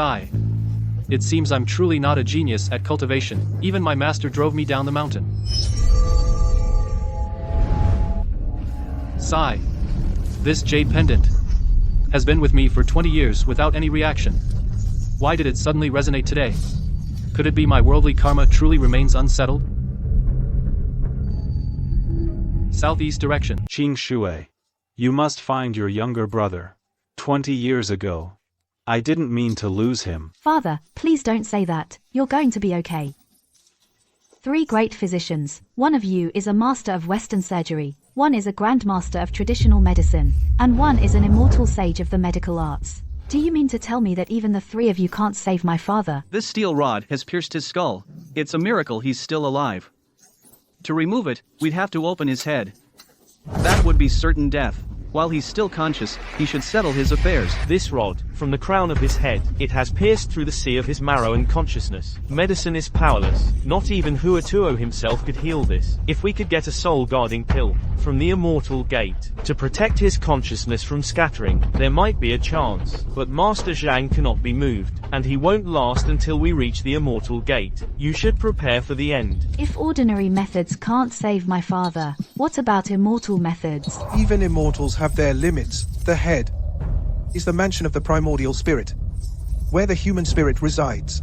Sigh. It seems I'm truly not a genius at cultivation. Even my master drove me down the mountain. Sigh. This jade pendant has been with me for 20 years without any reaction. Why did it suddenly resonate today? Could it be my worldly karma truly remains unsettled? Southeast direction. Qing Shui. You must find your younger brother. 20 years ago. I didn't mean to lose him. Father, please don't say that. You're going to be okay. 3 great physicians. One of you is a master of Western surgery, one is a grandmaster of traditional medicine, and one is an immortal sage of the medical arts. Do you mean to tell me that even the 3 of you can't save my father? This steel rod has pierced his skull. It's a miracle he's still alive. To remove it, we'd have to open his head. That would be certain death. While he's still conscious, he should settle his affairs. This rod, from the crown of his head, it has pierced through the sea of his marrow and consciousness. Medicine is powerless. Not even Huatuo himself could heal this. If we could get a soul-guarding pill from the immortal gate to protect his consciousness from scattering, there might be a chance. But Master Zhang cannot be moved, and he won't last until we reach the immortal gate. You should prepare for the end. If ordinary methods can't save my father, what about immortal methods? Even immortals have their limits. The head is the mansion of the primordial spirit, where the human spirit resides.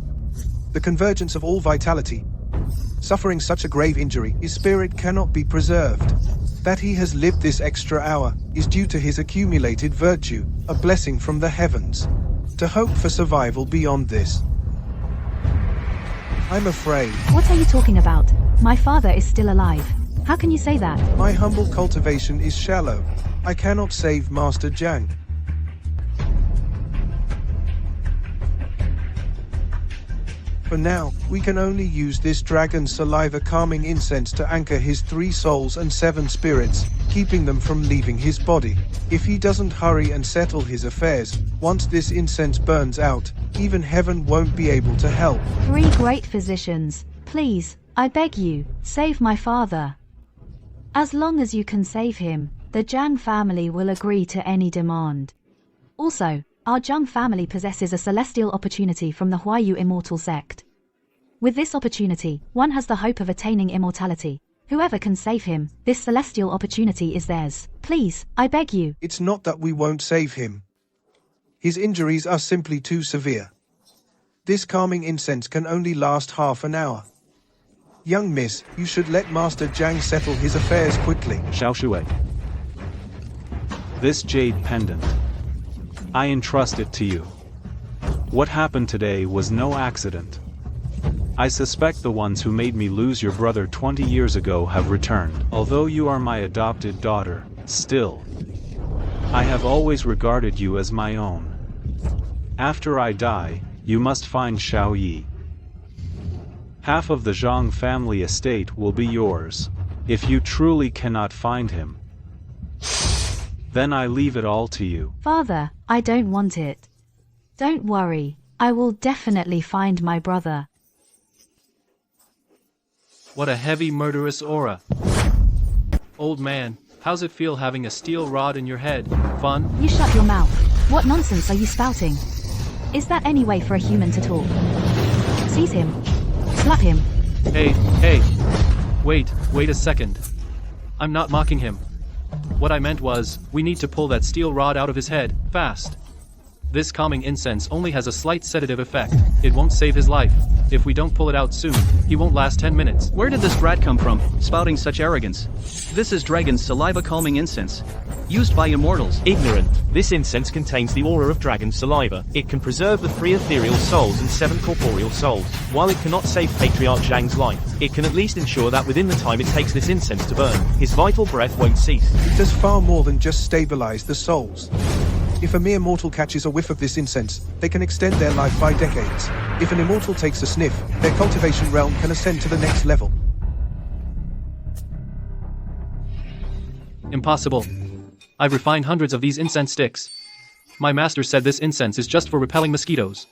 The convergence of all vitality. Suffering such a grave injury, his spirit cannot be preserved. That he has lived this extra hour is due to his accumulated virtue, a blessing from the heavens. To hope for survival beyond this, I'm afraid. What are you talking about? My father is still alive. How can you say that? My humble cultivation is shallow. I cannot save Master Zhang. For now, we can only use this dragon saliva calming incense to anchor his 3 souls and 7 spirits, keeping them from leaving his body. If he doesn't hurry and settle his affairs, once this incense burns out, even heaven won't be able to help. 3 great physicians, please, I beg you, save my father. As long as you can save him, the Zhang family will agree to any demand. Also, our Zhang family possesses a celestial opportunity from the Huayu immortal sect. With this opportunity, one has the hope of attaining immortality. Whoever can save him, this celestial opportunity is theirs. Please, I beg you. It's not that we won't save him. His injuries are simply too severe. This calming incense can only last half an hour. Young miss, you should let Master Zhang settle his affairs quickly. Xiao Shui. This jade pendant. I entrust it to you. What happened today was no accident. I suspect the ones who made me lose your brother 20 years ago have returned. Although you are my adopted daughter, still, I have always regarded you as my own. After I die, you must find Xiao Yi. Half of the Zhang family estate will be yours. If you truly cannot find him, then I leave it all to you. Father, I don't want it. Don't worry, I will definitely find my brother. What a heavy murderous aura. Old man, how's it feel having a steel rod in your head? Fun? You shut your mouth. What nonsense are you spouting? Is that any way for a human to talk? Seize him. Slap him. Hey. Wait a second. I'm not mocking him. What I meant was, we need to pull that steel rod out of his head, fast. This calming incense only has a slight sedative effect. It won't save his life. If we don't pull it out soon, he won't last 10 minutes. Where did this brat come from, spouting such arrogance? This is dragon's saliva calming incense, used by immortals. Ignorant. This incense contains the aura of dragon saliva. It can preserve the 3 ethereal souls and 7 corporeal souls. While it cannot save Patriarch Zhang's life, it can at least ensure that within the time it takes this incense to burn, his vital breath won't cease. It does far more than just stabilize the souls. If a mere mortal catches a whiff of this incense, they can extend their life by decades. If an immortal takes a sniff, their cultivation realm can ascend to the next level. Impossible. I've refined hundreds of these incense sticks. My master said this incense is just for repelling mosquitoes.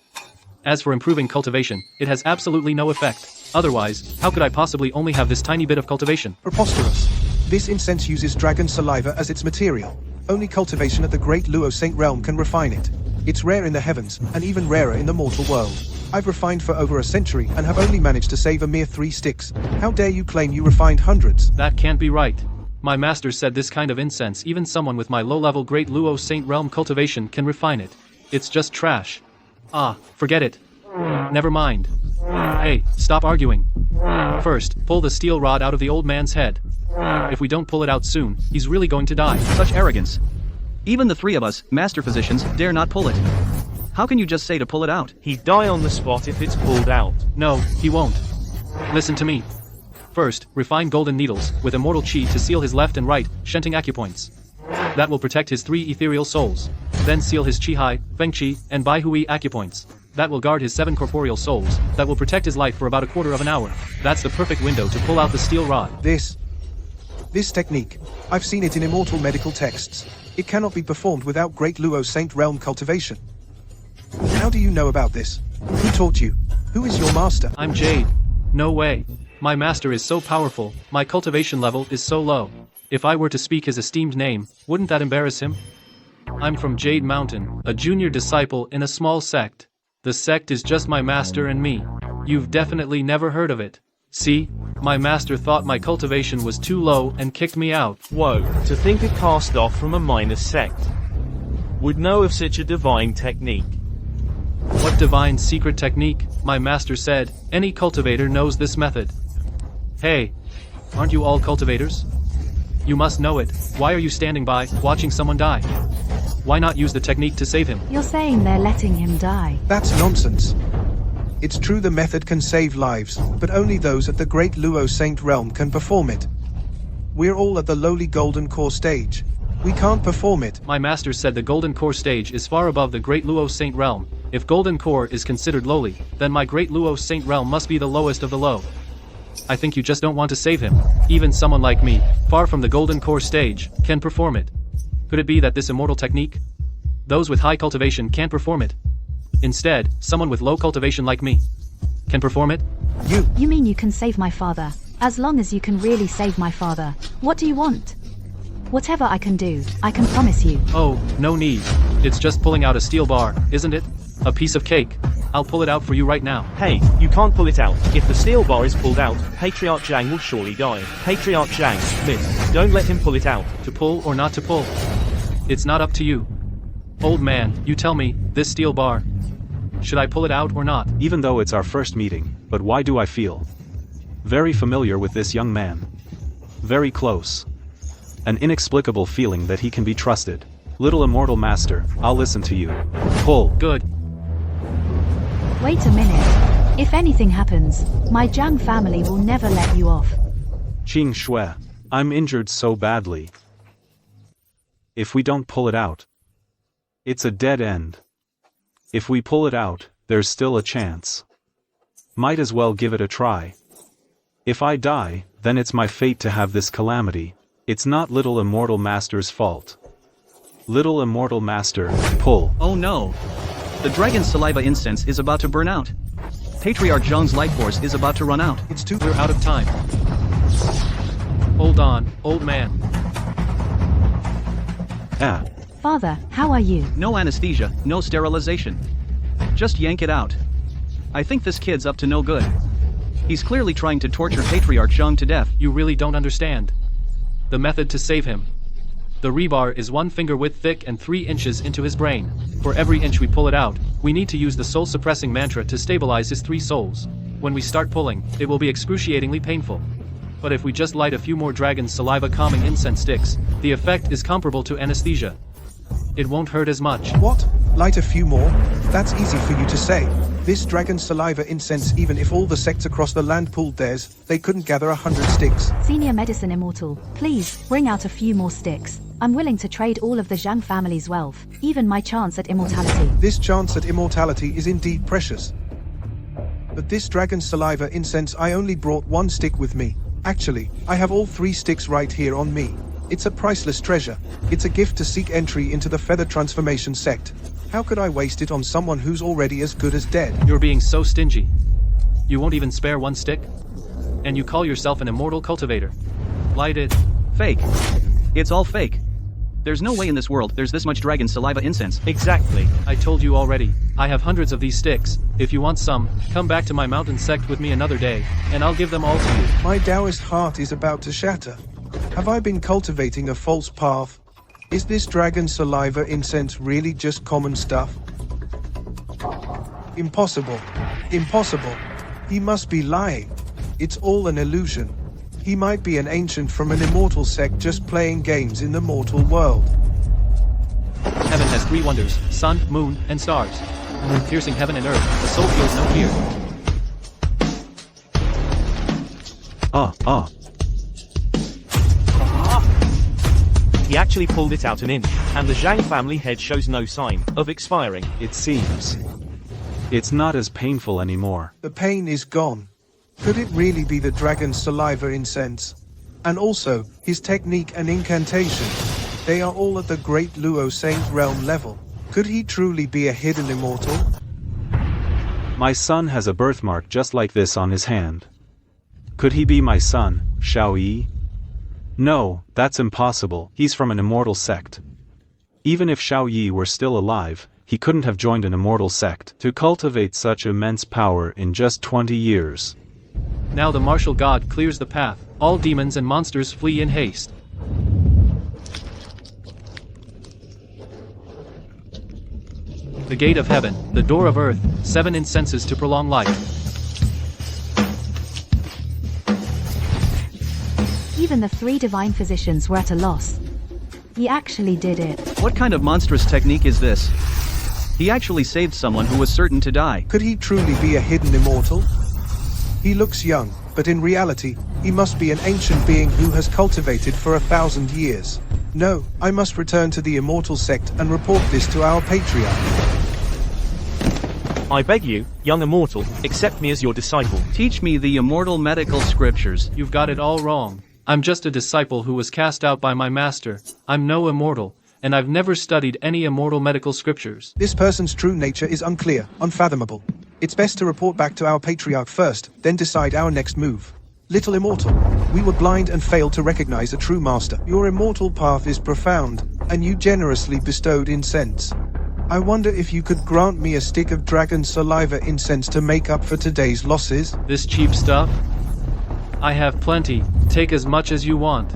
As for improving cultivation, it has absolutely no effect. Otherwise, how could I possibly only have this tiny bit of cultivation? Preposterous. This incense uses dragon saliva as its material. Only cultivation at the Great Luo Saint realm can refine it. It's rare in the heavens, and even rarer in the mortal world. I've refined for over a century and have only managed to save a mere 3 sticks. How dare you claim you refined hundreds? That can't be right. My master said this kind of incense even someone with my low-level Great Luo Saint Realm cultivation can refine it. It's just trash. Ah, forget it. Never mind. Hey, stop arguing. First, pull the steel rod out of the old man's head. If we don't pull it out soon, he's really going to die. Such arrogance. Even the 3 of us, master physicians, dare not pull it. How can you just say to pull it out? He'd die on the spot if it's pulled out. No, he won't. Listen to me. First, refine golden needles with immortal chi to seal his left and right, Shenting acupoints. That will protect his 3 ethereal souls. Then seal his Chi Hai, Feng Chi, and Bai Hui acupoints. That will guard his 7 corporeal souls. That will protect his life for about a quarter of an hour. That's the perfect window to pull out the steel rod. This technique, I've seen it in immortal medical texts. It cannot be performed without Great Luo Saint Realm cultivation. How do you know about this? Who taught you? Who is your master? I'm Jade. No way. My master is so powerful, my cultivation level is so low. If I were to speak his esteemed name, wouldn't that embarrass him? I'm from Jade Mountain, a junior disciple in a small sect. The sect is just my master and me. You've definitely never heard of it. See? My master thought my cultivation was too low and kicked me out. Whoa, to think a cast off from a minor sect would know of such a divine technique. What divine secret technique? My master said, any cultivator knows this method. Hey, aren't you all cultivators? You must know it. Why are you standing by, watching someone die? Why not use the technique to save him? You're saying they're letting him die. That's nonsense. It's true the method can save lives, but only those at the Great Luo Saint Realm can perform it. We're all at the lowly Golden Core stage. We can't perform it. My master said the Golden Core stage is far above the Great Luo Saint Realm. If Golden Core is considered lowly, then my Great Luo Saint Realm must be the lowest of the low. I think you just don't want to save him. Even someone like me, far from the Golden Core stage, can perform it. Could it be that this immortal technique? Those with high cultivation can't perform it. Instead, someone with low cultivation like me can perform it? You mean you can save my father? As long as you can really save my father. What do you want? Whatever I can do, I can promise you. Oh, no need. It's just pulling out a steel bar, isn't it? A piece of cake. I'll pull it out for you right now. Hey, you can't pull it out. If the steel bar is pulled out, Patriarch Zhang will surely die. Patriarch Zhang, miss, don't let him pull it out. To pull or not to pull? It's not up to you. Old man, you tell me, this steel bar. Should I pull it out or not? Even though it's our first meeting, but why do I feel very familiar with this young man? Very close. An inexplicable feeling that he can be trusted. Little immortal master, I'll listen to you. Pull. Good. Wait a minute. If anything happens, my Zhang family will never let you off. Qing Shui, I'm injured so badly. If we don't pull it out, it's a dead end. If we pull it out, there's still a chance. Might as well give it a try. If I die, then it's my fate to have this calamity. It's not Little Immortal Master's fault. Little Immortal Master, pull. Oh no! The dragon's saliva incense is about to burn out. Patriarch Zhang's life force is about to run out. It's too... We're out of time. Hold on, old man. Ah. Father, how are you? No anesthesia, no sterilization. Just yank it out. I think this kid's up to no good. He's clearly trying to torture Patriarch Zhang to death. You really don't understand. The method to save him. The rebar is 1 finger width thick and 3 inches into his brain. For every inch we pull it out, we need to use the soul-suppressing mantra to stabilize his 3 souls. When we start pulling, it will be excruciatingly painful. But if we just light a few more dragon's saliva calming incense sticks, the effect is comparable to anesthesia. It won't hurt as much. What? Light a few more? That's easy for you to say. This dragon saliva incense, even if all the sects across the land pulled theirs, they couldn't gather 100 sticks. Senior Medicine Immortal, please, bring out a few more sticks. I'm willing to trade all of the Zhang family's wealth, even my chance at immortality. This chance at immortality is indeed precious. But this dragon saliva incense, I only brought 1 stick with me. Actually, I have all 3 sticks right here on me. It's a priceless treasure. It's a gift to seek entry into the Feather Transformation sect. How could I waste it on someone who's already as good as dead? You're being so stingy. You won't even spare 1 stick? And you call yourself an immortal cultivator. Light it. Fake. It's all fake. There's no way in this world there's this much dragon saliva incense. Exactly. I told you already, I have hundreds of these sticks. If you want some, come back to my mountain sect with me another day, and I'll give them all to you. My Taoist heart is about to shatter. Have I been cultivating a false path? Is this dragon saliva incense really just common stuff? Impossible. Impossible. He must be lying. It's all an illusion. He might be an ancient from an immortal sect just playing games in the mortal world. Heaven has 3 wonders, sun, moon, and stars. Piercing heaven and earth, the soul feels no fear. He actually pulled it out an inch, and the Zhang family head shows no sign of expiring. It seems. It's not as painful anymore. The pain is gone. Could it really be the dragon's saliva incense? And also, his technique and incantation. They are all at the great Luo Saint realm level. Could he truly be a hidden immortal? My son has a birthmark just like this on his hand. Could he be my son, Xiao Yi? No, that's impossible. He's from an immortal sect. Even if Xiao Yi were still alive, he couldn't have joined an immortal sect to cultivate such immense power in just 20 years. Now the martial god clears the path, all demons and monsters flee in haste. The gate of heaven, the door of earth, 7 incenses to prolong life. Even the 3 divine physicians were at a loss. He actually did it. What kind of monstrous technique is this? He actually saved someone who was certain to die. Could he truly be a hidden immortal? He looks young, but in reality, he must be an ancient being who has cultivated for 1,000 years. No, I must return to the immortal sect and report this to our patriarch. I beg you, young immortal, accept me as your disciple. Teach me the immortal medical scriptures. You've got it all wrong. I'm just a disciple who was cast out by my master. I'm no immortal, and I've never studied any immortal medical scriptures. This person's true nature is unclear, unfathomable. It's best to report back to our patriarch first, then decide our next move. Little immortal, we were blind and failed to recognize a true master. Your immortal path is profound, and you generously bestowed incense. I wonder if you could grant me a stick of dragon saliva incense to make up for today's losses? This cheap stuff? I have plenty. Take as much as you want.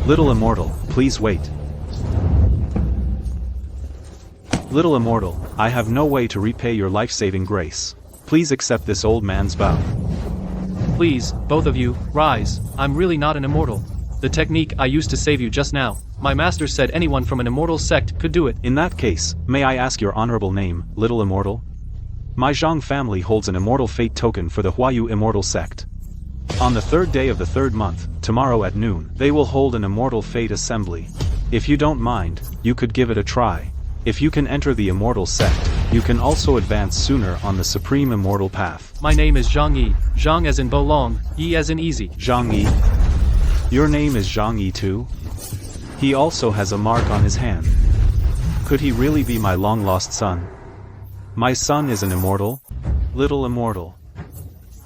Little immortal, please wait. Little immortal, I have no way to repay your life-saving grace. Please accept this old man's vow. Please, both of you, rise. I'm really not an immortal. The technique I used to save you just now, my master said anyone from an immortal sect could do it. In that case, may I ask your honorable name, Little Immortal? My Zhang family holds an immortal fate token for the Huayu immortal sect. On the 3rd day of the 3rd month, tomorrow at noon, they will hold an immortal fate assembly. If you don't mind, you could give it a try. If you can enter the immortal sect, you can also advance sooner on the supreme immortal path. My name is Zhang Yi. Zhang as in Bolong, Yi as in easy. Zhang Yi? Your name is Zhang Yi too? He also has a mark on his hand. Could he really be my long-lost son? My son is an immortal? Little immortal.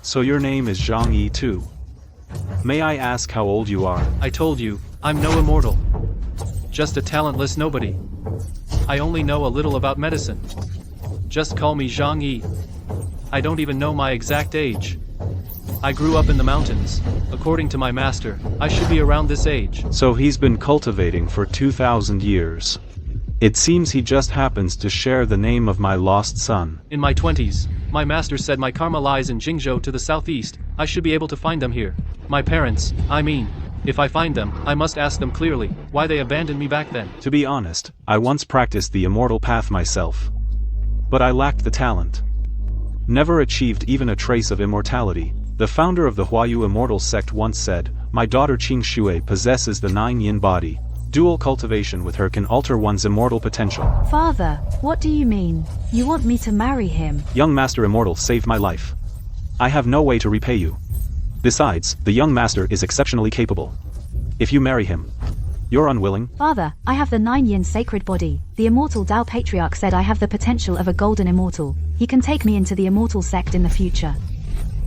So your name is Zhang Yi too? May I ask how old you are? I told you, I'm no immortal. Just a talentless nobody. I only know a little about medicine. Just call me Zhang Yi. I don't even know my exact age. I grew up in the mountains. According to my master, I should be around this age. So he's been cultivating for 2,000 years. It seems he just happens to share the name of my lost son. In my 20s, my master said my karma lies in Jingzhou to the southeast. I should be able to find them here. My parents, if I find them, I must ask them clearly why they abandoned me back then. To be honest, I once practiced the immortal path myself. But I lacked the talent. Never achieved even a trace of immortality. The founder of the Huayu immortal sect once said, "My daughter Qing Shui possesses the 9 yin body. Dual cultivation with her can alter one's immortal potential." Father, what do you mean? You want me to marry him? Young Master Immortal saved my life. I have no way to repay you. Besides, the young master is exceptionally capable. If you marry him, you're unwilling? Father, I have the 9 yin sacred body. The immortal Tao Patriarch said I have the potential of a golden immortal. He can take me into the immortal sect in the future,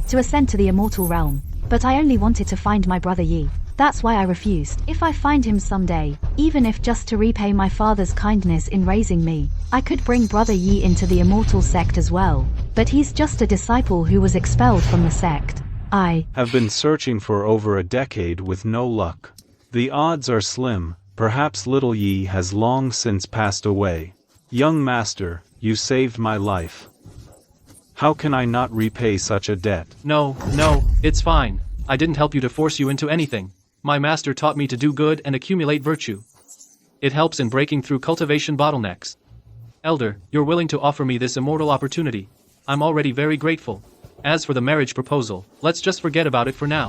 to ascend to the immortal realm. But I only wanted to find my brother Yi. That's why I refused. If I find him someday, even if just to repay my father's kindness in raising me, I could bring Brother Yi into the immortal sect as well. But he's just a disciple who was expelled from the sect. I have been searching for over a decade with no luck. The odds are slim. Perhaps little Yi has long since passed away. Young master, you saved my life. How can I not repay such a debt? No, it's fine. I didn't help you to force you into anything. My master taught me to do good and accumulate virtue. It helps in breaking through cultivation bottlenecks. Elder, you're willing to offer me this immortal opportunity. I'm already very grateful. As for the marriage proposal, let's just forget about it for now.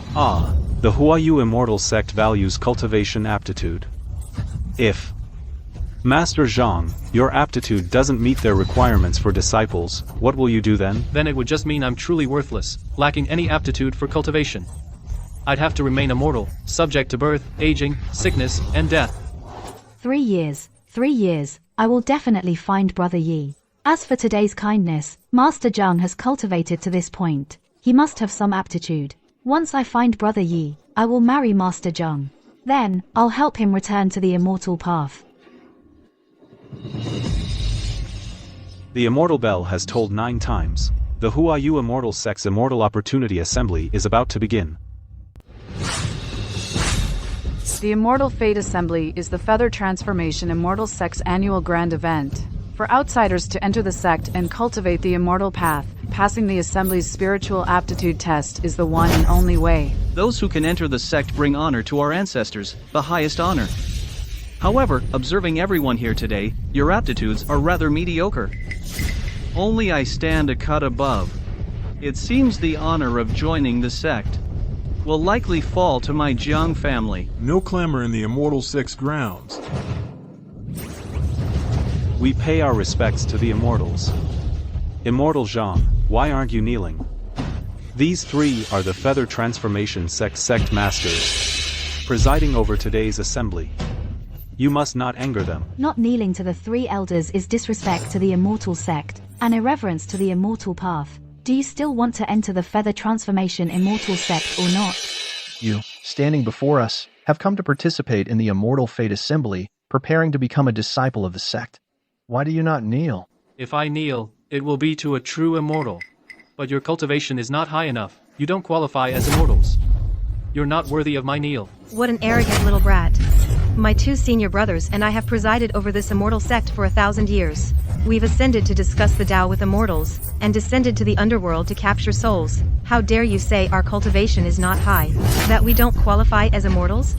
The Huayu Immortal Sect values cultivation aptitude. If Master Zhang, your aptitude doesn't meet their requirements for disciples, what will you do then? Then it would just mean I'm truly worthless, lacking any aptitude for cultivation. I'd have to remain immortal, subject to birth, aging, sickness, and death. 3 years. 3 years. I will definitely find Brother Yi. As for today's kindness, Master Zhang has cultivated to this point. He must have some aptitude. Once I find Brother Yi, I will marry Master Zhang. Then, I'll help him return to the immortal path. The immortal bell has tolled 9 times. The Huayu Immortal Sect's Immortal Opportunity Assembly is about to begin. The Immortal Fate Assembly is the Feather Transformation Immortal Sect's annual grand event. For outsiders to enter the sect and cultivate the immortal path, passing the Assembly's spiritual aptitude test is the one and only way. Those who can enter the sect bring honor to our ancestors, the highest honor. However, observing everyone here today, your aptitudes are rather mediocre. Only I stand a cut above. It seems the honor of joining the sect will likely fall to my Jiang family. No clamor in the immortal sect's grounds. We pay our respects to the immortals. Immortal Zhang, why aren't you kneeling? These 3 are the Feather Transformation sect masters, presiding over today's assembly. You must not anger them. Not kneeling to the 3 elders is disrespect to the immortal sect, and irreverence to the immortal path. Do you still want to enter the Feather Transformation Immortal Sect or not? You, standing before us, have come to participate in the Immortal Fate Assembly, preparing to become a disciple of the sect. Why do you not kneel? If I kneel, it will be to a true immortal. But your cultivation is not high enough. You don't qualify as immortals. You're not worthy of my kneel. What an arrogant little brat. My 2 senior brothers and I have presided over this immortal sect for 1,000 years. We've ascended to discuss the Tao with immortals, and descended to the underworld to capture souls. How dare you say our cultivation is not high? That we don't qualify as immortals?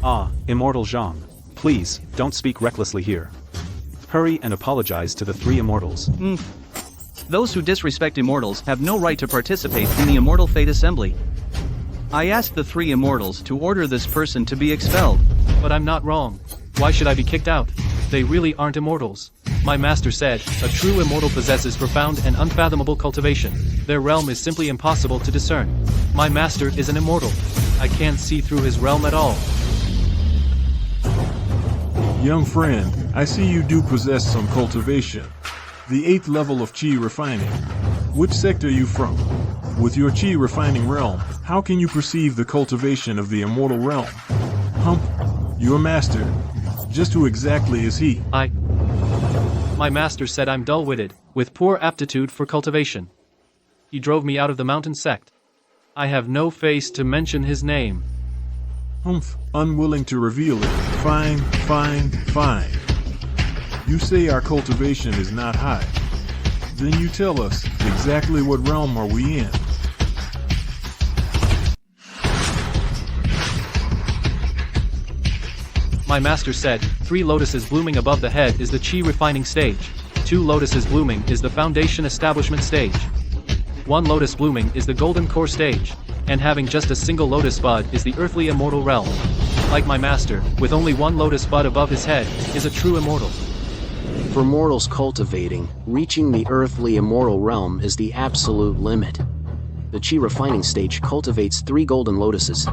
Immortal Zhang, please, don't speak recklessly here. Hurry and apologize to the 3 immortals. Those who disrespect immortals have no right to participate in the Immortal Fate Assembly. I asked the 3 immortals to order this person to be expelled. But I'm not wrong. Why should I be kicked out? They really aren't immortals. My master said, a true immortal possesses profound and unfathomable cultivation. Their realm is simply impossible to discern. My master is an immortal. I can't see through his realm at all. Young friend, I see you do possess some cultivation. The 8th level of Qi refining. Which sect are you from? With your Qi refining realm, how can you perceive the cultivation of the immortal realm? Your master. Just who exactly is he? My master said I'm dull-witted, with poor aptitude for cultivation. He drove me out of the mountain sect. I have no face to mention his name. Unwilling to reveal it. Fine. You say our cultivation is not high. Then you tell us, exactly what realm are we in? My master said, 3 lotuses blooming above the head is the Qi refining stage. 2 lotuses blooming is the foundation establishment stage. 1 lotus blooming is the golden core stage. And having just a single lotus bud is the earthly immortal realm. Like my master, with only 1 lotus bud above his head, is a true immortal. For mortals cultivating, reaching the earthly immortal realm is the absolute limit. The Qi refining stage cultivates 3 golden lotuses.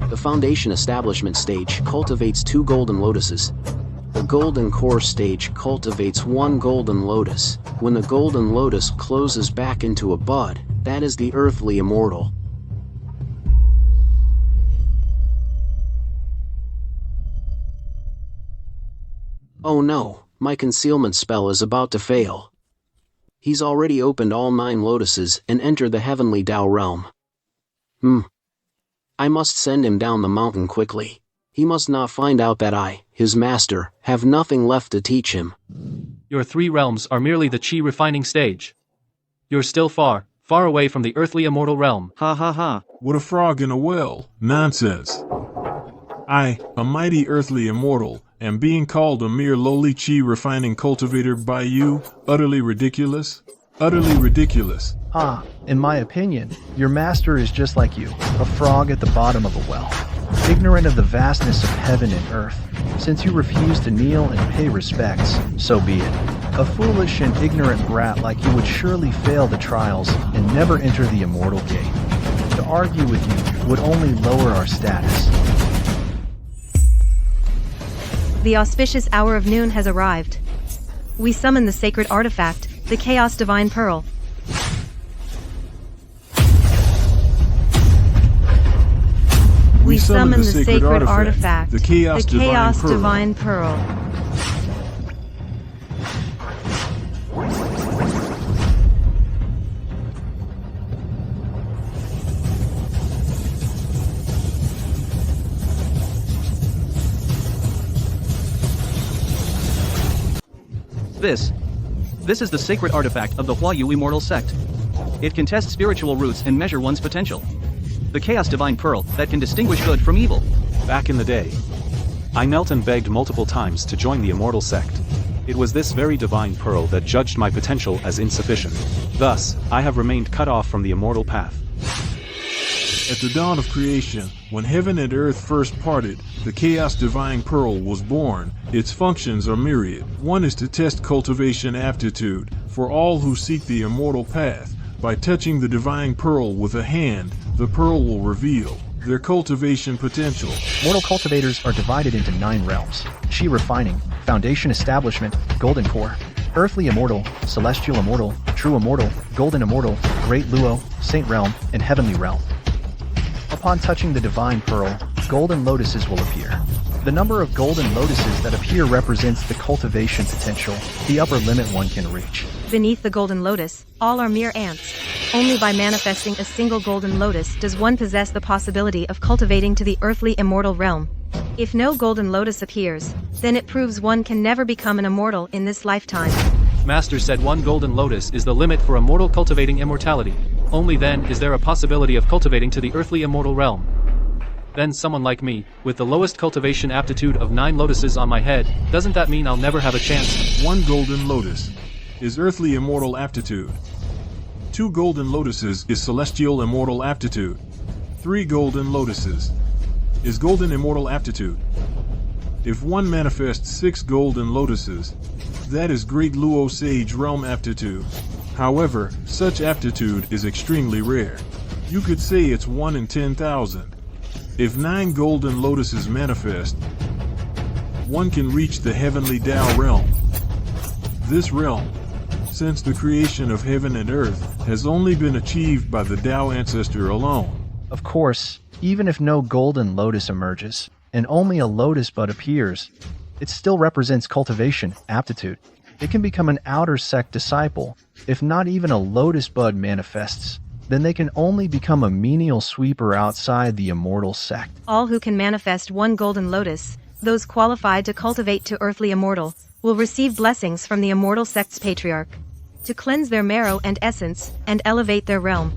The foundation establishment stage cultivates 2 golden lotuses. The golden core stage cultivates 1 golden lotus. When the golden lotus closes back into a bud, that is the earthly immortal. The Qi refining stage cultivates 3 golden lotuses. The foundation establishment stage cultivates 2 golden lotuses. The golden core stage cultivates 1 golden lotus. When the golden lotus closes back into a bud, that is the earthly immortal. For mortals cultivating, reaching the earthly immortal realm is the absolute limit. The Qi refining stage cultivates 3 golden lotuses. The foundation establishment stage cultivates 2 golden lotuses. The golden core stage cultivates 1 golden lotus. When the golden lotus closes back into a bud, that is the earthly immortal. Oh no, my concealment spell is about to fail. He's already opened all 9 lotuses and entered the heavenly Tao realm. I must send him down the mountain quickly. He must not find out that I, his master, have nothing left to teach him. Your 3 realms are merely the chi refining stage. You're still far, far away from the earthly immortal realm. Ha ha ha. What a frog in a well. Nonsense. I, a mighty earthly immortal, am being called a mere lowly chi refining cultivator by you? Utterly ridiculous? Utterly ridiculous. In my opinion, your master is just like you, a frog at the bottom of a well, ignorant of the vastness of heaven and earth. Since you refuse to kneel and pay respects, so be it. A foolish and ignorant brat like you would surely fail the trials and never enter the immortal gate. To argue with you would only lower our status. The auspicious hour of noon has arrived. We summon the sacred artifact, the Chaos Divine Pearl. We summon the sacred artifact, the Chaos Divine Pearl. This is the sacred artifact of the Huayu Immortal Sect. It can test spiritual roots and measure one's potential. The Chaos Divine Pearl that can distinguish good from evil. Back in the day, I knelt and begged multiple times to join the Immortal Sect. It was this very divine pearl that judged my potential as insufficient. Thus, I have remained cut off from the immortal path. At the dawn of creation, when heaven and earth first parted, the Chaos Divine Pearl was born. Its functions are myriad. One is to test cultivation aptitude for all who seek the immortal path. By touching the Divine Pearl with a hand, the pearl will reveal their cultivation potential. Mortal cultivators are divided into 9 realms: Chi Refining, Foundation Establishment, Golden Core, Earthly Immortal, Celestial Immortal, True Immortal, Golden Immortal, Great Luo, Saint Realm, and Heavenly Realm. Upon touching the Divine Pearl, golden lotuses will appear. The number of golden lotuses that appear represents the cultivation potential, the upper limit one can reach. Beneath the golden lotus, all are mere ants. Only by manifesting a single golden lotus does one possess the possibility of cultivating to the earthly immortal realm. If no golden lotus appears, then it proves one can never become an immortal in this lifetime. Master said 1 golden lotus is the limit for a mortal cultivating immortality. Only then is there a possibility of cultivating to the earthly immortal realm. Then someone like me, with the lowest cultivation aptitude of 9 lotuses on my head, doesn't that mean I'll never have a chance? 1 golden lotus is earthly immortal aptitude. 2 golden lotuses is celestial immortal aptitude. 3 golden lotuses is golden immortal aptitude. If one manifests 6 golden lotuses, that is Great Luo Sage Realm aptitude. However, such aptitude is extremely rare. You could say it's 1 in 10,000. If 9 golden lotuses manifest, one can reach the heavenly Tao realm. This realm, since the creation of heaven and earth, has only been achieved by the Tao ancestor alone. Of course, even if no golden lotus emerges, and only a lotus bud appears, it still represents cultivation, aptitude. It can become an outer sect disciple. If not even a lotus bud manifests, then they can only become a menial sweeper outside the immortal sect. All who can manifest 1 golden lotus, those qualified to cultivate to earthly immortal, will receive blessings from the immortal sect's patriarch, to cleanse their marrow and essence, and elevate their realm.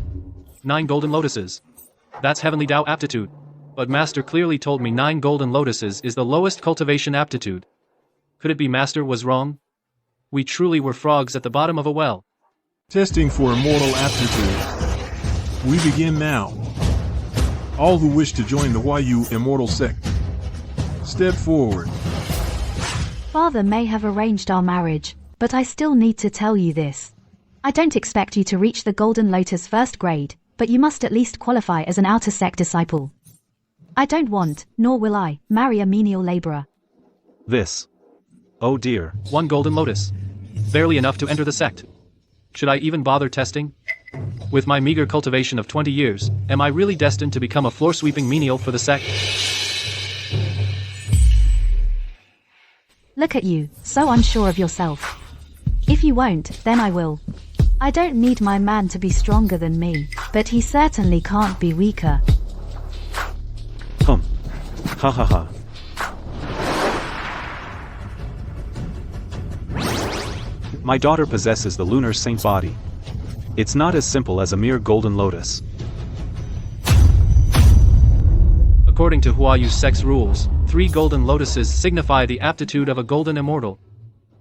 9 golden lotuses. That's heavenly Tao aptitude. But Master clearly told me 9 golden lotuses is the lowest cultivation aptitude. Could it be Master was wrong? We truly were frogs at the bottom of a well. Testing for immortal aptitude. We begin now. All who wish to join the Huayu Immortal Sect, step forward. Father may have arranged our marriage, but I still need to tell you this. I don't expect you to reach the Golden Lotus first grade, but you must at least qualify as an outer sect disciple. I don't want, nor will I, marry a menial laborer. This. Oh dear. 1 golden lotus. Barely enough to enter the sect. Should I even bother testing? With my meager cultivation of 20 years, am I really destined to become a floor-sweeping menial for the sect? Look at you, so unsure of yourself. If you won't, then I will. I don't need my man to be stronger than me, but he certainly can't be weaker. Ha ha ha. My daughter possesses the lunar saint body. It's not as simple as a mere golden lotus. According to Huayu's sex rules, 3 golden lotuses signify the aptitude of a golden immortal.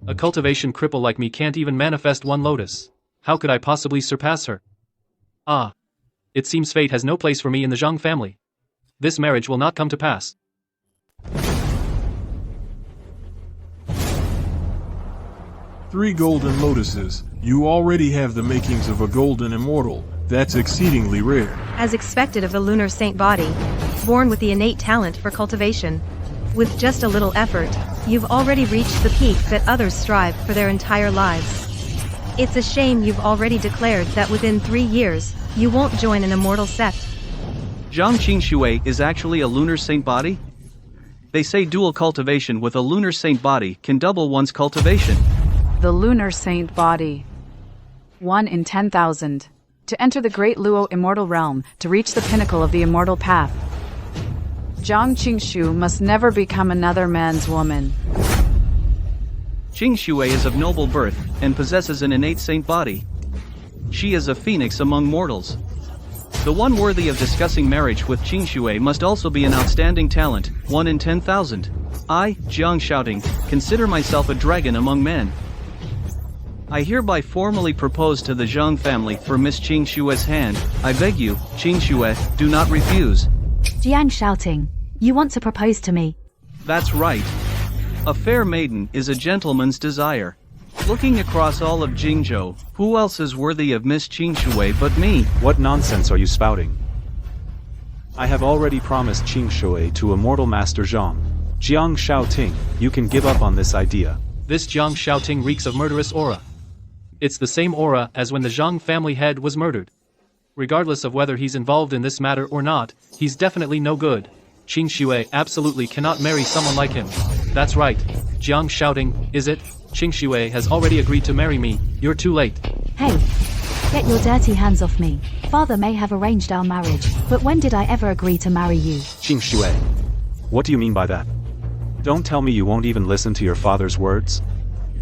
A cultivation cripple like me can't even manifest 1 lotus. How could I possibly surpass her? Ah. It seems fate has no place for me in the Zhang family. This marriage will not come to pass. Three golden lotuses. You already have the makings of a golden immortal. That's exceedingly rare. As expected of the lunar saint body, born with the innate talent for cultivation. With just a little effort, you've already reached the peak that others strive for their entire lives. It's a shame you've already declared that within 3 years, you won't join an immortal sect. Zhang Qingshui is actually a lunar saint body? They say dual cultivation with a lunar saint body can double one's cultivation. The lunar saint body. 1 in 10,000. To enter the great Luo immortal realm, to reach the pinnacle of the immortal path. Zhang Qingshu must never become another man's woman. Qingshui is of noble birth, and possesses an innate saint body. She is a phoenix among mortals. The one worthy of discussing marriage with Qingshui must also be an outstanding talent, 1 in 10,000. I, Jiang Shouting, consider myself a dragon among men. I hereby formally propose to the Zhang family for Miss Qingshue's hand. I beg you, Qingshui, do not refuse. Jiang Shouting, you want to propose to me? That's right. A fair maiden is a gentleman's desire. Looking across all of Jingzhou, who else is worthy of Miss Qingshui but me? What nonsense are you spouting? I have already promised Qingshui to Immortal Master Zhang. Jiang Shaoting, you can give up on this idea. This Jiang Shaoting reeks of murderous aura. It's the same aura as when the Zhang family head was murdered. Regardless of whether he's involved in this matter or not, he's definitely no good. Qingshui absolutely cannot marry someone like him. That's right. Jiang Shouting, is it? Qingshui has already agreed to marry me. You're too late. Hey! Get your dirty hands off me. Father may have arranged our marriage, but when did I ever agree to marry you? Qingshui. What do you mean by that? Don't tell me you won't even listen to your father's words?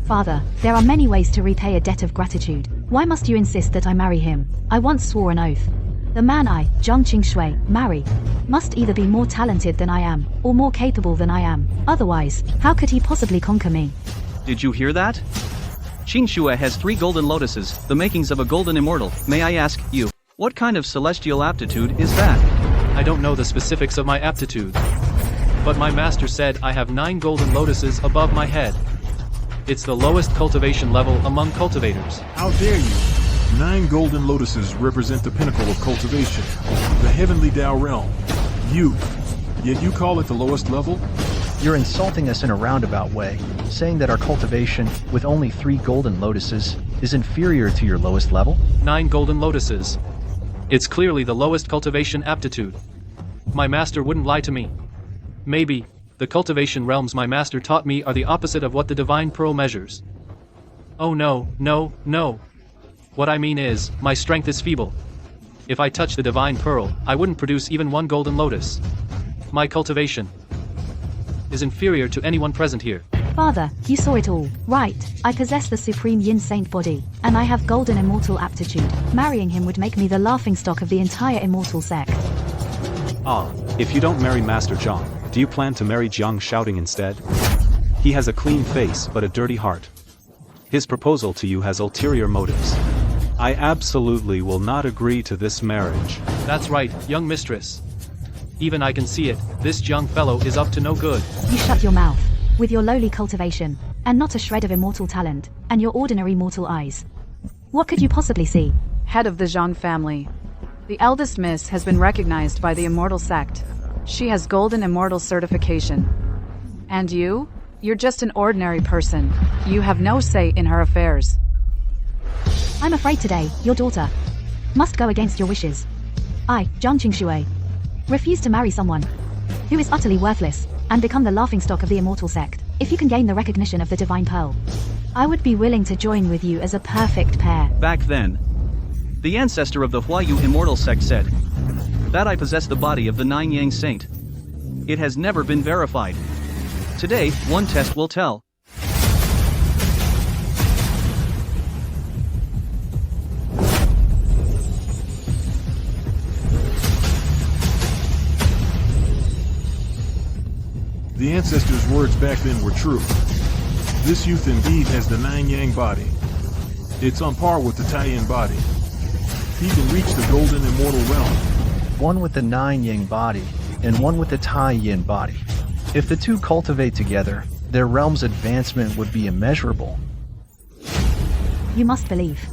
Father, there are many ways to repay a debt of gratitude. Why must you insist that I marry him? I once swore an oath. The man I, Zhang Qingshui, marry, must either be more talented than I am, or more capable than I am. Otherwise, how could he possibly conquer me? Did you hear that? Qingshui has 3 golden lotuses, the makings of a golden immortal. May I ask you, what kind of celestial aptitude is that? I don't know the specifics of my aptitude. But my master said I have 9 golden lotuses above my head. It's the lowest cultivation level among cultivators. How dare you? 9 golden lotuses represent the pinnacle of cultivation, the heavenly Tao realm. Yet you call it the lowest level? You're insulting us in a roundabout way, saying that our cultivation, with only 3 golden lotuses, is inferior to your lowest level? 9 golden lotuses. It's clearly the lowest cultivation aptitude. My master wouldn't lie to me. Maybe, the cultivation realms my master taught me are the opposite of what the divine pearl measures. Oh no, no, no. What I mean is, my strength is feeble. If I touch the divine pearl, I wouldn't produce even 1 golden lotus. My cultivation is inferior to anyone present here. Father, you saw it all, right? I possess the supreme yin saint body, and I have golden immortal aptitude. Marrying him would make me the laughingstock of the entire immortal sect. Ah, if you don't marry Master Zhang, do you plan to marry Jiang Shouting instead? He has a clean face but a dirty heart. His proposal to you has ulterior motives. I absolutely will not agree to this marriage. That's right, young mistress. Even I can see it, this young fellow is up to no good. You shut your mouth, with your lowly cultivation, and not a shred of immortal talent, and your ordinary mortal eyes. What could you possibly see? Head of the Zhang family. The eldest miss has been recognized by the immortal sect. She has golden immortal certification. And you? You're just an ordinary person. You have no say in her affairs. I'm afraid today, your daughter must go against your wishes. I, Zhang Qingshui, refuse to marry someone who is utterly worthless and become the laughingstock of the immortal sect. If you can gain the recognition of the Divine Pearl, I would be willing to join with you as a perfect pair. Back then, the ancestor of the Huayu immortal sect said that I possess the body of the Nine Yang Saint. It has never been verified. Today, one test will tell. The ancestors' words back then were true. This youth indeed has the Nine Yang body. It's on par with the Tai-Yin body. He can reach the golden immortal realm. One with the Nine Yang body, and one with the Tai-Yin body. If the two cultivate together, their realm's advancement would be immeasurable. You must believe.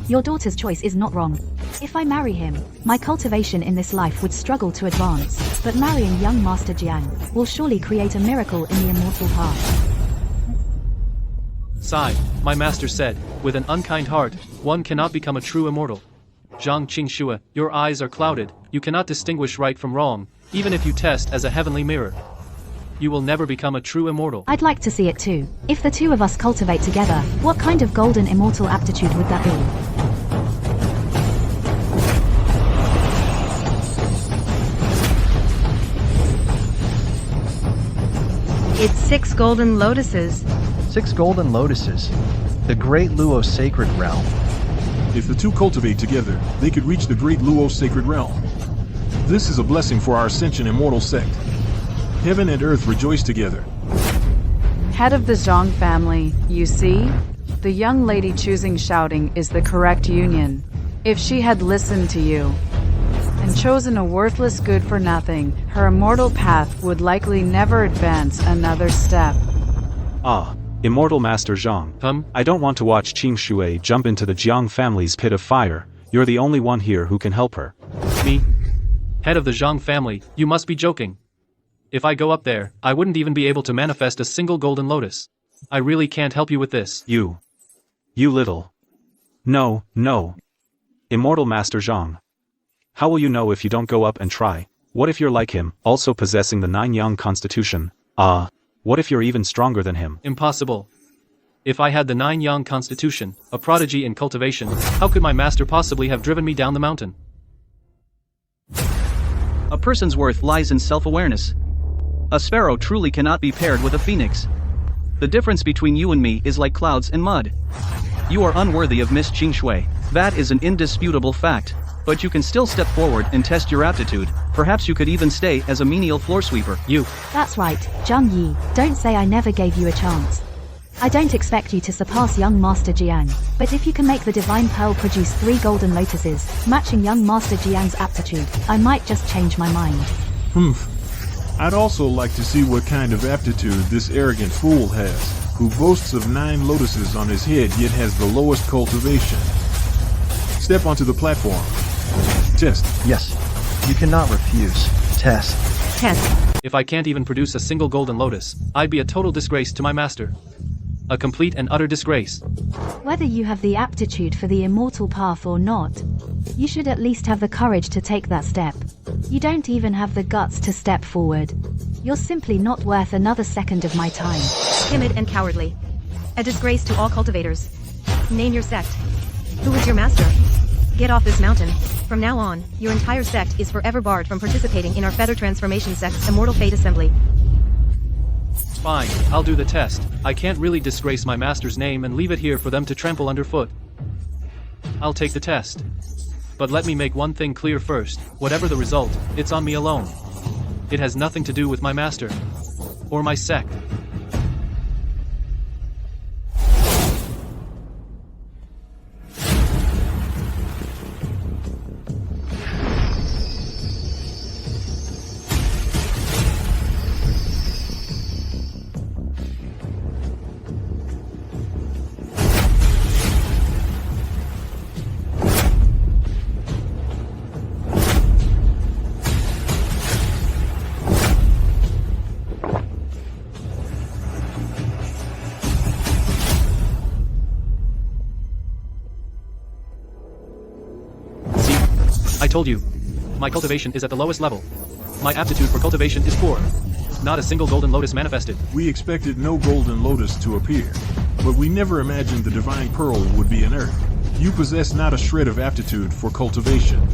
Your daughter's choice is not wrong. If I marry him, my cultivation in this life would struggle to advance, but marrying young Master Jiang will surely create a miracle in the immortal path. Sigh, my master said, with an unkind heart, one cannot become a true immortal. Zhang Qingxue, your eyes are clouded, you cannot distinguish right from wrong, even if you test as a heavenly mirror. You will never become a true immortal. I'd like to see it too. If the two of us cultivate together, what kind of golden immortal aptitude would that be? It's 6 golden lotuses. 6 golden lotuses. The Great Luo Sacred Realm. If the two cultivate together, they could reach the Great Luo Sacred Realm. This is a blessing for our Ascension Immortal sect. Heaven and earth rejoice together. Head of the Zhang family, you see? The young lady choosing shouting is the correct union. If she had listened to you and chosen a worthless good-for-nothing, her immortal path would likely never advance another step. Ah, Immortal Master Zhang. I don't want to watch Qingxue jump into the Jiang family's pit of fire. You're the only one here who can help her. Me? Head of the Zhang family, you must be joking. If I go up there, I wouldn't even be able to manifest a single golden lotus. I really can't help you with this. You little. No. Immortal Master Zhang. How will you know if you don't go up and try? What if you're like him, also possessing the Nine Yang constitution? What if you're even stronger than him? Impossible. If I had the Nine Yang constitution, a prodigy in cultivation, how could my master possibly have driven me down the mountain? A person's worth lies in self-awareness. A sparrow truly cannot be paired with a phoenix. The difference between you and me is like clouds and mud. You are unworthy of Miss Qingxue. That is an indisputable fact. But you can still step forward and test your aptitude. Perhaps you could even stay as a menial floor sweeper. That's right, Zhang Yi. Don't say I never gave you a chance. I don't expect you to surpass young Master Jiang, but if you can make the Divine Pearl produce 3 golden lotuses, matching young Master Jiang's aptitude, I might just change my mind. I'd also like to see what kind of aptitude this arrogant fool has, who boasts of 9 lotuses on his head yet has the lowest cultivation. Step onto the platform. Test. Yes. You cannot refuse. Test. If I can't even produce a single golden lotus, I'd be a total disgrace to my master. A complete and utter disgrace. Whether you have the aptitude for the immortal path or not, you should at least have the courage to take that step. You don't even have the guts to step forward. You're simply not worth another second of my time. Timid and cowardly. A disgrace to all cultivators. Name your sect. Who is your master? Get off this mountain. From now on, your entire sect is forever barred from participating in our Feather Transformation Sect's Immortal Fate Assembly. Fine, I'll do the test. I can't really disgrace my master's name and leave it here for them to trample underfoot. I'll take the test. But let me make one thing clear first. Whatever the result, it's on me alone. It has nothing to do with my master. Or my sect. I told you. My cultivation is at the lowest level. My aptitude for cultivation is poor. not a single golden lotus manifested. We expected no golden lotus to appear, but we never imagined the divine pearl would be an earth. You possess not a shred of aptitude for cultivation.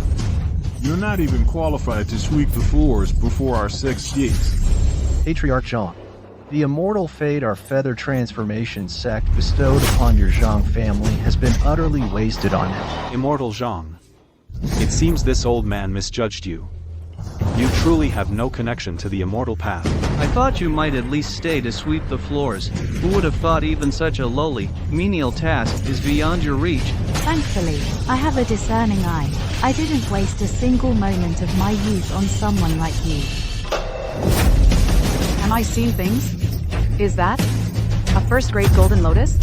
You're not even qualified to sweep the floors before our sex gates. Patriarch Zhang. The immortal fate our feather transformation sect bestowed upon your Zhang family has been utterly wasted on him. Immortal Zhang. It seems this old man misjudged you. You truly have no connection to the immortal path. I thought you might at least stay to sweep the floors. Who would have thought even such a lowly, menial task is beyond your reach? Thankfully, I have a discerning eye. I didn't waste a single moment of my youth on someone like you. Am I seeing things? Is that a first-grade golden lotus?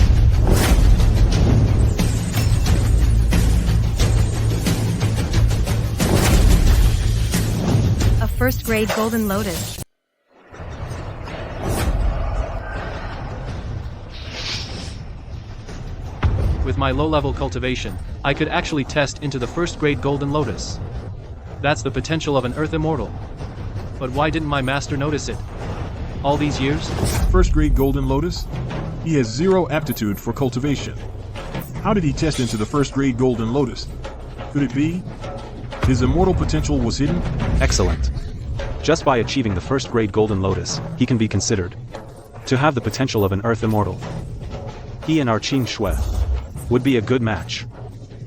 A first-grade golden lotus. With my low-level cultivation, I could actually test into the first-grade golden lotus. That's the potential of an earth immortal. But why didn't my master notice it? All these years? First grade golden lotus? He has zero aptitude for cultivation. How did he test into the first grade golden lotus? Could it be his immortal potential was hidden? Excellent. Just by achieving the first grade golden lotus, he can be considered to have the potential of an earth immortal. He and our Qing Shui would be a good match.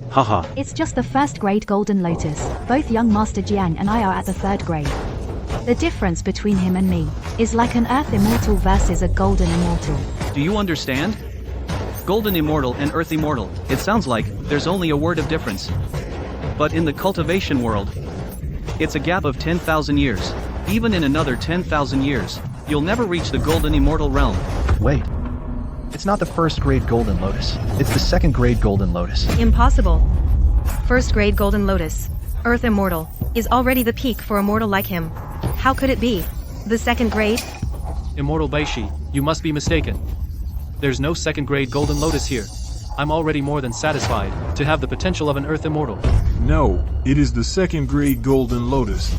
Haha. It's just the first grade golden lotus. Both young Master Jiang and I are at the third grade. The difference between him and me is like an earth immortal versus a golden immortal. Do you understand? Golden immortal and earth immortal, it sounds like there's only a word of difference. But in the cultivation world, it's a gap of 10,000 years. Even in another 10,000 years, you'll never reach the golden immortal realm. Wait. It's not the first grade golden lotus. It's the second grade golden lotus. Impossible. First-grade golden lotus, earth immortal, is already the peak for a mortal like him. How could it be? The second grade? Immortal Baishi, you must be mistaken. There's no second-grade golden lotus here. I'm already more than satisfied to have the potential of an earth immortal. No, it is the second grade golden lotus.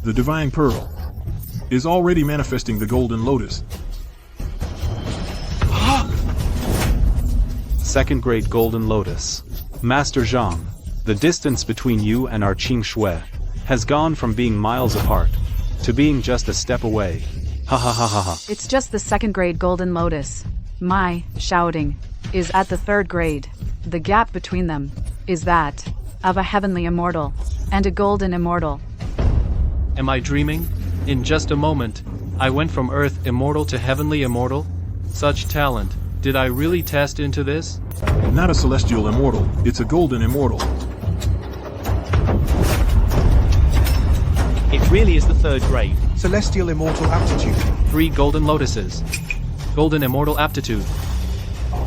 The divine pearl is already manifesting the golden lotus. Second grade golden lotus. Master Zhang, the distance between you and our Qing Shui has gone from being miles apart to being just a step away. Ha ha ha ha ha. It's just the second-grade golden lotus. My shouting is at the third grade. The gap between them is that of a heavenly immortal and a golden immortal. Am I dreaming? In just a moment, I went from earth immortal to heavenly immortal? Such talent. Did I really test into this? Not a celestial immortal, it's a golden immortal. It really is the third grade. Celestial immortal aptitude. 3 golden lotuses. Golden immortal aptitude.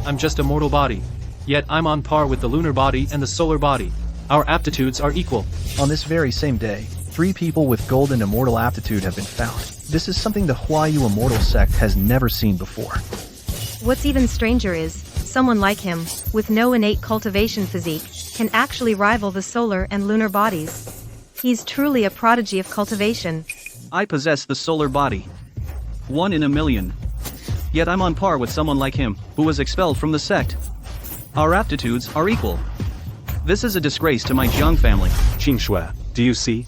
I'm just a mortal body. Yet I'm on par with the lunar body and the solar body. Our aptitudes are equal. On this very same day, 3 people with golden immortal aptitude have been found. This is something the Huayu Immortal sect has never seen before. What's even stranger is, someone like him, with no innate cultivation physique, can actually rival the solar and lunar bodies. He's truly a prodigy of cultivation. I possess the solar body. 1 in a million. Yet I'm on par with someone like him, who was expelled from the sect. Our aptitudes are equal. This is a disgrace to my Jiang family. Qing Shui, do you see?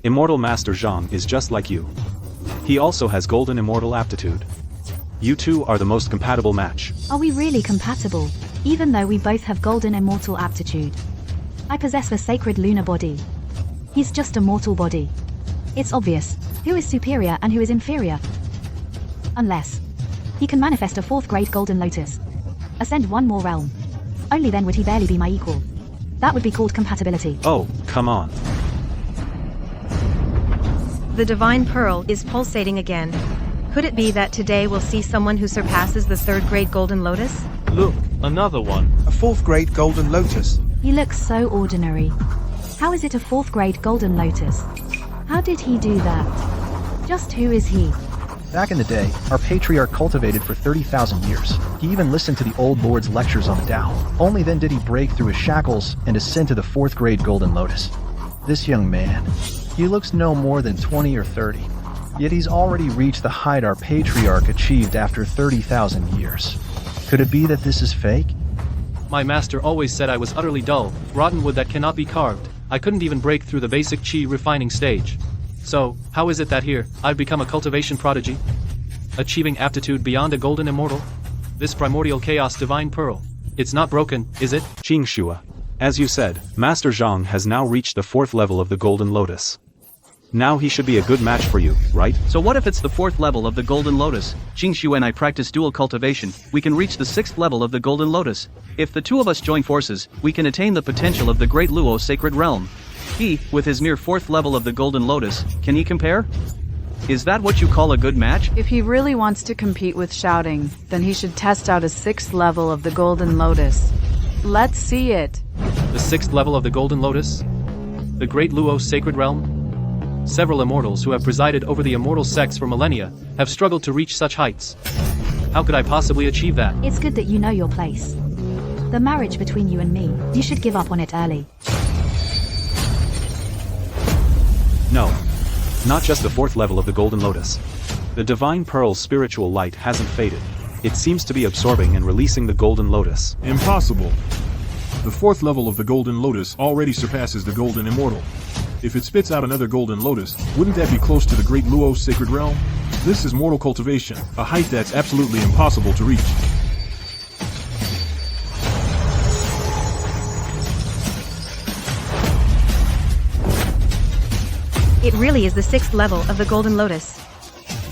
Immortal Master Zhang is just like you. He also has golden immortal aptitude. You two are the most compatible match. Are we really compatible? Even though we both have golden immortal aptitude. I possess the sacred lunar body. He's just a mortal body. It's obvious who is superior and who is inferior. Unless he can manifest a 4th grade golden lotus. Ascend 1 more realm. Only then would he barely be my equal. That would be called compatibility. Oh, come on. The divine pearl is pulsating again. Could it be that today we'll see someone who surpasses the 3rd grade golden lotus? Look, another one. A 4th grade golden lotus. He looks so ordinary. How is it a 4th grade golden lotus? How did he do that? Just who is he? Back in the day, our patriarch cultivated for 30,000 years. He even listened to the old lord's lectures on the Tao. Only then did he break through his shackles and ascend to the 4th grade golden lotus. This young man, he looks no more than 20 or 30. Yet he's already reached the height our patriarch achieved after 30,000 years. Could it be that this is fake? My master always said I was utterly dull, rotten wood that cannot be carved. I couldn't even break through the basic chi refining stage. So, how is it that here, I've become a cultivation prodigy? Achieving aptitude beyond a golden immortal? This primordial chaos divine pearl. It's not broken, is it? Qingxue. As you said, Master Zhang has now reached the 4th level of the Golden Lotus. Now he should be a good match for you, right? So what if it's the 4th level of the Golden Lotus? Qingxue and I practice dual cultivation, we can reach the 6th level of the Golden Lotus. If the two of us join forces, we can attain the potential of the Great Luo Sacred Realm. He, with his mere 4th level of the Golden Lotus, can he compare? Is that what you call a good match? If he really wants to compete with shouting, then he should test out a 6th level of the Golden Lotus. Let's see it. The 6th level of the Golden Lotus? The Great Luo Sacred Realm? Several immortals who have presided over the immortal sects for millennia have struggled to reach such heights. How could I possibly achieve that? It's good that you know your place. The marriage between you and me, you should give up on it early. No. Not just the 4th level of the Golden Lotus. The Divine Pearl's spiritual light hasn't faded. It seems to be absorbing and releasing the Golden Lotus. Impossible. The 4th level of the Golden Lotus already surpasses the Golden Immortal. If it spits out another Golden Lotus, wouldn't that be close to the Great Luo Sacred Realm? This is mortal cultivation, a height that's absolutely impossible to reach. It really is the 6th level of the Golden Lotus.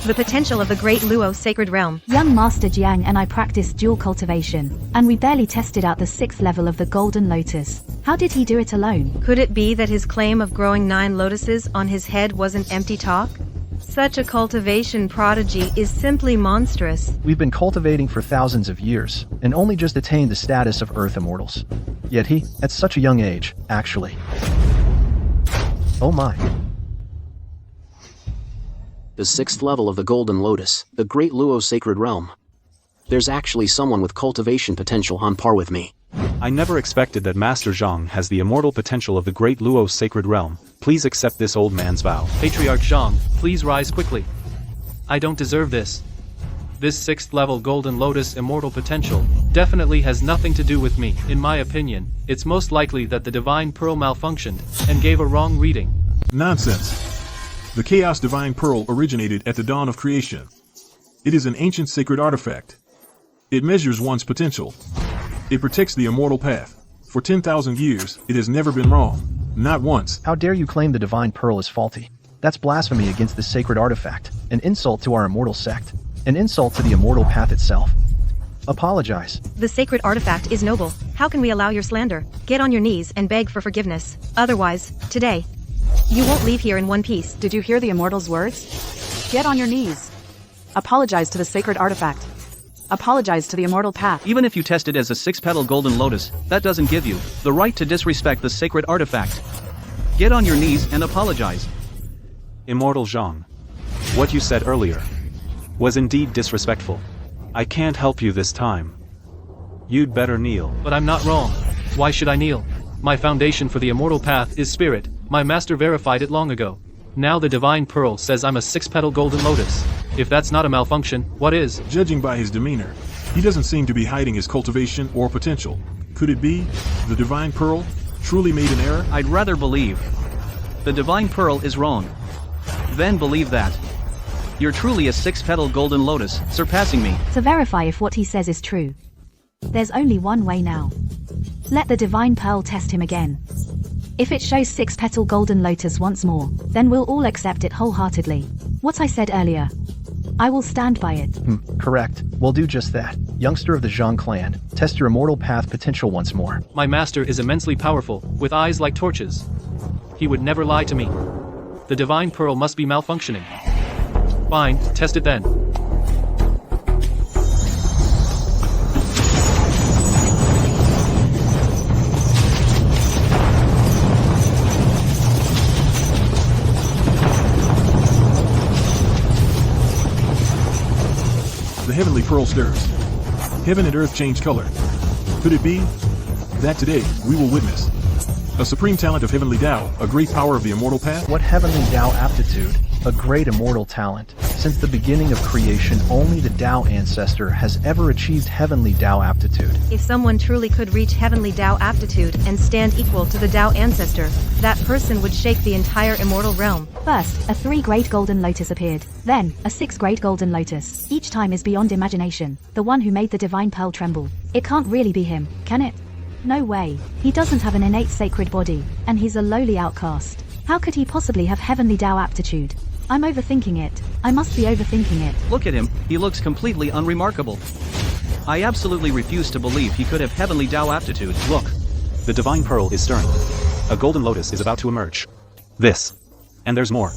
The potential of the Great Luo Sacred Realm. Young Master Jiang and I practiced dual cultivation, and we barely tested out the 6th level of the Golden Lotus. How did he do it alone? Could it be that his claim of growing 9 lotuses on his head was an empty talk? Such a cultivation prodigy is simply monstrous. We've been cultivating for thousands of years, and only just attained the status of Earth Immortals. Yet he, at such a young age, actually. Oh my. The 6th level of the Golden Lotus, the Great Luo Sacred Realm. There's actually someone with cultivation potential on par with me. I never expected that Master Zhang has the immortal potential of the Great Luo Sacred Realm. Please accept this old man's vow. Patriarch Zhang, please rise quickly. I don't deserve this. This 6th level Golden Lotus immortal potential definitely has nothing to do with me. In my opinion, it's most likely that the Divine Pearl malfunctioned and gave a wrong reading. Nonsense. The Chaos Divine Pearl originated at the dawn of creation. It is an ancient sacred artifact. It measures one's potential. It protects the immortal path. For 10,000 years, it has never been wrong. Not once. How dare you claim the Divine Pearl is faulty? That's blasphemy against this sacred artifact, an insult to our immortal sect, an insult to the immortal path itself. Apologize. The sacred artifact is noble. How can we allow your slander? Get on your knees and beg for forgiveness. Otherwise, today, you won't leave here in one piece. Did you hear the immortal's words? Get on your knees. Apologize to the sacred artifact. Apologize to the immortal path. Even if you test it as a 6-petal Golden Lotus, that doesn't give you the right to disrespect the sacred artifact. Get on your knees and apologize. Immortal Zhang. What you said earlier was indeed disrespectful. I can't help you this time. You'd better kneel. But I'm not wrong. Why should I kneel? My foundation for the immortal path is spirit. My master verified it long ago. Now the Divine Pearl says I'm a 6-petal Golden Lotus. If that's not a malfunction, what is? Judging by his demeanor, he doesn't seem to be hiding his cultivation or potential. Could it be the Divine Pearl truly made an error? I'd rather believe the Divine Pearl is wrong. Then believe that you're truly a 6-petal Golden Lotus, surpassing me. To verify if what he says is true, there's only one way now. Let the Divine Pearl test him again. If it shows 6-petal Golden Lotus once more, then we'll all accept it wholeheartedly. What I said earlier, I will stand by it. Correct. We'll do just that. Youngster of the Zhang clan, test your immortal path potential once more. My master is immensely powerful, with eyes like torches. He would never lie to me. The Divine Pearl must be malfunctioning. Fine, test it then. The heavenly pearl stirs. Heaven and earth change color. Could it be that today we will witness a supreme talent of heavenly Tao, a great power of the immortal path? What heavenly Tao aptitude? a great immortal talent. Since the beginning of creation, only the Tao ancestor has ever achieved heavenly Tao aptitude. If someone truly could reach heavenly Tao aptitude and stand equal to the Tao ancestor, that person would shake the entire immortal realm. First, a 3-grade golden lotus appeared. Then, a 6-grade golden lotus. Each time is beyond imagination. The one who made the divine pearl tremble. It can't really be him, can it? No way. He doesn't have an innate sacred body, and he's a lowly outcast. How could he possibly have heavenly Tao aptitude? I'm overthinking it. I must be overthinking it. Look at him, he looks completely unremarkable. I absolutely refuse to believe he could have heavenly Tao aptitude. Look, the divine pearl is stirring. A golden lotus is about to emerge. This. And there's more.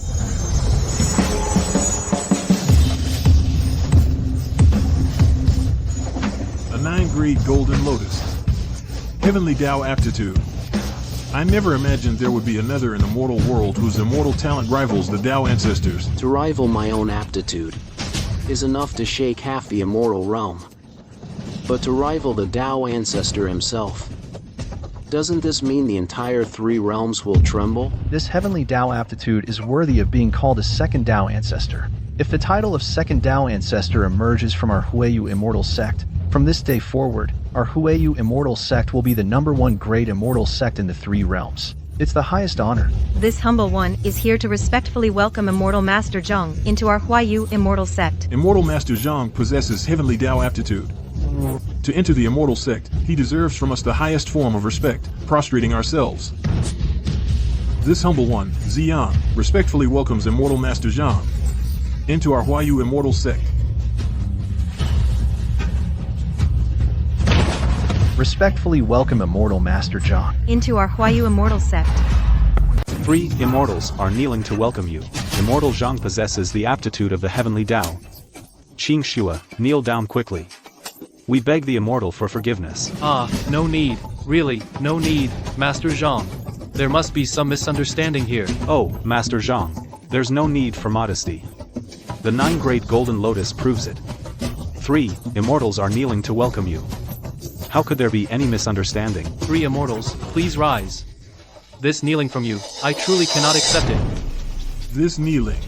A 9-grade golden lotus. Heavenly Tao aptitude. I never imagined there would be another in the mortal world whose immortal talent rivals the Tao ancestors. To rival my own aptitude is enough to shake half the immortal realm. But to rival the Tao ancestor himself, doesn't this mean the entire 3 realms will tremble? This heavenly Tao aptitude is worthy of being called a second Tao ancestor. If the title of second Tao ancestor emerges from our Huayu immortal sect, from this day forward, our Huayu immortal sect will be the #1 great immortal sect in the 3 realms. It's the highest honor. This humble one is here to respectfully welcome Immortal Master Zhang into our Huayu immortal sect. Immortal Master Zhang possesses heavenly Tao aptitude. To enter the immortal sect, he deserves from us the highest form of respect, prostrating ourselves. This humble one, Xian, respectfully welcomes Immortal Master Zhang into our Huayu immortal sect. Respectfully welcome Immortal Master Zhang into our Huayu immortal sect. 3 immortals are kneeling to welcome you. Immortal Zhang possesses the aptitude of the heavenly Tao. Qing Shua, kneel down quickly. We beg the immortal for forgiveness. No need. Really, no need, Master Zhang. There must be some misunderstanding here. Oh, Master Zhang, there's no need for modesty. The 9-grade golden lotus proves it. 3 immortals are kneeling to welcome you. How could there be any misunderstanding? 3 immortals, please rise. This kneeling from you, I truly cannot accept it. This kneeling,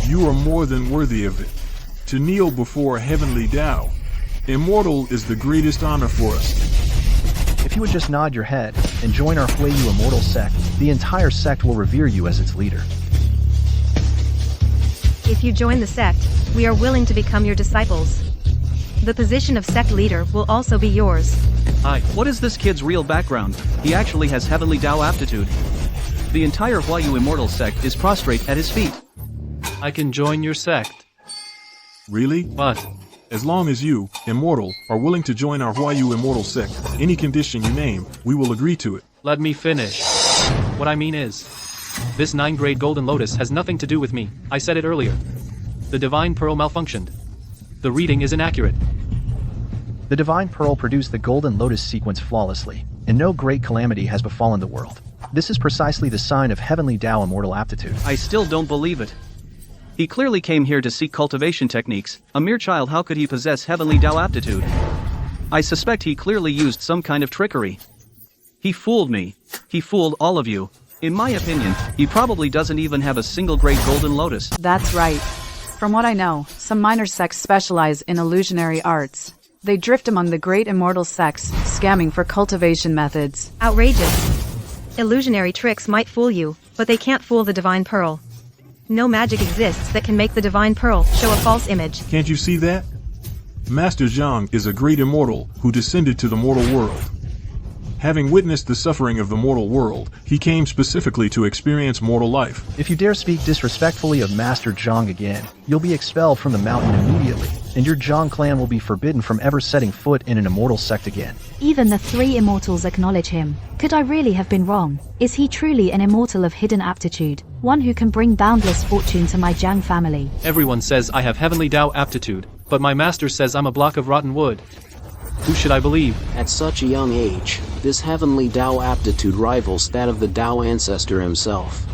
you are more than worthy of it. To kneel before heavenly Tao, immortal is the greatest honor for us. If you would just nod your head and join our Huayu immortal sect, the entire sect will revere you as its leader. If you join the sect, we are willing to become your disciples. The position of sect leader will also be yours. What is this kid's real background? He actually has heavenly Tao aptitude. The entire Huayu immortal sect is prostrate at his feet. I can join your sect. Really? But as long as you, immortal, are willing to join our Huayu immortal sect, any condition you name, we will agree to it. let me finish. What I mean is, this 9-grade golden lotus has nothing to do with me. I said it earlier. The divine pearl malfunctioned. The reading is inaccurate. The divine pearl produced the golden lotus sequence flawlessly, and no great calamity has befallen the world. This is precisely the sign of heavenly Tao immortal aptitude. I still don't believe it. He clearly came here to seek cultivation techniques. A mere child, how could he possess heavenly Tao aptitude? I suspect he clearly used some kind of trickery. He fooled me. He fooled all of you. In my opinion, he probably doesn't even have a single great golden lotus. That's right. From what I know, some minor sects specialize in illusionary arts. They drift among the great immortal sects, scamming for cultivation methods. Outrageous. Illusionary tricks might fool you, but they can't fool the divine pearl. No magic exists that can make the divine pearl show a false image. Can't you see that? Master Zhang is a great immortal who descended to the mortal world. Having witnessed the suffering of the mortal world, he came specifically to experience mortal life. If you dare speak disrespectfully of Master Zhang again, you'll be expelled from the mountain immediately, and your Zhang clan will be forbidden from ever setting foot in an immortal sect again. Even the 3 immortals acknowledge him. Could I really have been wrong? Is he truly an immortal of hidden aptitude? One who can bring boundless fortune to my Zhang family? Everyone says I have heavenly Tao aptitude, but my master says I'm a block of rotten wood. Who should I believe? At such a young age, this heavenly Tao aptitude rivals that of the Tao ancestor himself.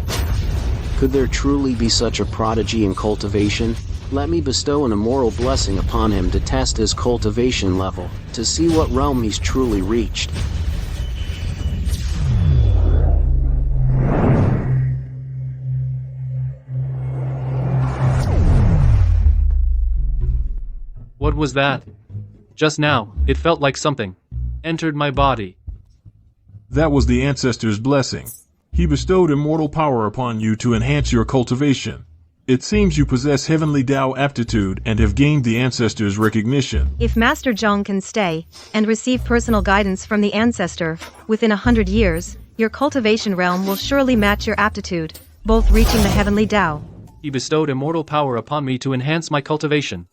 Could there truly be such a prodigy in cultivation? Let me bestow an immortal blessing upon him to test his cultivation level, to see what realm he's truly reached. What was that? Just now, it felt like something entered my body. That was the ancestor's blessing. He bestowed immortal power upon you to enhance your cultivation. It seems you possess heavenly Tao aptitude and have gained the ancestor's recognition. If Master Zhang can stay and receive personal guidance from the ancestor, within 100 years, your cultivation realm will surely match your aptitude, both reaching the heavenly Tao. He bestowed immortal power upon me to enhance my cultivation.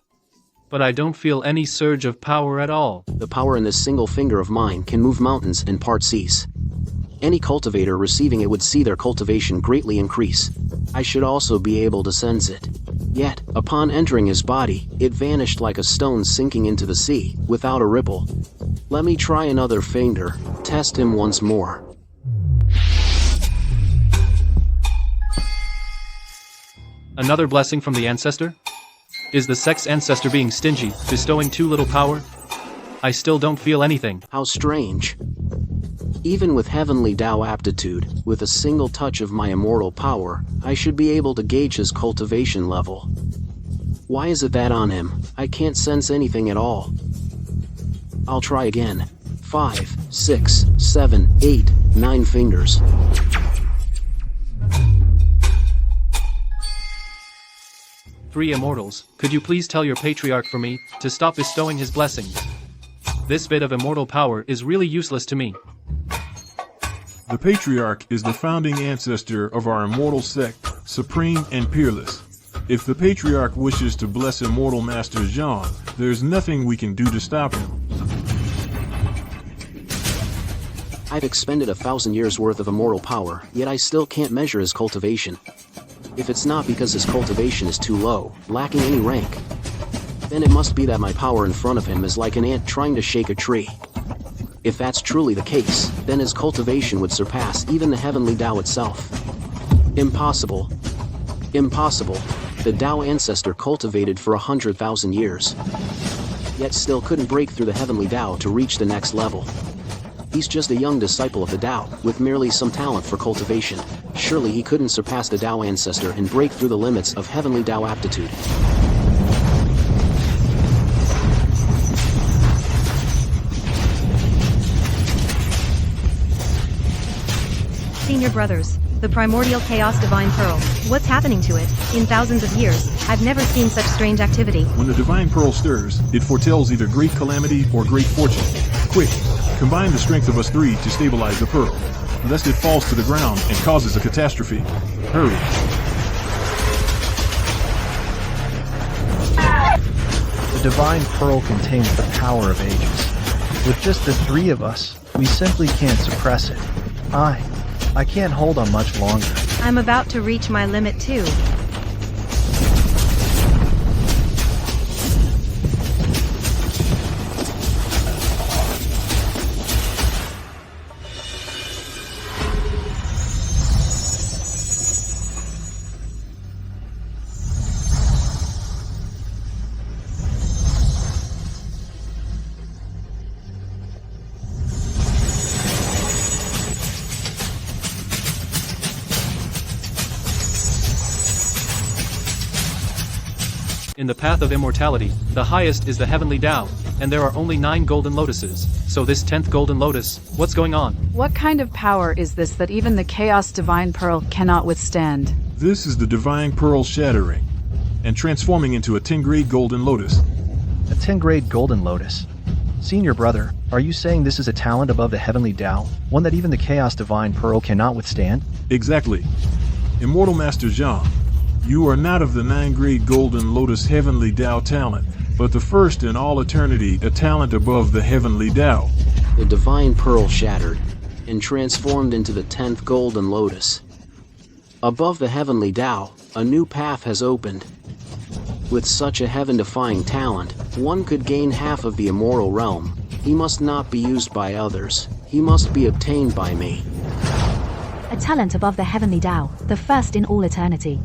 But I don't feel any surge of power at all. The power in this single finger of mine can move mountains and part seas. Any cultivator receiving it would see their cultivation greatly increase. I should also be able to sense it. Yet, upon entering his body, it vanished like a stone sinking into the sea, without a ripple. Let me try another finger, test him once more. Another blessing from the ancestor? Is the sex ancestor being stingy, bestowing too little power? I still don't feel anything. How strange. Even with heavenly Tao aptitude, with a single touch of my immortal power, I should be able to gauge his cultivation level. Why is it that on him, I can't sense anything at all? I'll try again. 5, 6, 7, 8, 9 fingers. Three immortals, could you please tell your patriarch for me to stop bestowing his blessings? This bit of immortal power is really useless to me. The patriarch is the founding ancestor of our immortal sect, supreme and peerless. If the patriarch wishes to bless immortal Master Zhang, there's nothing we can do to stop him. I've expended 1,000 years worth of immortal power, yet I still can't measure his cultivation. If it's not because his cultivation is too low, lacking any rank, then it must be that my power in front of him is like an ant trying to shake a tree. If that's truly the case, then his cultivation would surpass even the heavenly Tao itself. Impossible. Impossible. The Tao ancestor cultivated for 100,000 years, yet still couldn't break through the heavenly Tao to reach the next level. He's just a young disciple of the Tao, with merely some talent for cultivation. Surely he couldn't surpass the Tao ancestor and break through the limits of heavenly Tao aptitude. Senior brothers, the primordial chaos divine pearl. What's happening to it? In thousands of years, I've never seen such strange activity. When the divine pearl stirs, it foretells either great calamity or great fortune. Quick, combine the strength of us three to stabilize the pearl, lest it falls to the ground and causes a catastrophe. Hurry. The divine pearl contains the power of ages. With just the three of us, we simply can't suppress it. I can't hold on much longer. I'm about to reach my limit too. In the path of immortality, the highest is the heavenly Tao, and there are only 9 golden lotuses. So this 10th golden lotus, what's going on? What kind of power is this that even the Chaos Divine Pearl cannot withstand? This is the divine pearl shattering and transforming into a 10-grade golden lotus. A 10-grade golden lotus. Senior brother, are you saying this is a talent above the heavenly Tao, one that even the Chaos Divine Pearl cannot withstand? Exactly. Immortal Master Zhang, you are not of the 9-grade golden lotus heavenly Tao talent, but the first in all eternity a talent above the heavenly Tao. The divine pearl shattered and transformed into the 10th golden lotus. Above the heavenly Tao, a new path has opened. With such a heaven-defying talent, one could gain half of the immortal realm. He must not be used by others. He must be obtained by me. A talent above the heavenly Tao, the first in all eternity.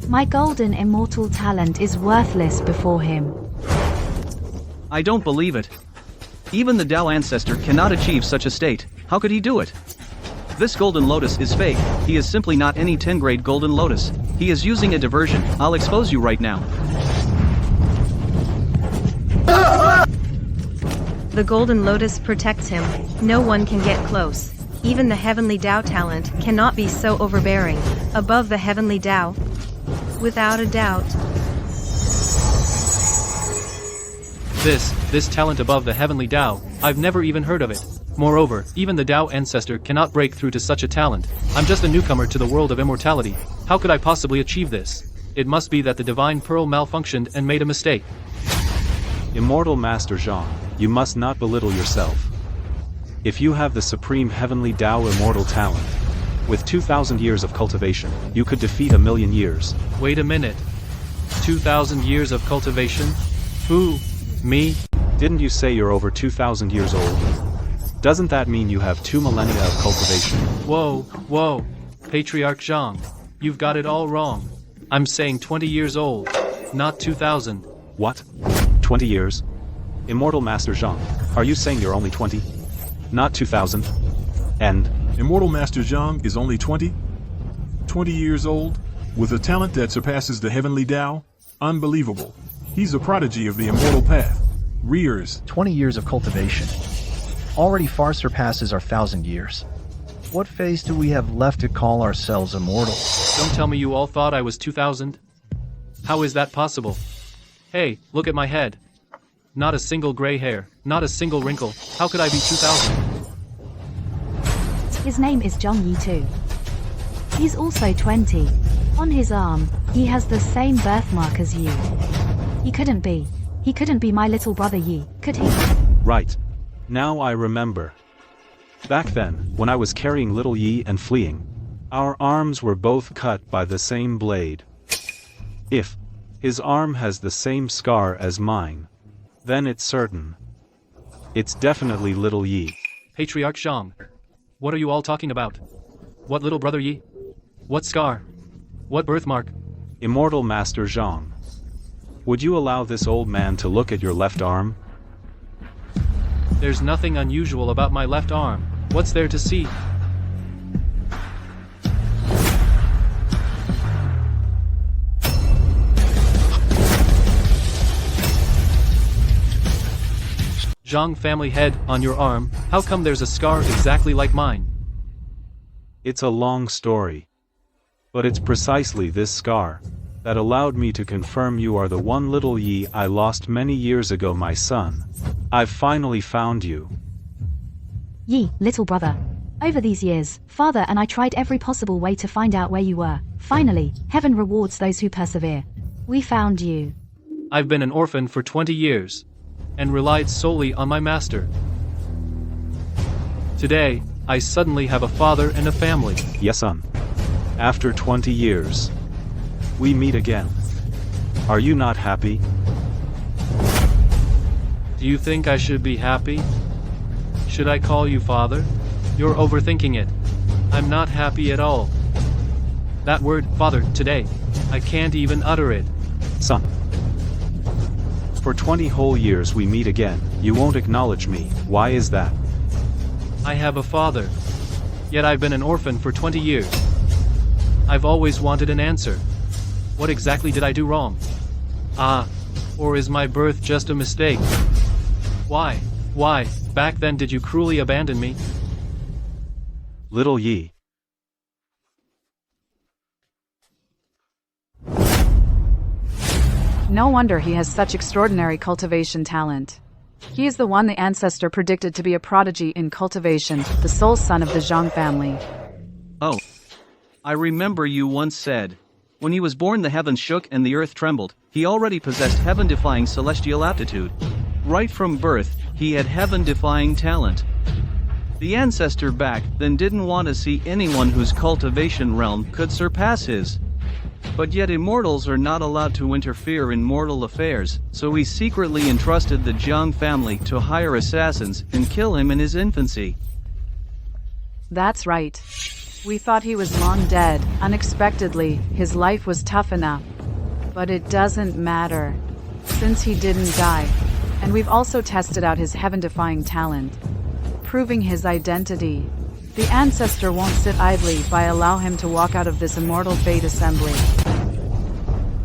My golden immortal talent is worthless before him. I don't believe it. Even the Tao ancestor cannot achieve such a state. How could he do it? This golden lotus is fake. He is simply not any 10-grade golden lotus. He is using a diversion. I'll expose you right now. The Golden Lotus protects him. No one can get close. Even the Heavenly Tao talent cannot be so overbearing. Above the Heavenly Tao? Without a doubt. This talent above the heavenly Tao, I've never even heard of it. Moreover, even the Tao ancestor cannot break through to such a talent. I'm just a newcomer to the world of immortality. How could I possibly achieve this? It must be that the divine pearl malfunctioned and made a mistake. Immortal Master Zhang, you must not belittle yourself. If you have the supreme heavenly Tao immortal talent, with 2,000 years of cultivation, you could defeat 1,000,000 years. Wait a minute. 2,000 years of cultivation? Who? Me? Didn't you say you're over 2,000 years old? Doesn't that mean you have 2 millennia of cultivation? Whoa. Patriarch Zhang, you've got it all wrong. I'm saying 20 years old, not 2,000. What? 20 years? Immortal Master Zhang, are you saying you're only 20? Not 2,000? And? Immortal Master Zhang is only 20 years old, with a talent that surpasses the heavenly Tao? Unbelievable. He's a prodigy of the immortal path. Rears. 20 years of cultivation. Already far surpasses our 1,000 years. What phase do we have left to call ourselves immortal? Don't tell me you all thought I was 2,000. How is that possible? Hey, look at my head. Not a single gray hair, not a single wrinkle. How could I be 2,000? His name is Zhang Yi too. He's also 20. On his arm, he has the same birthmark as you. He couldn't be my little brother Yi, could he? Right. Now I remember. Back then, when I was carrying little Yi and fleeing, our arms were both cut by the same blade. If his arm has the same scar as mine, then it's certain. It's definitely little Yi. Patriarch Zhang, what are you all talking about? What little brother Yi? What scar? What birthmark? Immortal Master Zhang, would you allow this old man to look at your left arm? There's nothing unusual about my left arm. What's there to see? Zhang family head on your arm, how come there's a scar exactly like mine? It's a long story. But it's precisely this scar that allowed me to confirm you are the one little Yi I lost many years ago, my son. I've finally found you. Yi, little brother. Over these years, father and I tried every possible way to find out where you were. Finally, heaven rewards those who persevere. We found you. I've been an orphan for 20 years, and relied solely on my master. Today, I suddenly have a father and a family. Yes, son. After 20 years, we meet again. Are you not happy? Do you think I should be happy? Should I call you father? You're overthinking it. I'm not happy at all. That word, father, today, I can't even utter it. Son. For 20 whole years we meet again, you won't acknowledge me. Why is that? I have a father. Yet I've been an orphan for 20 years. I've always wanted an answer. What exactly did I do wrong? Or is my birth just a mistake? Why, back then did you cruelly abandon me? Little Yi. No wonder he has such extraordinary cultivation talent. He is the one the ancestor predicted to be a prodigy in cultivation, the sole son of the Zhang family. Oh. I remember you once said, when he was born the heavens shook and the earth trembled. He already possessed heaven-defying celestial aptitude. Right from birth, he had heaven-defying talent. The ancestor back then didn't want to see anyone whose cultivation realm could surpass his. But yet immortals are not allowed to interfere in mortal affairs, so he secretly entrusted the Zhang family to hire assassins and kill him in his infancy. That's right. We thought he was long dead. Unexpectedly, his life was tough enough. But it doesn't matter, since he didn't die. And we've also tested out his heaven-defying talent, proving his identity. The ancestor won't sit idly by allow him to walk out of this immortal fate assembly.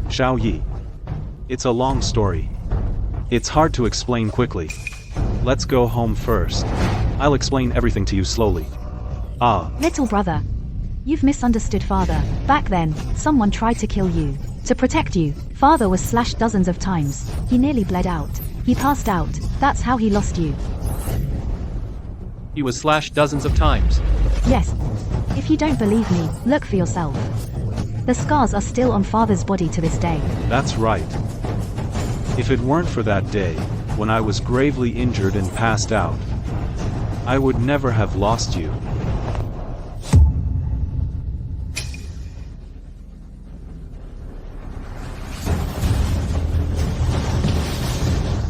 Xiao Yi. It's a long story. It's hard to explain quickly. Let's go home first. I'll explain everything to you slowly. Little brother. You've misunderstood father. Back then, someone tried to kill you. To protect you, father was slashed dozens of times. He nearly bled out. He passed out. That's how he lost you. He was slashed dozens of times. Yes. If you don't believe me, look for yourself. The scars are still on father's body to this day. That's right. If it weren't for that day, when I was gravely injured and passed out, I would never have lost you.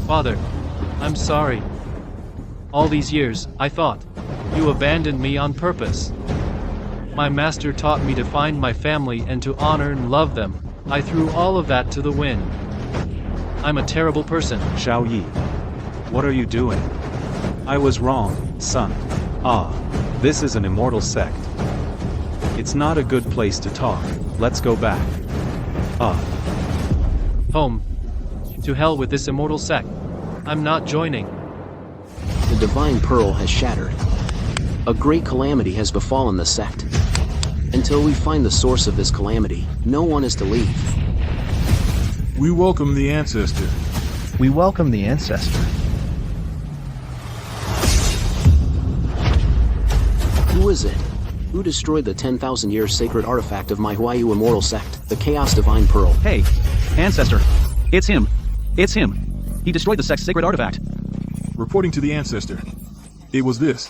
Father, I'm sorry. All these years, I thought you abandoned me on purpose. My master taught me to find my family and to honor and love them. I threw all of that to the wind. I'm a terrible person. Xiao Yi, what are you doing? I was wrong, son. This is an immortal sect. It's not a good place to talk. Let's go back. Home. To hell with this immortal sect. I'm not joining. The divine pearl has shattered. A great calamity has befallen the sect. Until we find the source of this calamity, no one is to leave. We welcome the ancestor. We welcome the ancestor. Who is it? Who destroyed the 10,000-year sacred artifact of my Huayu immortal sect, the Chaos Divine Pearl? Hey, ancestor. It's him. It's him. He destroyed the sect's sacred artifact. Reporting to the ancestor. It was this.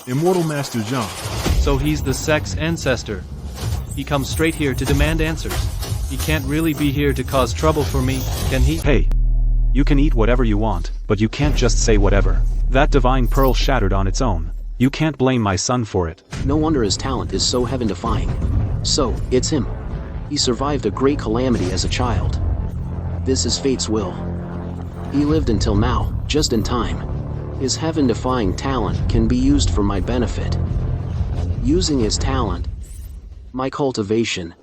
Immortal Master Zhang. So he's the sect's ancestor. He comes straight here to demand answers. He can't really be here to cause trouble for me, can he? Hey, you can eat whatever you want, but you can't just say whatever. That divine pearl shattered on its own. You can't blame my son for it. No wonder his talent is so heaven-defying. So, it's him. He survived a great calamity as a child. This is fate's will. He lived until now, just in time. His heaven-defying talent can be used for my benefit. Using his talent, my cultivation,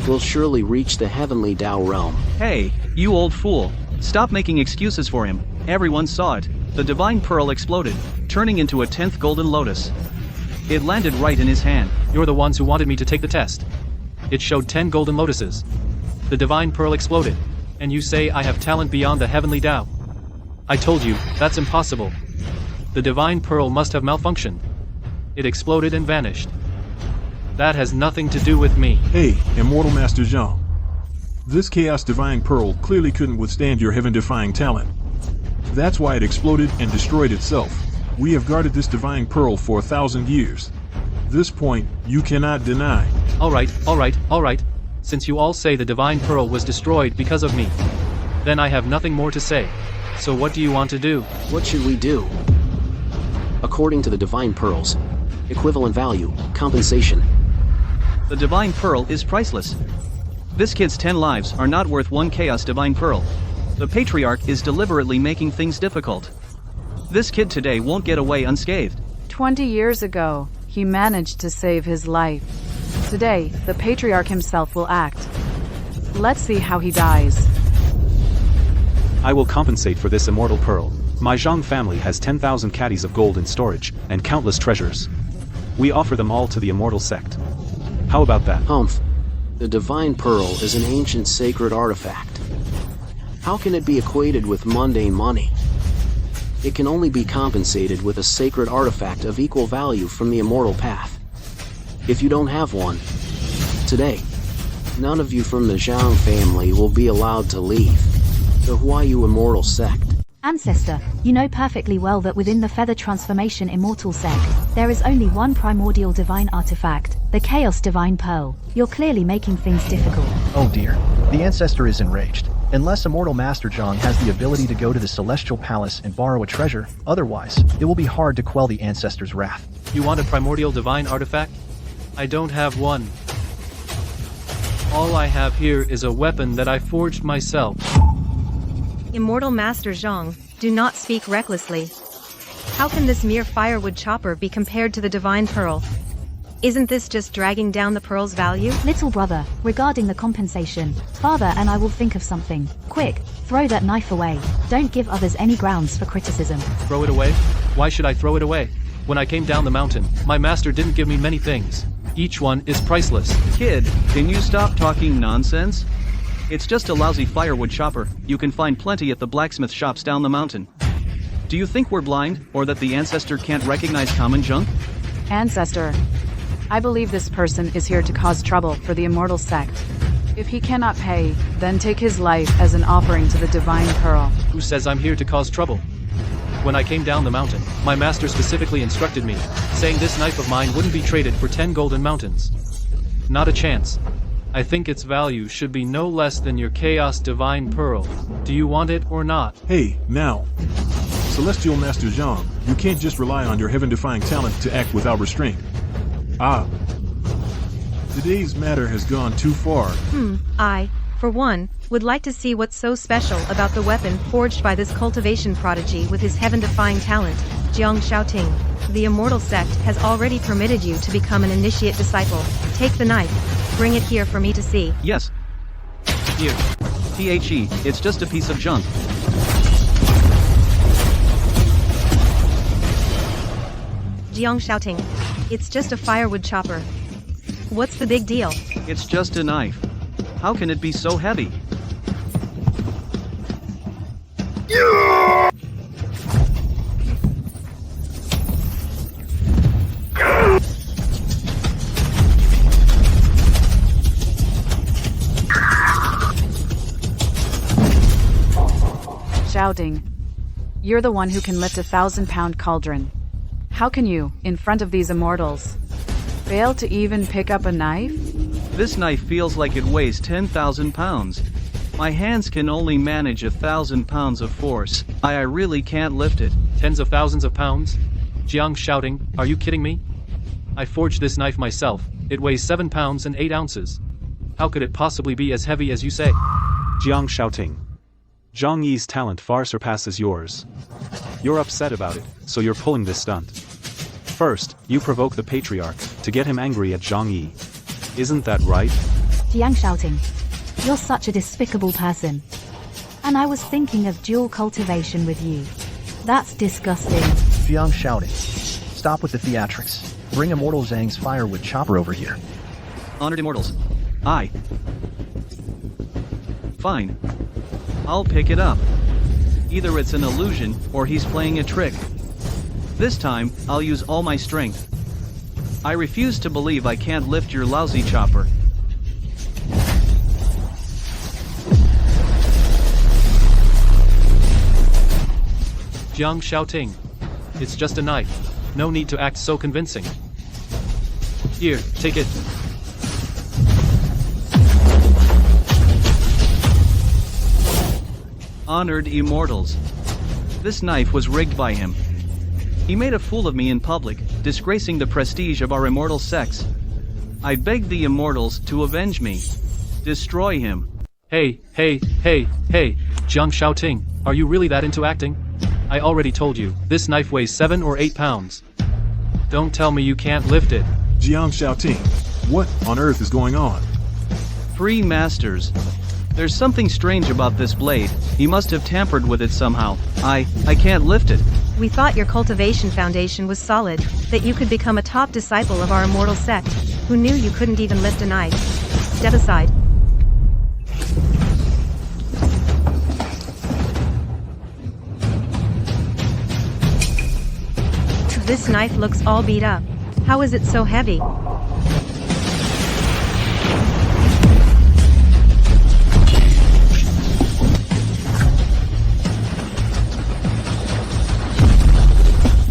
will surely reach the heavenly Tao realm. Hey, you old fool. Stop making excuses for him. Everyone saw it. The divine pearl exploded, turning into a 10th golden lotus. It landed right in his hand. You're the ones who wanted me to take the test. It showed 10 golden lotuses. The divine pearl exploded. And you say I have talent beyond the heavenly Tao. I told you, that's impossible. The divine pearl must have malfunctioned. It exploded and vanished. That has nothing to do with me. Hey, Immortal Master Zhang. This Chaos Divine Pearl clearly couldn't withstand your heaven-defying talent. That's why it exploded and destroyed itself. We have guarded this Divine Pearl for 1,000 years. This point, you cannot deny. Alright. Since you all say the divine pearl was destroyed because of me, then I have nothing more to say. So what do you want to do? What should we do? According to the divine pearls, equivalent value, compensation. The divine pearl is priceless. This kid's 10 lives are not worth one chaos divine pearl. The patriarch is deliberately making things difficult. This kid today won't get away unscathed. 20 years ago, he managed to save his life. Today, the patriarch himself will act. Let's see how he dies. I will compensate for this immortal pearl. My Zhang family has 10,000 caddies of gold in storage, and countless treasures. We offer them all to the immortal sect. How about that? Humph. The divine pearl is an ancient sacred artifact. How can it be equated with mundane money? It can only be compensated with a sacred artifact of equal value from the immortal path. If you don't have one, today, none of you from the Zhang family will be allowed to leave the Huayu immortal sect. Ancestor, you know perfectly well that within the Feather Transformation Immortal Sect, there is only one primordial divine artifact, the Chaos Divine Pearl. You're clearly making things difficult. Oh dear. The ancestor is enraged. Unless Immortal Master Zhang has the ability to go to the Celestial Palace and borrow a treasure, otherwise, it will be hard to quell the ancestor's wrath. You want a primordial divine artifact? I don't have one. All I have here is a weapon that I forged myself. Immortal Master Zhang, do not speak recklessly. How can this mere firewood chopper be compared to the divine pearl? Isn't this just dragging down the pearl's value? Little brother, regarding the compensation, father and I will think of something. Quick, throw that knife away. Don't give others any grounds for criticism. Throw it away? Why should I throw it away? When I came down the mountain, my master didn't give me many things. Each one is priceless. Kid, can you stop talking nonsense? It's just a lousy firewood chopper. You can find plenty at the blacksmith shops down the mountain. Do you think we're blind, or that the ancestor can't recognize common junk? Ancestor, I believe this person is here to cause trouble for the immortal sect. If he cannot pay, then take his life as an offering to the divine pearl. Who says I'm here to cause trouble? When I came down the mountain, my master specifically instructed me, saying this knife of mine wouldn't be traded for 10 golden mountains. Not a chance. I think its value should be no less than your chaos divine pearl. Do you want it or not? Hey, now. Celestial Master Zhang, you can't just rely on your heaven-defying talent to act without restraint. Today's matter has gone too far. I, for one, would like to see what's so special about the weapon forged by this cultivation prodigy with his heaven-defying talent, Jiang Shaoting. The immortal sect has already permitted you to become an initiate disciple. Take the knife. Bring it here for me to see. Yes. Here. THE, it's just a piece of junk. Jiang Shaoting. It's just a firewood chopper. What's the big deal? It's just a knife. How can it be so heavy? Shouting. You're the one who can lift a 1,000-pound cauldron. How can you, in front of these immortals, fail to even pick up a knife? This knife feels like it weighs 10,000 pounds. My hands can only manage 1,000 pounds of force. I really can't lift it. Tens of thousands of pounds? Jiang Shouting, are you kidding me? I forged this knife myself. It weighs 7 pounds and 8 ounces. How could it possibly be as heavy as you say? Jiang Shaoting. Zhang Yi's talent far surpasses yours. You're upset about it, so you're pulling this stunt. First, you provoke the patriarch to get him angry at Zhang Yi. Isn't that right? Jiang Shouting. You're such a despicable person. And I was thinking of dual cultivation with you. That's disgusting. Jiang Shouting. Stop with the theatrics. Bring Immortal Zhang's firewood chopper over here. Honored immortals. I. Fine. I'll pick it up. Either it's an illusion, or he's playing a trick. This time, I'll use all my strength. I refuse to believe I can't lift your lousy chopper. Jiang Shouting. It's just a knife. No need to act so convincing. Here, take it. Honored immortals. This knife was rigged by him. He made a fool of me in public, disgracing the prestige of our immortal sex. I beg the immortals to avenge me. Destroy him. Hey, Jiang Shouting, are you really that into acting? I already told you, this knife weighs 7 or 8 pounds. Don't tell me you can't lift it. Jiang Shaoting, what on earth is going on? Free masters. There's something strange about this blade. He must have tampered with it somehow. I can't lift it. We thought your cultivation foundation was solid, that you could become a top disciple of our immortal sect. Who knew you couldn't even lift a knife? Step aside. This knife looks all beat up. How is it so heavy?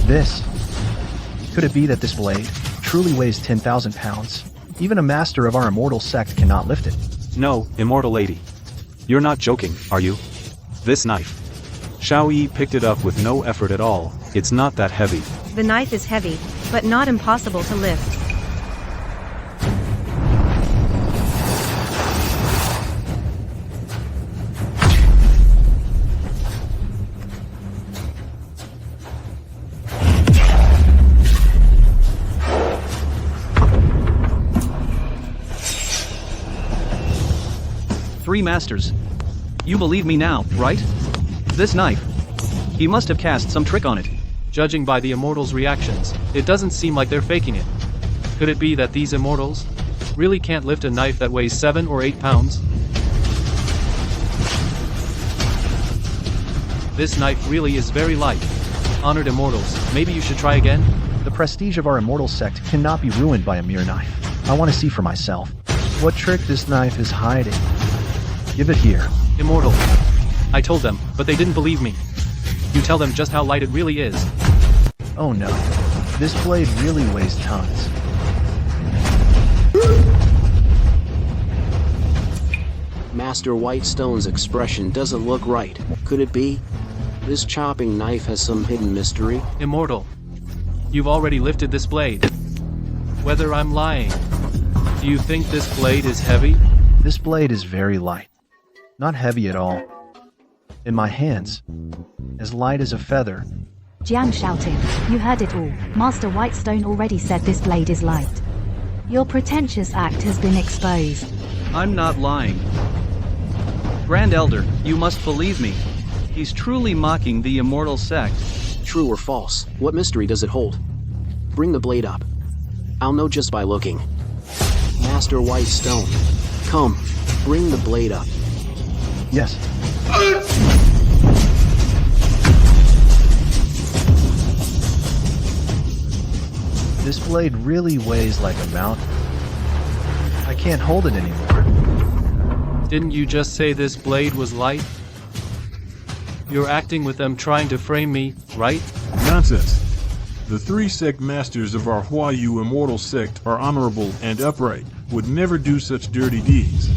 This. Could it be that this blade truly weighs 10,000 pounds? Even a master of our immortal sect cannot lift it. No, immortal lady. You're not joking, are you? This knife. Xiao Yi picked it up with no effort at all. It's not that heavy. The knife is heavy, but not impossible to lift. 3 masters. You believe me now, right? This knife. He must have cast some trick on it. Judging by the immortals' reactions, it doesn't seem like they're faking it. Could it be that these immortals really can't lift a knife that weighs 7 or 8 pounds? This knife really is very light. Honored immortals, maybe you should try again? The prestige of our immortal sect cannot be ruined by a mere knife. I want to see for myself what trick this knife is hiding. Give it here. Immortal. I told them, but they didn't believe me. You tell them just how light it really is. Oh no. This blade really weighs tons. Master Whitestone's expression doesn't look right. Could it be? This chopping knife has some hidden mystery. Immortal. You've already lifted this blade. Whether I'm lying. Do you think this blade is heavy? This blade is very light. Not heavy at all. In my hands, as light as a feather. Jiang shouting, you heard it all. Master Whitestone already said this blade is light. Your pretentious act has been exposed. I'm not lying. Grand Elder, you must believe me. He's truly mocking the immortal sect. True or false? What mystery does it hold? Bring the blade up. I'll know just by looking. Master Whitestone, come, bring the blade up. Yes. This blade really weighs like a mountain. I can't hold it anymore. Didn't you just say this blade was light? You're acting with them trying to frame me, right? Nonsense. The 3 sect masters of our Huayu immortal sect are honorable and upright, would never do such dirty deeds.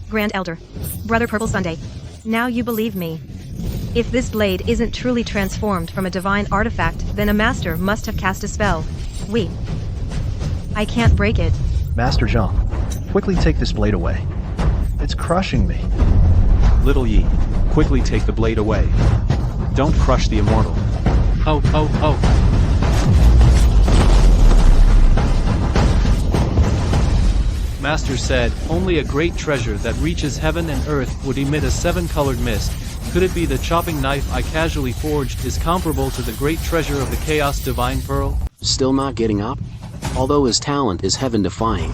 Grand Elder. Brother Purple Sunday. Now you believe me. If this blade isn't truly transformed from a divine artifact, then a master must have cast a spell. I can't break it. Master Zhang, quickly take this blade away. It's crushing me. Little Yi, quickly take the blade away. Don't crush the immortal. Oh, oh, oh. Master said, only a great treasure that reaches heaven and earth would emit a 7-colored mist. Could it be the chopping knife I casually forged is comparable to the great treasure of the Chaos Divine Pearl? Still not getting up? Although his talent is heaven-defying,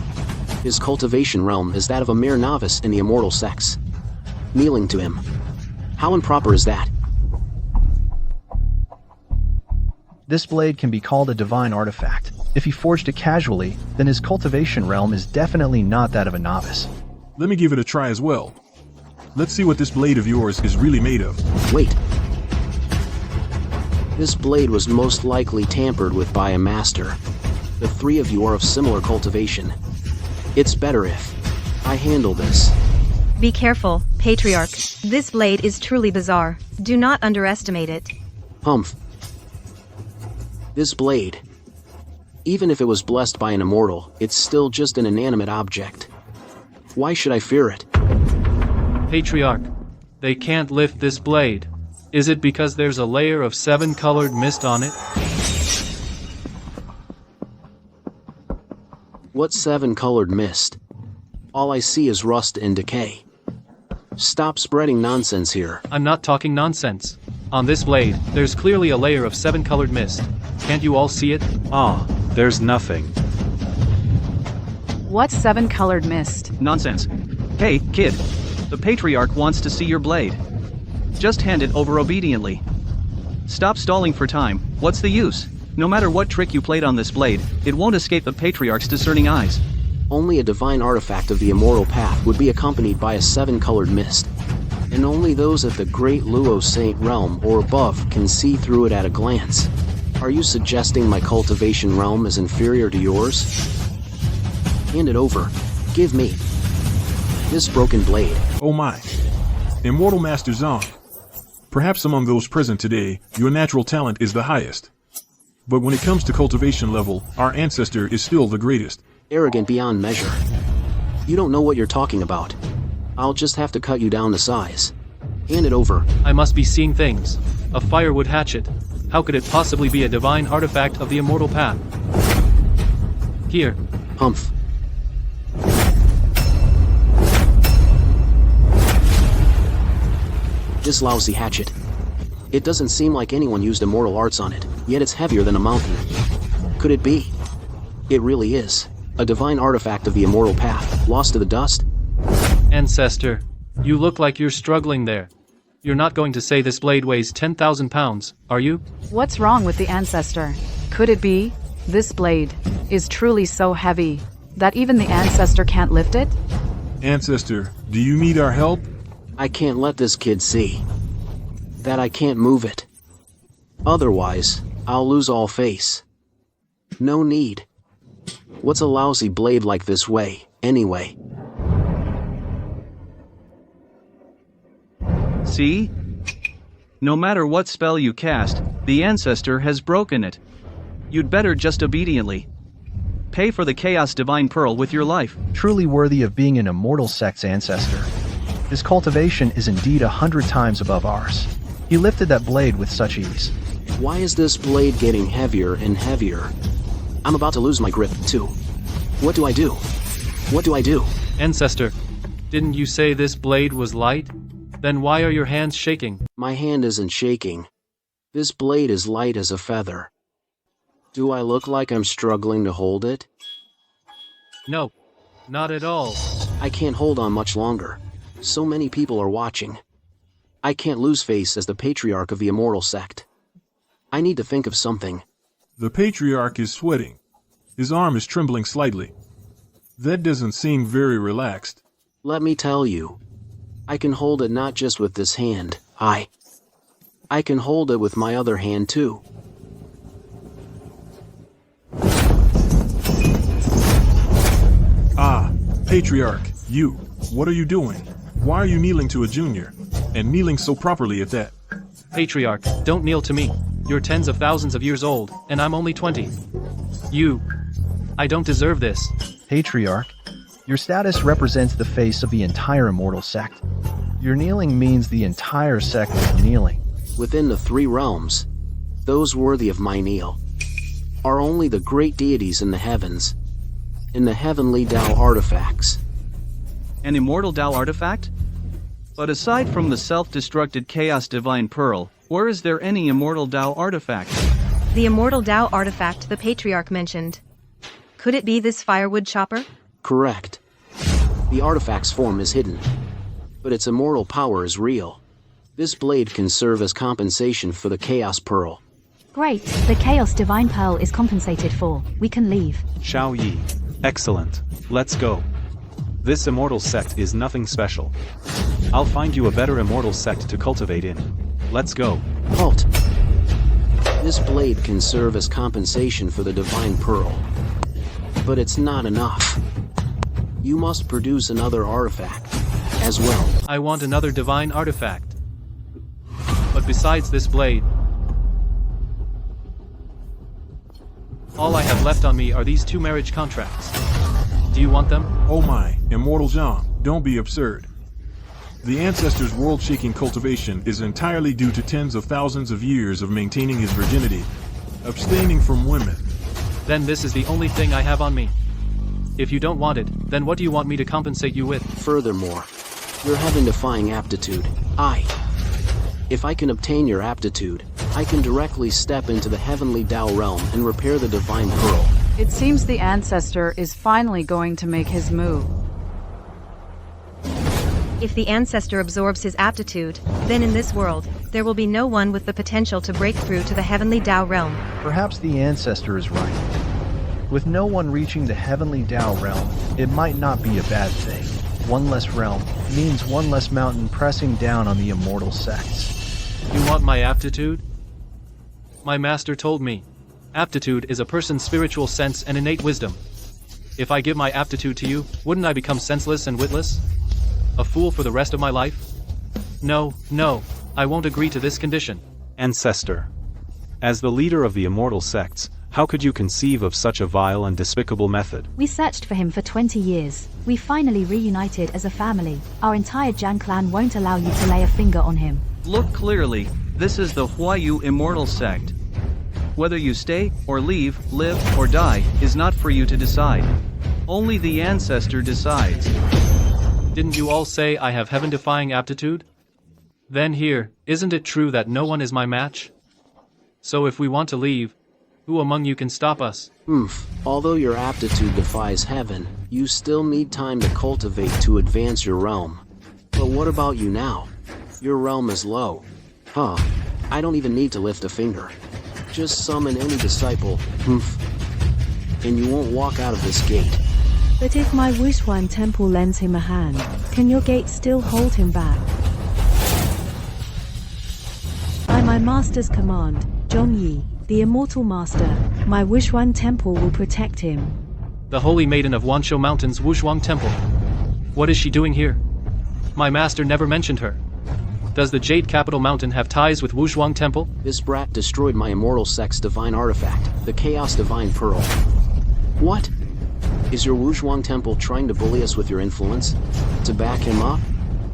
his cultivation realm is that of a mere novice in the immortal sects. Kneeling to him. How improper is that? This blade can be called a divine artifact. If he forged it casually, then his cultivation realm is definitely not that of a novice. Let me give it a try as well. Let's see what this blade of yours is really made of. Wait. This blade was most likely tampered with by a master. The 3 of you are of similar cultivation. It's better if I handle this. Be careful, Patriarch. This blade is truly bizarre. Do not underestimate it. Humph. This blade, even if it was blessed by an immortal, it's still just an inanimate object. Why should I fear it? Patriarch, they can't lift this blade. Is it because there's a layer of 7-colored mist on it? What 7-colored mist? All I see is rust and decay. Stop spreading nonsense here. I'm not talking nonsense. On this blade, there's clearly a layer of 7-colored mist. Can't you all see it? Ah, there's nothing. What's 7-colored mist? Nonsense. Hey, kid. The Patriarch wants to see your blade. Just hand it over obediently. Stop stalling for time. What's the use? No matter what trick you played on this blade, it won't escape the Patriarch's discerning eyes. Only a divine artifact of the immortal path would be accompanied by a 7-colored mist. And only those at the Great Luo Saint realm or above can see through it at a glance. Are you suggesting my cultivation realm is inferior to yours? Hand it over. Give me this broken blade. Oh my. Immortal Master Zhang. Perhaps among those present today, your natural talent is the highest. But when it comes to cultivation level, our ancestor is still the greatest. Arrogant beyond measure. You don't know what you're talking about. I'll just have to cut you down to size. Hand it over. I must be seeing things. A firewood hatchet. How could it possibly be a divine artifact of the immortal path? Here. Humph. This lousy hatchet. It doesn't seem like anyone used immortal arts on it, yet it's heavier than a mountain. Could it be? It really is. A divine artifact of the immortal path, lost to the dust? Ancestor, you look like you're struggling there. You're not going to say this blade weighs 10,000 pounds, are you? What's wrong with the ancestor? Could it be this blade is truly so heavy that even the ancestor can't lift it? Ancestor, do you need our help? I can't let this kid see that I can't move it. Otherwise, I'll lose all face. No need. What's a lousy blade like this weigh, anyway? See? No matter what spell you cast, the ancestor has broken it. You'd better just obediently pay for the Chaos Divine Pearl with your life. Truly worthy of being an immortal sect's ancestor. His cultivation is indeed 100 times above ours. He lifted that blade with such ease. Why is this blade getting heavier and heavier? I'm about to lose my grip, too. What do I do? What do I do? Ancestor, didn't you say this blade was light? Then why are your hands shaking? My hand isn't shaking. This blade is light as a feather. Do I look like I'm struggling to hold it? No, not at all. I can't hold on much longer. So many people are watching. I can't lose face as the patriarch of the immortal sect. I need to think of something. The patriarch is sweating. His arm is trembling slightly. That doesn't seem very relaxed. Let me tell you. I can hold it not just with this hand. I can hold it with my other hand too. Ah, patriarch, you. What are you doing? Why are you kneeling to a junior? And kneeling so properly at that? Patriarch, don't kneel to me. You're tens of thousands of years old, and I'm only 20. I don't deserve this. Patriarch, your status represents the face of the entire immortal sect. Your kneeling means the entire sect is kneeling. Within the 3 realms, those worthy of my kneel are only the great deities in the heavens, in the heavenly Tao artifacts. An immortal Tao artifact? But aside from the self-destructed Chaos Divine Pearl, where is there any immortal Tao artifact? The immortal Tao artifact the Patriarch mentioned. Could it be this firewood chopper? Correct. The artifact's form is hidden, but its immortal power is real. This blade can serve as compensation for the Chaos Pearl. Great, the Chaos Divine Pearl is compensated for. We can leave. Xiao Yi. Excellent. Let's go. This immortal sect is nothing special. I'll find you a better immortal sect to cultivate in. Let's go. Halt! This blade can serve as compensation for the Divine Pearl. But it's not enough. You must produce another artifact as well. I want another divine artifact. But besides this blade, all I have left on me are these 2 marriage contracts. Do you want them? Oh my, Immortal Jean, don't be absurd. The ancestor's world-shaking cultivation is entirely due to tens of thousands of years of maintaining his virginity, abstaining from women. Then this is the only thing I have on me. If you don't want it, then what do you want me to compensate you with? Furthermore, your heaven-defying aptitude. If I can obtain your aptitude, I can directly step into the heavenly Tao realm and repair the Divine Pearl. It seems the ancestor is finally going to make his move. If the ancestor absorbs his aptitude, then in this world, there will be no one with the potential to break through to the heavenly Tao realm. Perhaps the ancestor is right. With no one reaching the heavenly Tao realm, it might not be a bad thing. One less realm means one less mountain pressing down on the immortal sects. You want my aptitude? My master told me, aptitude is a person's spiritual sense and innate wisdom. If I give my aptitude to you, wouldn't I become senseless and witless? A fool for the rest of my life? No, I won't agree to this condition. Ancestor. As the leader of the immortal sects, how could you conceive of such a vile and despicable method? We searched for him for 20 years. We finally reunited as a family. Our entire Jiang clan won't allow you to lay a finger on him. Look clearly, this is the Huayu immortal sect. Whether you stay, or leave, live, or die, is not for you to decide. Only the ancestor decides. Didn't you all say I have heaven-defying aptitude? Then here, isn't it true that no one is my match? So if we want to leave, who among you can stop us? Although your aptitude defies heaven, you still need time to cultivate to advance your realm. But what about you now? Your realm is low. I don't even need to lift a finger. Just summon any disciple, and you won't walk out of this gate. But if my Wuxuan temple lends him a hand, can your gate still hold him back? By my master's command, Zhongyi, the immortal master, my Wuxuan temple will protect him. The Holy Maiden of Wansho Mountain's Wuzhuang Temple. What is she doing here? My master never mentioned her. Does the Jade Capital Mountain have ties with Wuzhuang Temple? This brat destroyed my immortal sect's divine artifact, the Chaos Divine Pearl. What? Is your Wuzhuang Temple trying to bully us with your influence? To back him up?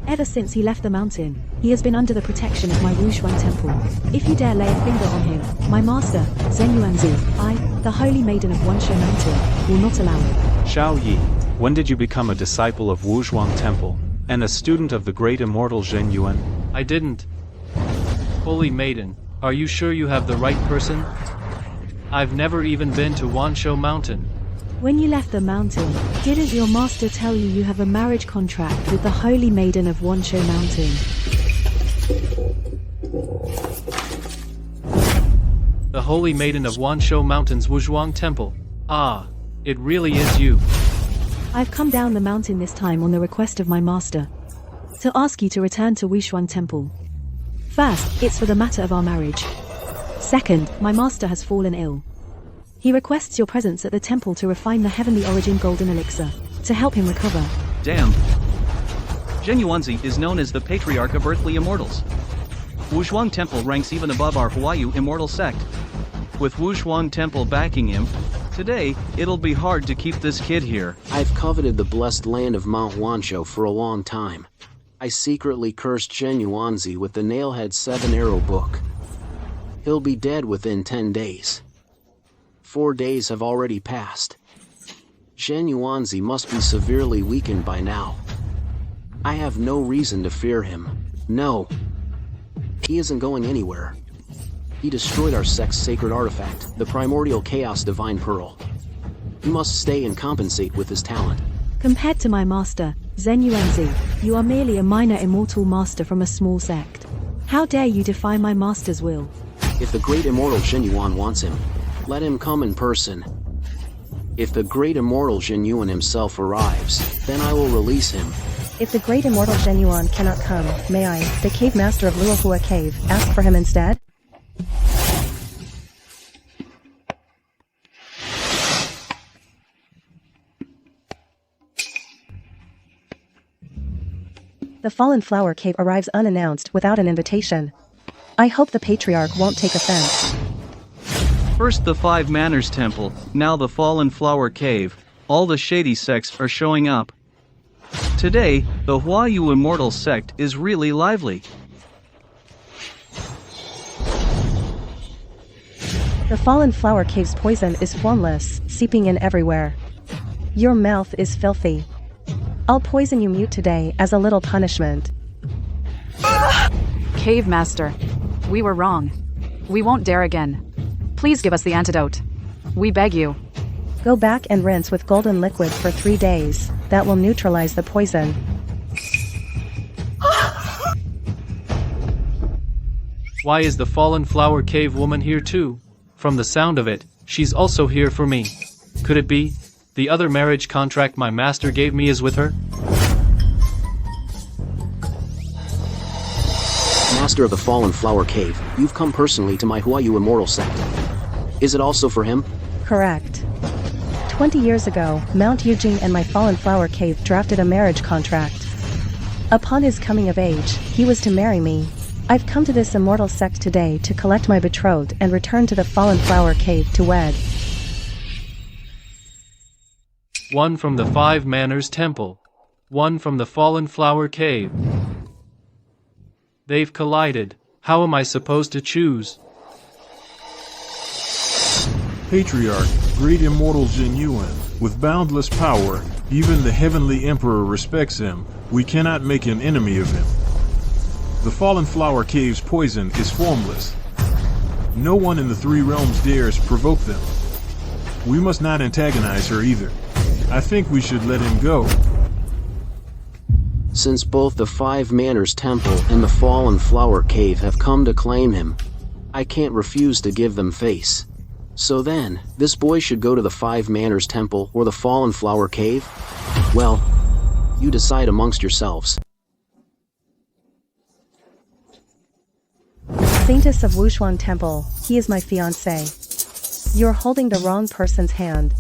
Ever since he left the mountain, he has been under the protection of my Wuxuan temple. If you dare lay a finger on him, my master, Zhen Yuanzi, I, the Holy Maiden of Wansho Mountain, will not allow it. Xiao Yi, when did you become a disciple of Wuzhuang Temple, and a student of the great immortal Zhen Yuan? I didn't. Holy Maiden, are you sure you have the right person? I've never even been to Wansho Mountain. When you left the mountain, didn't your master tell you you have a marriage contract with the Holy Maiden of Wansho Mountain? The Holy Maiden of Wansho Mountain's Wuzhuang Temple. Ah, it really is you. I've come down the mountain this time on the request of my master, to ask you to return to Wushuan Temple. First, it's for the matter of our marriage. Second, my master has fallen ill. He requests your presence at the temple to refine the heavenly origin golden elixir, to help him recover. Damn. Zhen Yuanzi is known as the Patriarch of Earthly Immortals. Wuzhuang Temple ranks even above our Huayu Immortal Sect. With Wuzhuang Temple backing him, today, it'll be hard to keep this kid here. I've coveted the blessed land of Mount Wansho for a long time. I secretly cursed Zhen Yuanzi with the Nailhead 7-Arrow book. He'll be dead within 10 days. 4 days have already passed. Zhen Yuanzi must be severely weakened by now. I have no reason to fear him. No. He isn't going anywhere. He destroyed our sect's sacred artifact, the primordial Chaos Divine Pearl. He must stay and compensate with his talent. Compared to my master, Zhen Yuanzi, you are merely a minor immortal master from a small sect. How dare you defy my master's will? If the great immortal Zhen Yuan wants him, let him come in person. If the great immortal Zhen Yuan himself arrives, then I will release him. If the great immortal Zhen Yuan cannot come, may I, the cave master of Luohua Cave, ask for him instead? The Fallen Flower Cave arrives unannounced without an invitation. I hope the Patriarch won't take offense. First the Five Manners Temple, now the Fallen Flower Cave. All the shady sects are showing up. Today, the Huayu Immortal Sect is really lively. The Fallen Flower Cave's poison is formless, seeping in everywhere. Your mouth is filthy. I'll poison you mute today as a little punishment. Cave Master, we were wrong. We won't dare again. Please give us the antidote. We beg you. Go back and rinse with golden liquid for 3 days. That will neutralize the poison. Why is the Fallen Flower Cave woman here too? From the sound of it, she's also here for me. Could it be? The other marriage contract my master gave me is with her? Master of the Fallen Flower Cave, you've come personally to my Huayu Immortal Sect. Is it also for him? Correct. 20 years ago, Mount Yujing and my Fallen Flower Cave drafted a marriage contract. Upon his coming of age, he was to marry me. I've come to this immortal sect today to collect my betrothed and return to the Fallen Flower Cave to wed. One from the Five Manners Temple. One from the Fallen Flower Cave. They've collided. How am I supposed to choose? Patriarch, great immortal Zhen Yuan, with boundless power, even the heavenly emperor respects him. We cannot make an enemy of him. The Fallen Flower Cave's poison is formless. No one in the three realms dares provoke them. We must not antagonize her either. I think we should let him go. Since both the Five Manners Temple and the Fallen Flower Cave have come to claim him, I can't refuse to give them face. So then, this boy should go to the Five Manners Temple or the Fallen Flower Cave? Well, you decide amongst yourselves. Saintess of Wushuang Temple, he is my fiancé. You're holding the wrong person's hand.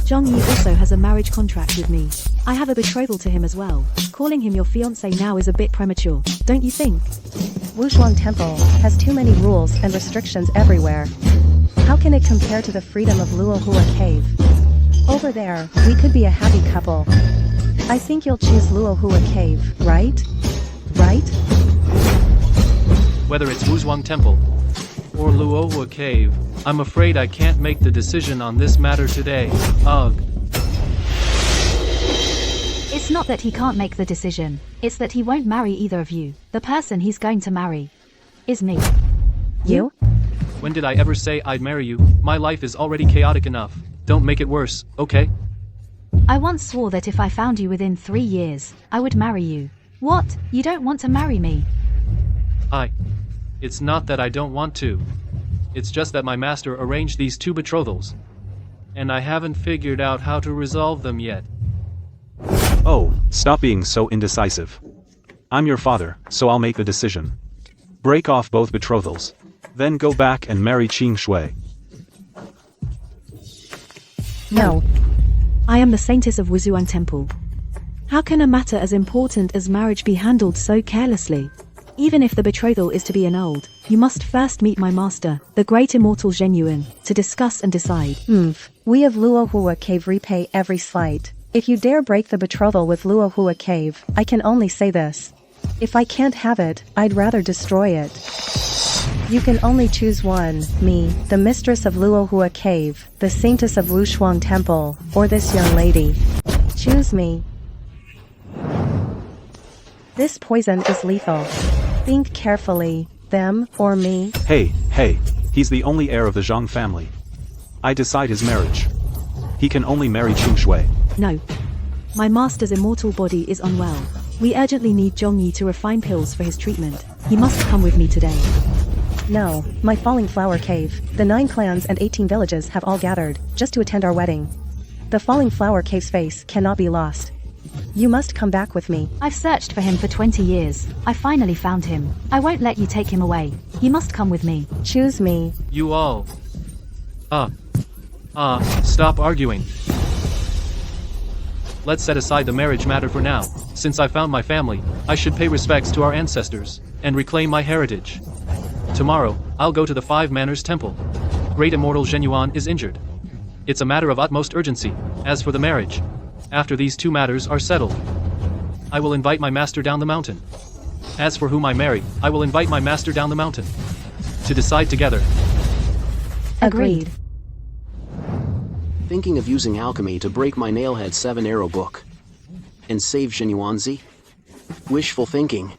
Zhongyi also has a marriage contract with me. I have a betrothal to him as well. Calling him your fiancé now is a bit premature, don't you think? Wushuang Temple has too many rules and restrictions everywhere. How can it compare to the freedom of Luohua Cave? Over there, we could be a happy couple. I think you'll choose Luohua Cave, right? Right? Whether it's Wuzhuang Temple or Luohua Cave, I'm afraid I can't make the decision on this matter today. Ugh. It's not that he can't make the decision, it's that he won't marry either of you. The person he's going to marry is me. You? When did I ever say I'd marry you? My life is already chaotic enough. Don't make it worse, okay? I once swore that if I found you within 3 years, I would marry you. What? You don't want to marry me? It's not that I don't want to. It's just that my master arranged these two betrothals. And I haven't figured out how to resolve them yet. Oh, stop being so indecisive. I'm your father, so I'll make the decision. Break off both betrothals. Then go back and marry Qing Shui. No. I am the Saintess of Wuzhuang Temple. How can a matter as important as marriage be handled so carelessly? Even if the betrothal is to be annulled, you must first meet my master, the great immortal Zhenyuan, to discuss and decide. We of Luohua Cave repay every slight. If you dare break the betrothal with Luohua Cave, I can only say this. If I can't have it, I'd rather destroy it. You can only choose one, me, the mistress of Luohua Cave, the saintess of Wushuang Temple, or this young lady. Choose me. This poison is lethal. Think carefully, them or me. Hey, he's the only heir of the Zhang family. I decide his marriage. He can only marry Qing Shui. No. My master's immortal body is unwell. We urgently need Zhongyi to refine pills for his treatment. He must come with me today. No, my Falling Flower Cave. The 9 clans and 18 villages have all gathered, just to attend our wedding. The Falling Flower Cave's face cannot be lost. You must come back with me. I've searched for him for 20 years. I finally found him. I won't let you take him away. He must come with me. Choose me. You all. Stop arguing. Let's set aside the marriage matter for now. Since I found my family, I should pay respects to our ancestors and reclaim my heritage. Tomorrow, I'll go to the Five Manners Temple. Great Immortal Zhenyuan is injured. It's a matter of utmost urgency. As for the marriage, after these two matters are settled, I will invite my master down the mountain. As for whom I marry, I will invite my master down the mountain to decide together. Agreed. Thinking of using alchemy to break my Nailhead 7-arrow book and save Zhenyuanzi? Wishful thinking.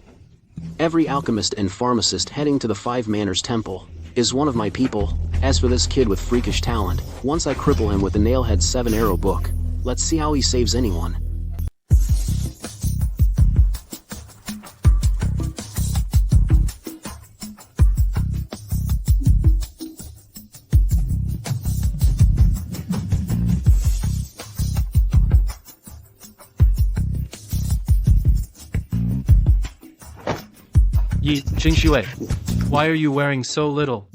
Every alchemist and pharmacist heading to the Five Manners Temple is one of my people. As for this kid with freakish talent, once I cripple him with the Nailhead 7-arrow book, let's see how he saves anyone. Qing Shui, why are you wearing so little?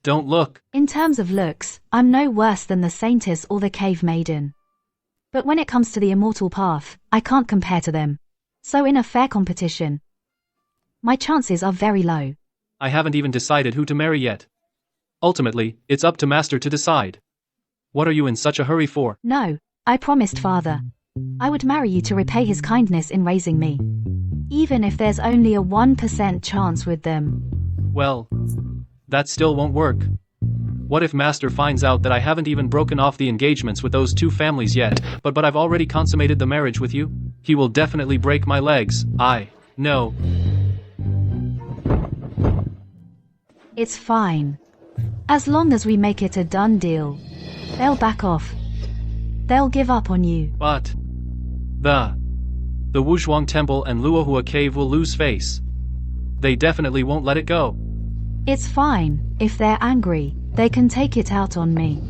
Don't look. In terms of looks, I'm no worse than the Saintess or the Cave Maiden. But when it comes to the immortal path, I can't compare to them. So in a fair competition, my chances are very low. I haven't even decided who to marry yet. Ultimately, it's up to Master to decide. What are you in such a hurry for? No, I promised Father. I would marry you to repay his kindness in raising me. Even if there's only a 1% chance with them. Well, that still won't work. What if Master finds out that I haven't even broken off the engagements with those two families yet, but I've already consummated the marriage with you? He will definitely break my legs. No. It's fine. As long as we make it a done deal. They'll back off. They'll give up on you. But the Wuzhuang Temple and Luohua Cave will lose face. They definitely won't let it go. It's fine. If they're angry, they can take it out on me.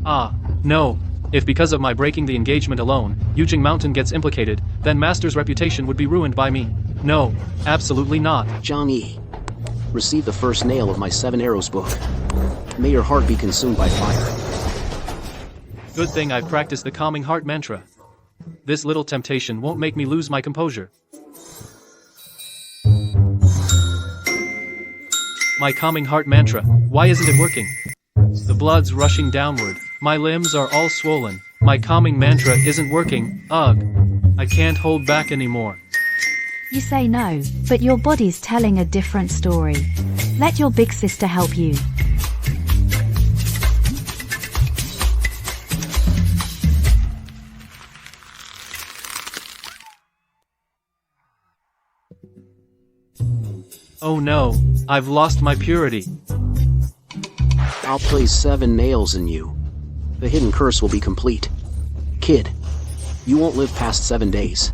Ah, no. If because of my breaking the engagement alone, Yujing Mountain gets implicated, then Master's reputation would be ruined by me. No, absolutely not. Zhang Yi, receive the first nail of my 7 arrows book. May your heart be consumed by fire. Good thing I've practiced the calming heart mantra. This little temptation won't make me lose my composure. My calming heart mantra, why isn't it working? The blood's rushing downward, my limbs are all swollen, my calming mantra isn't working, ugh. I can't hold back anymore. You say no, but your body's telling a different story. Let your big sister help you. Oh no, I've lost my purity. I'll place 7 nails in you. The hidden curse will be complete. Kid, you won't live past 7 days.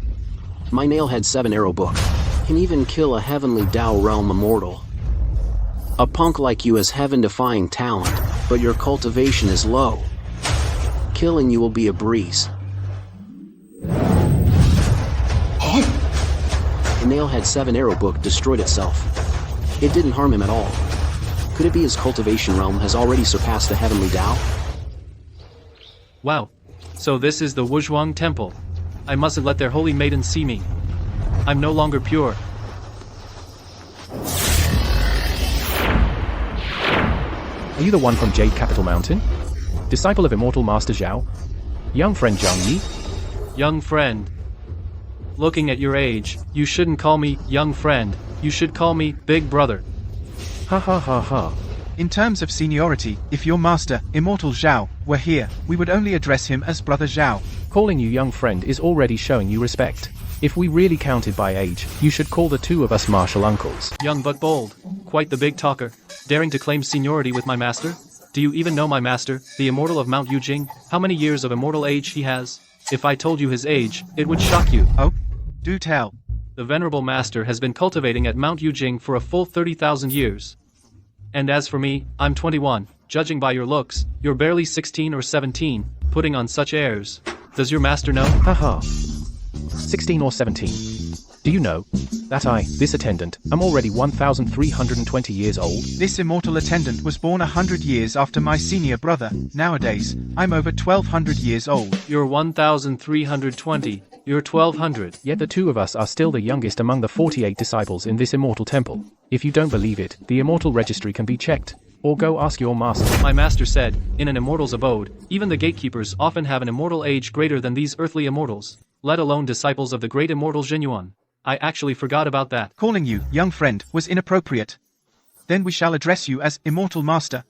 My nailhead 7 arrow book can even kill a heavenly Dao realm immortal. A punk like you has heaven-defying talent, but your cultivation is low. Killing you will be a breeze. The nailhead 7 arrow book destroyed itself. It didn't harm him at all. Could it be his cultivation realm has already surpassed the heavenly Dao? Wow. So this is the Wuzhuang Temple. I mustn't let their holy maiden see me. I'm no longer pure. Are you the one from Jade Capital Mountain? Disciple of Immortal Master Zhao? Young friend Zhang Yi? Young friend. Looking at your age, you shouldn't call me young friend. You should call me big brother. Ha ha ha ha. In terms of seniority, if your master, Immortal Zhao, were here, we would only address him as Brother Zhao. Calling you young friend is already showing you respect. If we really counted by age, you should call the two of us martial uncles. Young but bold. Quite the big talker. Daring to claim seniority with my master? Do you even know my master, the immortal of Mount Yujing? How many years of immortal age he has? If I told you his age, it would shock you. Oh? Do tell. The venerable master has been cultivating at Mount Yujing for a full 30,000 years. And as for me, I'm 21. Judging by your looks, you're barely 16 or 17, putting on such airs. Does your master know? Haha. 16 or 17. Do you know that this attendant, am already 1,320 years old? This immortal attendant was born 100 years after my senior brother. Nowadays, I'm over 1,200 years old. You're 1,320. You're 1,200. Yet the two of us are still the youngest among the 48 disciples in this immortal temple. If you don't believe it, the immortal registry can be checked. Or go ask your master. My master said, in an immortal's abode, even the gatekeepers often have an immortal age greater than these earthly immortals, let alone disciples of the great immortal Zhenyuan. I actually forgot about that. Calling you, young friend, was inappropriate. Then we shall address you as Immortal Master.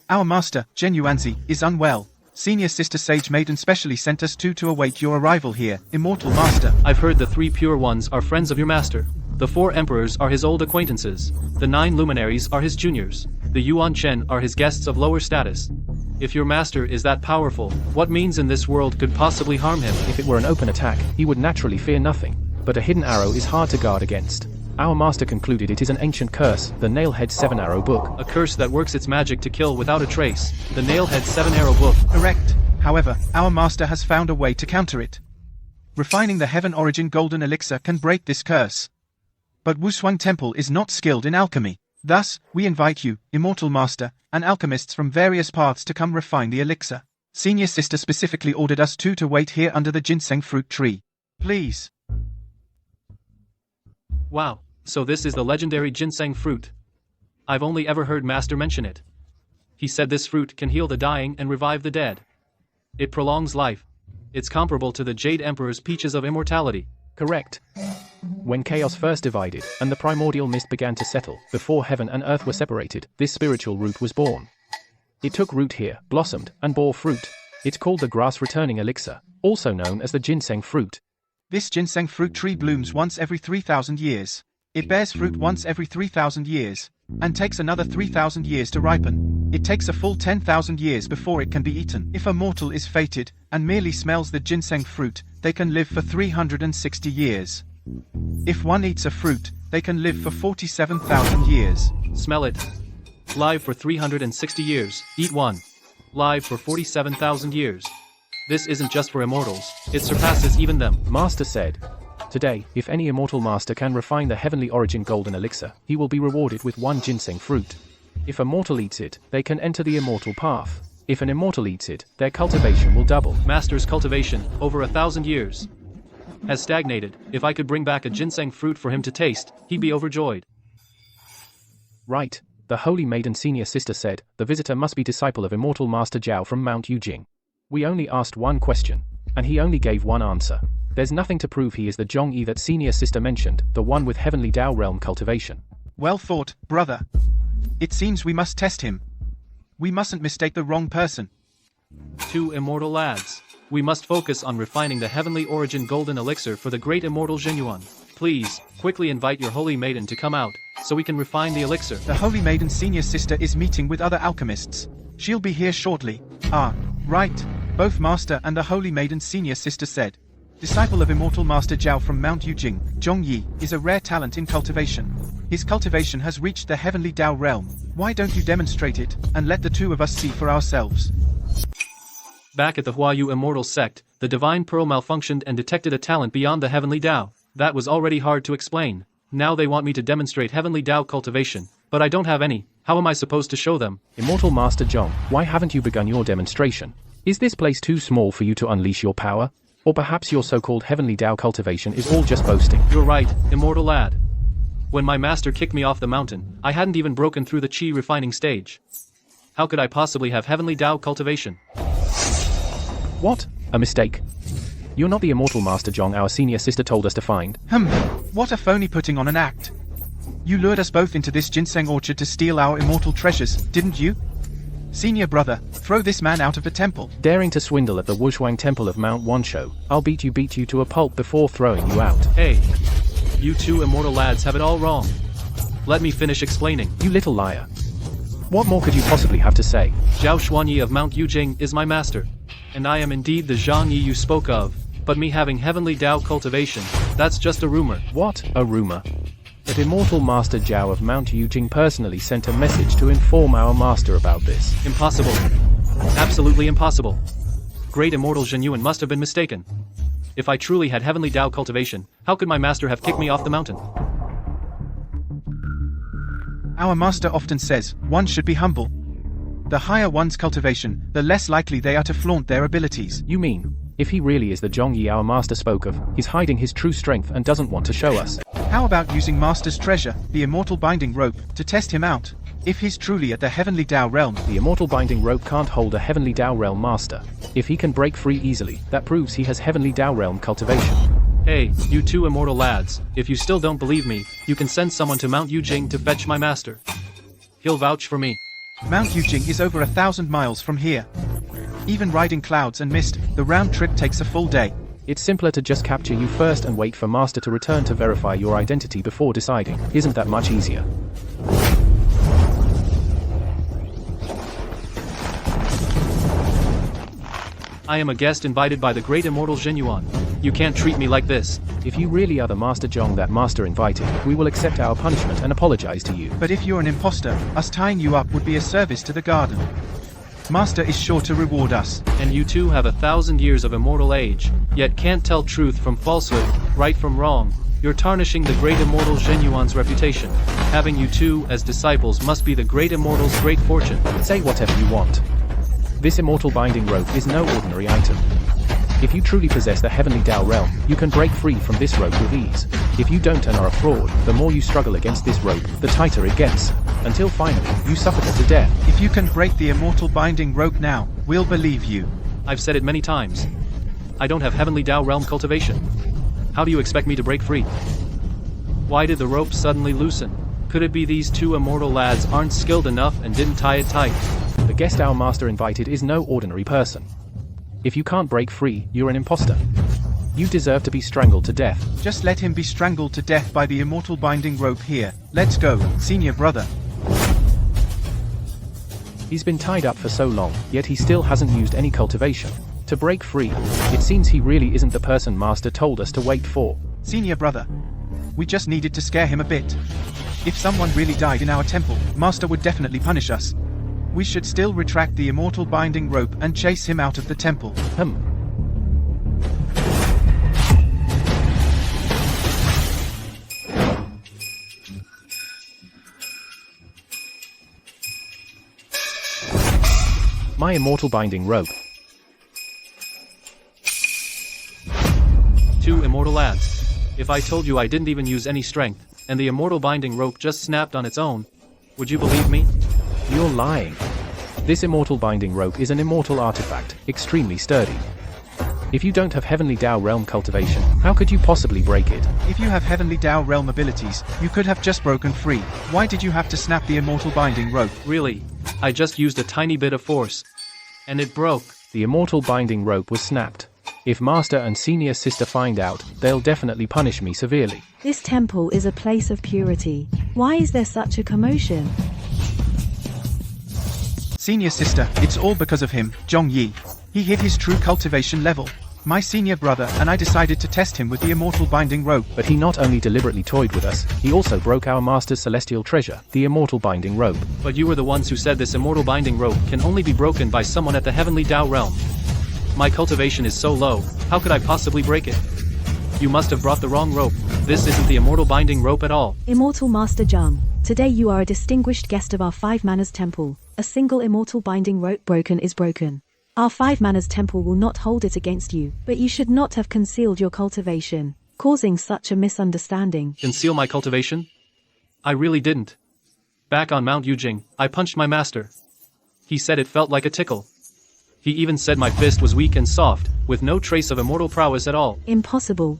Our master, Zhenyuanzi, is unwell. Senior Sister Sage Maiden specially sent us two to await your arrival here, Immortal Master. I've heard the 3 pure ones are friends of your master. The 4 emperors are his old acquaintances. The 9 luminaries are his juniors. The Yuan Chen are his guests of lower status. If your master is that powerful, what means in this world could possibly harm him? If it were an open attack, he would naturally fear nothing. But a hidden arrow is hard to guard against. Our master concluded it is an ancient curse, the Nailhead 7 Arrow Book. A curse that works its magic to kill without a trace. The Nailhead 7 Arrow Book. Correct. However, our master has found a way to counter it. Refining the Heaven Origin Golden Elixir can break this curse. But Wuzhuang Temple is not skilled in alchemy. Thus, we invite you, Immortal Master, and alchemists from various paths to come refine the elixir. Senior Sister specifically ordered us two to wait here under the ginseng fruit tree. Please. Wow, so this is the legendary ginseng fruit. I've only ever heard Master mention it. He said this fruit can heal the dying and revive the dead. It prolongs life. It's comparable to the Jade Emperor's peaches of immortality. Correct. When chaos first divided, and the primordial mist began to settle, before heaven and earth were separated, this spiritual root was born. It took root here, blossomed, and bore fruit. It's called the grass-returning elixir, also known as the ginseng fruit. This ginseng fruit tree blooms once every 3,000 years. It bears fruit once every 3,000 years, and takes another 3,000 years to ripen. It takes a full 10,000 years before it can be eaten. If a mortal is fated, and merely smells the ginseng fruit, they can live for 360 years. If one eats a fruit, they can live for 47,000 years. Smell it. Live for 360 years. Eat one. Live for 47,000 years. This isn't just for immortals, it surpasses even them. Master said, today, if any immortal master can refine the heavenly origin golden elixir, he will be rewarded with one ginseng fruit. If a mortal eats it, they can enter the immortal path. If an immortal eats it, their cultivation will double. Master's cultivation, over 1,000 years, has stagnated. If I could bring back a ginseng fruit for him to taste, he'd be overjoyed. Right, the Holy Maiden Senior Sister said, the visitor must be disciple of immortal Master Zhao from Mount Yujing. We only asked one question, and he only gave one answer. There's nothing to prove he is the Zhongyi that Senior Sister mentioned, the one with heavenly Dao realm cultivation. Well thought, brother. It seems we must test him. We mustn't mistake the wrong person. 2 immortal lads. We must focus on refining the heavenly origin golden elixir for the great immortal Zhenyuan. Please, quickly invite your Holy Maiden to come out, so we can refine the elixir. The Holy Maiden Senior Sister is meeting with other alchemists. She'll be here shortly. Ah, right. Both Master and the Holy Maiden Senior Sister said. Disciple of Immortal Master Zhao from Mount Yujing, Zhongyi, is a rare talent in cultivation. His cultivation has reached the heavenly Dao realm. Why don't you demonstrate it, and let the two of us see for ourselves? Back at the Huayu Immortal Sect, the Divine Pearl malfunctioned and detected a talent beyond the heavenly Dao. That was already hard to explain. Now they want me to demonstrate heavenly Dao cultivation, but I don't have any. How am I supposed to show them? Immortal Master Zhong, why haven't you begun your demonstration? Is this place too small for you to unleash your power? Or perhaps your so-called heavenly Dao cultivation is all just boasting? You're right, immortal lad. When my master kicked me off the mountain, I hadn't even broken through the Qi refining stage. How could I possibly have heavenly Dao cultivation? What? A mistake? You're not the immortal Master Zhong our senior sister told us to find. What a phony putting on an act. You lured us both into this ginseng orchard to steal our immortal treasures, didn't you? Senior brother, throw this man out of the temple. Daring to swindle at the Wushuang Temple of Mount Wanshou, I'll beat you to a pulp before throwing you out. Hey, you 2 immortal lads have it all wrong. Let me finish explaining. You little liar. What more could you possibly have to say? Zhao Xuanyi of Mount Yujing is my master, and I am indeed the Zhongyi you spoke of, but me having heavenly Dao cultivation, that's just a rumor. What? A rumor? That immortal Master Zhao of Mount Yujing personally sent a message to inform our master about this. Impossible. Absolutely impossible. Great immortal Zhenyuan must have been mistaken. If I truly had heavenly Dao cultivation, how could my master have kicked me off the mountain? Our master often says, one should be humble. The higher one's cultivation, the less likely they are to flaunt their abilities. You mean, if he really is the Zhongyi our master spoke of, he's hiding his true strength and doesn't want to show us? How about using Master's treasure, the immortal binding rope, to test him out? If he's truly at the heavenly Dao realm. The immortal binding rope can't hold a heavenly Dao realm master. If he can break free easily, that proves he has heavenly Dao realm cultivation. Hey, you 2 immortal lads, if you still don't believe me, you can send someone to Mount Yujing to fetch my master. He'll vouch for me. Mount Yujing is over 1,000 miles from here. Even riding clouds and mist, the round trip takes a full day. It's simpler to just capture you first and wait for Master to return to verify your identity before deciding. Isn't that much easier? I am a guest invited by the great immortal Zhenyuan. You can't treat me like this. If you really are the Master Zhong that Master invited, we will accept our punishment and apologize to you. But if you're an imposter, us tying you up would be a service to the garden. Master is sure to reward us. And you 2 have 1,000 years of immortal age, yet can't tell truth from falsehood, right from wrong. You're tarnishing the great immortal Zhenyuan's reputation. Having you 2 as disciples must be the great immortal's great fortune. Say whatever you want. This immortal binding rope is no ordinary item. If you truly possess the heavenly Dao realm, you can break free from this rope with ease. If you don't and are a fraud, the more you struggle against this rope, the tighter it gets. Until finally, you suffocate to death. If you can break the immortal binding rope now, we'll believe you. I've said it many times. I don't have heavenly Dao realm cultivation. How do you expect me to break free? Why did the rope suddenly loosen? Could it be these 2 immortal lads aren't skilled enough and didn't tie it tight? The guest our master invited is no ordinary person. If you can't break free, you're an imposter. You deserve to be strangled to death. Just let him be strangled to death by the immortal binding rope here. Let's go, senior brother. He's been tied up for so long, yet he still hasn't used any cultivation to break free. It seems he really isn't the person Master told us to wait for. Senior brother, we just needed to scare him a bit. If someone really died in our temple, Master would definitely punish us. We should still retract the immortal binding rope and chase him out of the temple. My immortal binding rope. 2 immortal lads. If I told you I didn't even use any strength, and the immortal binding rope just snapped on its own, would you believe me? You're lying. This immortal binding rope is an immortal artifact, extremely sturdy. If you don't have Heavenly Tao Realm cultivation, how could you possibly break it? If you have Heavenly Tao Realm abilities, you could have just broken free. Why did you have to snap the immortal binding rope? Really, I just used a tiny bit of force, and it broke. The immortal binding rope was snapped. If Master and Senior Sister find out, they'll definitely punish me severely. This temple is a place of purity. Why is there such a commotion? Senior Sister, it's all because of him, Zhong Yi. He hit his true cultivation level. My senior brother and I decided to test him with the immortal binding rope. But he not only deliberately toyed with us, he also broke our Master's celestial treasure, the immortal binding rope. But you were the ones who said this immortal binding rope can only be broken by someone at the Heavenly Tao Realm. My cultivation is so low, how could I possibly break it? You must have brought the wrong rope. This isn't the immortal binding rope at all. Immortal Master Zhang, today you are a distinguished guest of our 5 Manners Temple. A single immortal binding rope broken is broken. Our 5 Manners Temple will not hold it against you, but you should not have concealed your cultivation, causing such a misunderstanding. Conceal my cultivation? I really didn't. Back on Mount Yujing, I punched my master. He said it felt like a tickle. He even said my fist was weak and soft, with no trace of immortal prowess at all. Impossible.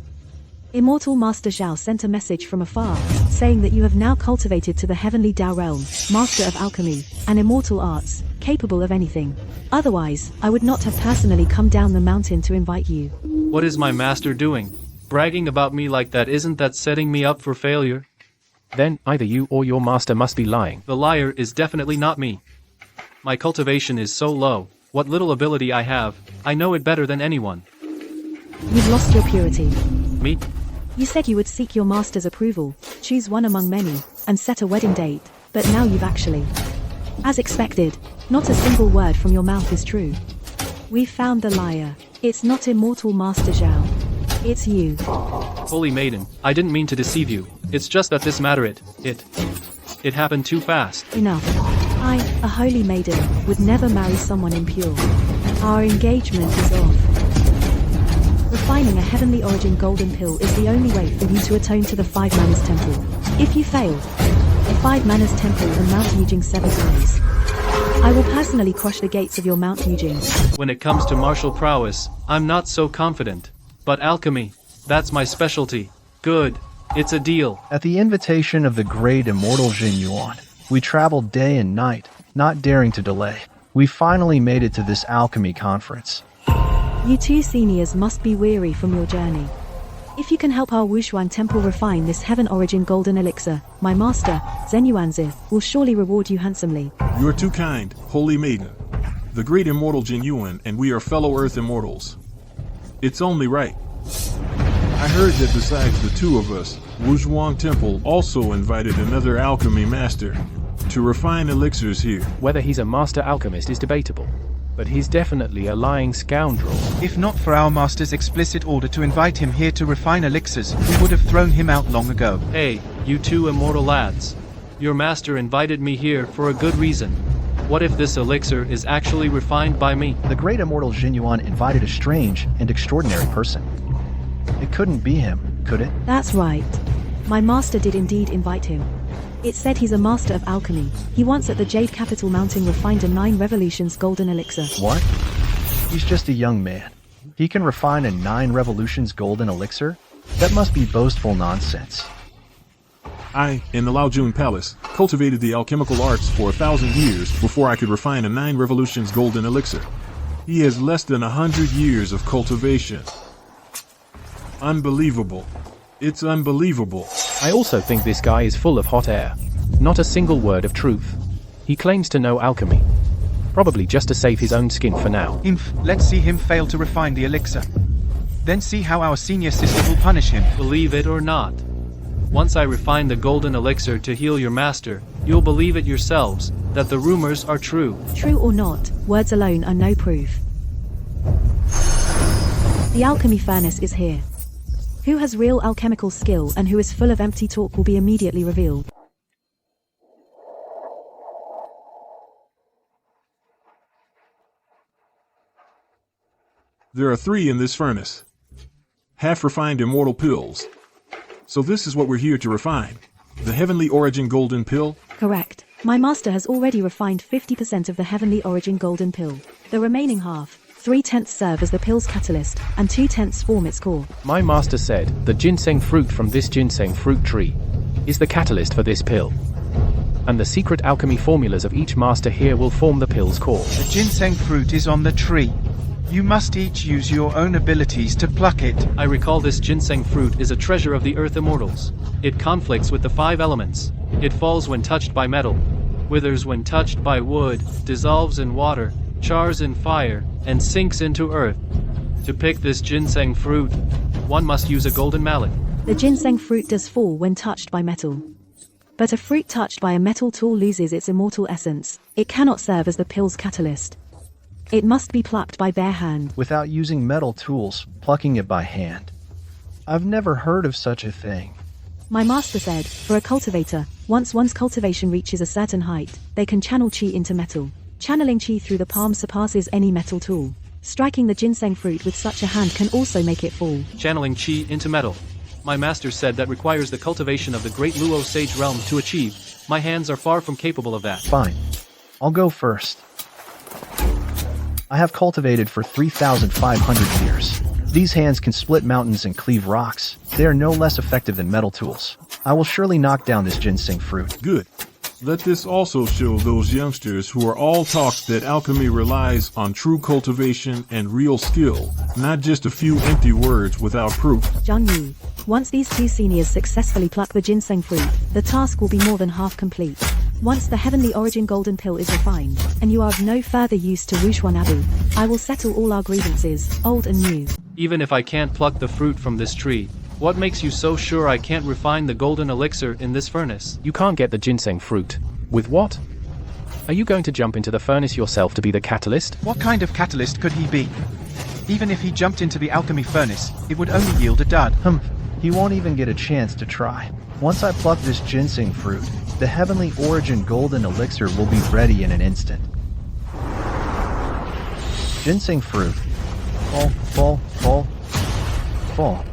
Immortal Master Zhao sent a message from afar, saying that you have now cultivated to the Heavenly Tao Realm, Master of Alchemy, and Immortal Arts, capable of anything. Otherwise, I would not have personally come down the mountain to invite you. What is my master doing? Bragging about me like that, isn't that setting me up for failure? Then, either you or your master must be lying. The liar is definitely not me. My cultivation is so low. What little ability I have, I know it better than anyone. You've lost your purity. Me? You said you would seek your master's approval, choose one among many, and set a wedding date, but now you've actually... As expected, not a single word from your mouth is true. We've found the liar. It's not Immortal Master Zhao. It's you. Holy Maiden, I didn't mean to deceive you. It's just that this matter it happened too fast. Enough. I, a holy maiden, would never marry someone impure. Our engagement is off. Refining a heavenly origin golden pill is the only way for you to atone to the 5 Manners Temple. If you fail, the 5 Manners Temple and Mount Yujing 7 times. I will personally crush the gates of your Mount Yujing. When it comes to martial prowess, I'm not so confident. But alchemy, that's my specialty. Good. It's a deal. At the invitation of the great immortal Jin Yuan, we traveled day and night, not daring to delay. We finally made it to this alchemy conference. You 2 seniors must be weary from your journey. If you can help our Wushuan Temple refine this heaven origin golden elixir, my master, Zhen Yuanzi, will surely reward you handsomely. You are too kind, Holy Maiden. The great immortal Jin Yuan and we are fellow Earth immortals. It's only right. I heard that besides the 2 of us, Wushuan Temple also invited another alchemy master to refine elixirs here. Whether he's a master alchemist is debatable, but he's definitely a lying scoundrel. If not for our master's explicit order to invite him here to refine elixirs, we would have thrown him out long ago. Hey, you 2 immortal lads. Your master invited me here for a good reason. What if this elixir is actually refined by me? The great immortal Jin Yuan invited a strange and extraordinary person. It couldn't be him, could it? That's right. My master did indeed invite him. It said he's a master of alchemy. He once at the Jade Capital Mountain refined a 9 revolutions golden elixir. What? He's just a young man. He can refine a 9 revolutions golden elixir? That must be boastful nonsense. I, in the Laojun Palace, cultivated the alchemical arts for 1,000 years before I could refine a 9 revolutions golden elixir. He has less than 100 years of cultivation. Unbelievable. It's unbelievable. I also think this guy is full of hot air. Not a single word of truth. He claims to know alchemy. Probably just to save his own skin for now. Let's see him fail to refine the elixir. Then see how our senior sister will punish him. Believe it or not. Once I refine the golden elixir to heal your master, you'll believe it yourselves, that the rumors are true. True or not, words alone are no proof. The alchemy furnace is here. Who has real alchemical skill and who is full of empty talk will be immediately revealed. There are 3 in this furnace. Half-refined immortal pills. So this is what we're here to refine. The heavenly origin golden pill? Correct. My master has already refined 50% of the heavenly origin golden pill. The remaining half, 3/10 serve as the pill's catalyst, and 2/10 form its core. My master said the ginseng fruit from this ginseng fruit tree is the catalyst for this pill. And the secret alchemy formulas of each master here will form the pill's core. The ginseng fruit is on the tree. You must each use your own abilities to pluck it. I recall this ginseng fruit is a treasure of the earth immortals. It conflicts with the 5 elements. It falls when touched by metal, withers when touched by wood, dissolves in water, chars in fire, and sinks into earth. To pick this ginseng fruit, one must use a golden mallet. The ginseng fruit does fall when touched by metal. But a fruit touched by a metal tool loses its immortal essence. It cannot serve as the pill's catalyst. It must be plucked by bare hand. Without using metal tools, plucking it by hand. I've never heard of such a thing. My master said, for a cultivator, once one's cultivation reaches a certain height, they can channel chi into metal. Channeling chi through the palm surpasses any metal tool. Striking the ginseng fruit with such a hand can also make it fall. Channeling chi into metal. My master said that requires the cultivation of the great Luo sage realm to achieve. My hands are far from capable of that. Fine. I'll go first. I have cultivated for 3,500 years. These hands can split mountains and cleave rocks. They are no less effective than metal tools. I will surely knock down this ginseng fruit. Good. Let this also show those youngsters who are all talk that alchemy relies on true cultivation and real skill, not just a few empty words without proof. Zhang Yu, once these 2 seniors successfully pluck the ginseng fruit, the task will be more than half complete. Once the heavenly origin golden pill is refined, and you are of no further use to Wushuan Abu, I will settle all our grievances, old and new. Even if I can't pluck the fruit from this tree, what makes you so sure I can't refine the golden elixir in this furnace? You can't get the ginseng fruit. With what? Are you going to jump into the furnace yourself to be the catalyst? What kind of catalyst could he be? Even if he jumped into the alchemy furnace, it would only yield a dud. He won't even get a chance to try. Once I pluck this ginseng fruit, the heavenly origin golden elixir will be ready in an instant. Ginseng fruit. Fall, fall, fall, fall.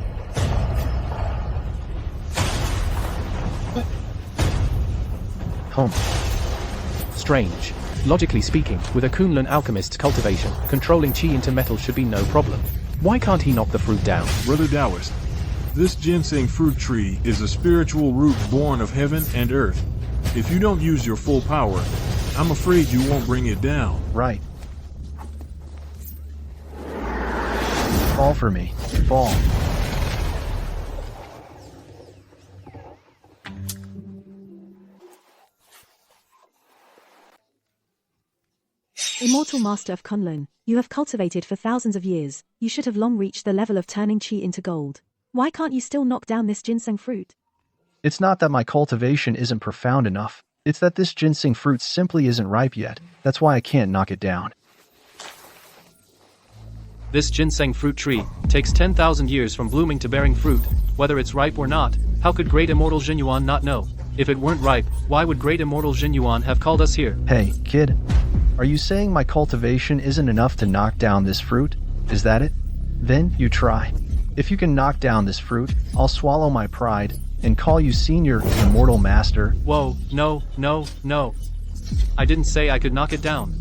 Strange. Logically speaking, with a Kunlun alchemist's cultivation, controlling chi into metal should be no problem. Why can't he knock the fruit down? Brother Taoist, this ginseng fruit tree is a spiritual root born of heaven and earth. If you don't use your full power, I'm afraid you won't bring it down. Right. Fall for me. Fall. Immortal Master of Kunlun, you have cultivated for thousands of years. You should have long reached the level of turning chi into gold. Why can't you still knock down this ginseng fruit? It's not that my cultivation isn't profound enough. It's that this ginseng fruit simply isn't ripe yet. That's why I can't knock it down. This ginseng fruit tree takes 10,000 years from blooming to bearing fruit. Whether it's ripe or not, how could great immortal Jinyuan not know? If it weren't ripe, why would great immortal Jinyuan have called us here? Hey, kid. Are you saying my cultivation isn't enough to knock down this fruit? Is that it? Then you try. If you can knock down this fruit, I'll swallow my pride and call you senior immortal master. Whoa, no, no, no. I didn't say I could knock it down.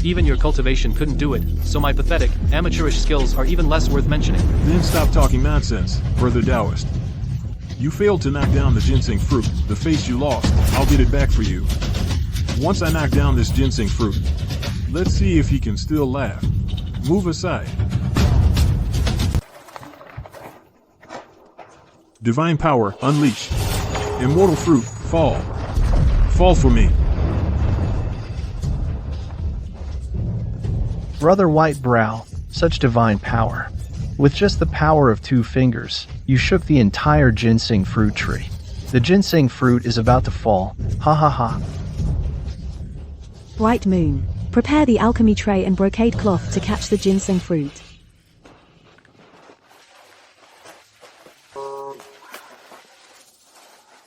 Even your cultivation couldn't do it, so my pathetic, amateurish skills are even less worth mentioning. Then stop talking nonsense, Brother Taoist. You failed to knock down the ginseng fruit, the face you lost. I'll get it back for you. Once I knock down this ginseng fruit, let's see if he can still laugh. Move aside. Divine power unleashed. Immortal fruit, fall. Fall for me. Brother Whitebrow, such divine power. With just the power of 2 fingers, you shook the entire ginseng fruit tree. The ginseng fruit is about to fall. Ha ha ha. Bright moon. Prepare the alchemy tray and brocade cloth to catch the ginseng fruit.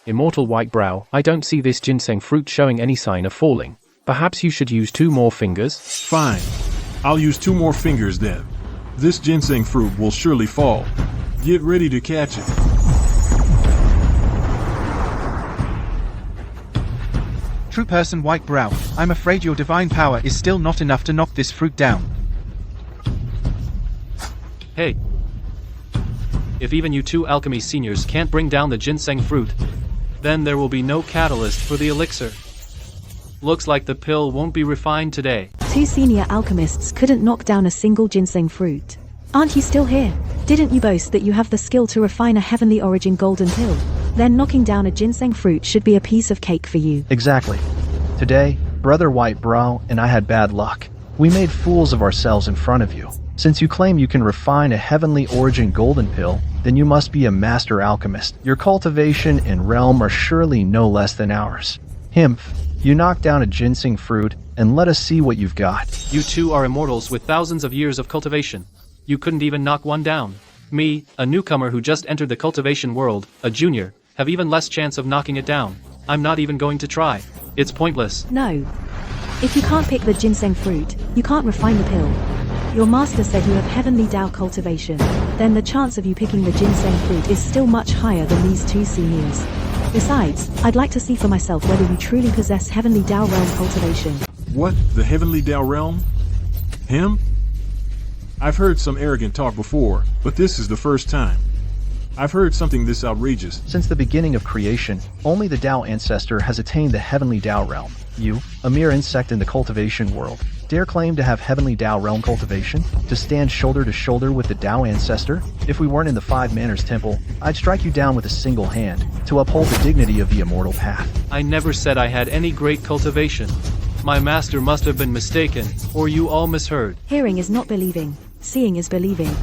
Immortal Whitebrow, I don't see this ginseng fruit showing any sign of falling. Perhaps you should use 2 more fingers? Fine. I'll use 2 more fingers then. This ginseng fruit will surely fall. Get ready to catch it. True person Whitebrow, I'm afraid your divine power is still not enough to knock this fruit down. Hey. If even you 2 alchemy seniors can't bring down the ginseng fruit, then there will be no catalyst for the elixir. Looks like the pill won't be refined today. 2 senior alchemists couldn't knock down a single ginseng fruit. Aren't you still here? Didn't you boast that you have the skill to refine a heavenly origin golden pill? Then knocking down a ginseng fruit should be a piece of cake for you. Exactly. Today, Brother Whitebrow and I had bad luck. We made fools of ourselves in front of you. Since you claim you can refine a heavenly origin golden pill, then you must be a master alchemist. Your cultivation and realm are surely no less than ours. Himph, you knock down a ginseng fruit, and let us see what you've got. You 2 are immortals with thousands of years of cultivation. You couldn't even knock one down. Me, a newcomer who just entered the cultivation world, a junior, have even less chance of knocking it down. I'm not even going to try. It's pointless. No. If you can't pick the ginseng fruit, you can't refine the pill. Your master said you have heavenly Tao cultivation. Then the chance of you picking the ginseng fruit is still much higher than these 2 seniors. Besides, I'd like to see for myself whether you truly possess heavenly Tao realm cultivation. What? The heavenly Tao realm? Him? I've heard some arrogant talk before, but this is the first time. I've heard something this outrageous. Since the beginning of creation, only the Tao ancestor has attained the heavenly Tao realm. You, a mere insect in the cultivation world, dare claim to have heavenly Tao realm cultivation? To stand shoulder to shoulder with the Tao ancestor? If we weren't in the 5 Manners Temple, I'd strike you down with a single hand, to uphold the dignity of the immortal path. I never said I had any great cultivation. My master must have been mistaken, or you all misheard. Hearing is not believing. Seeing is believing.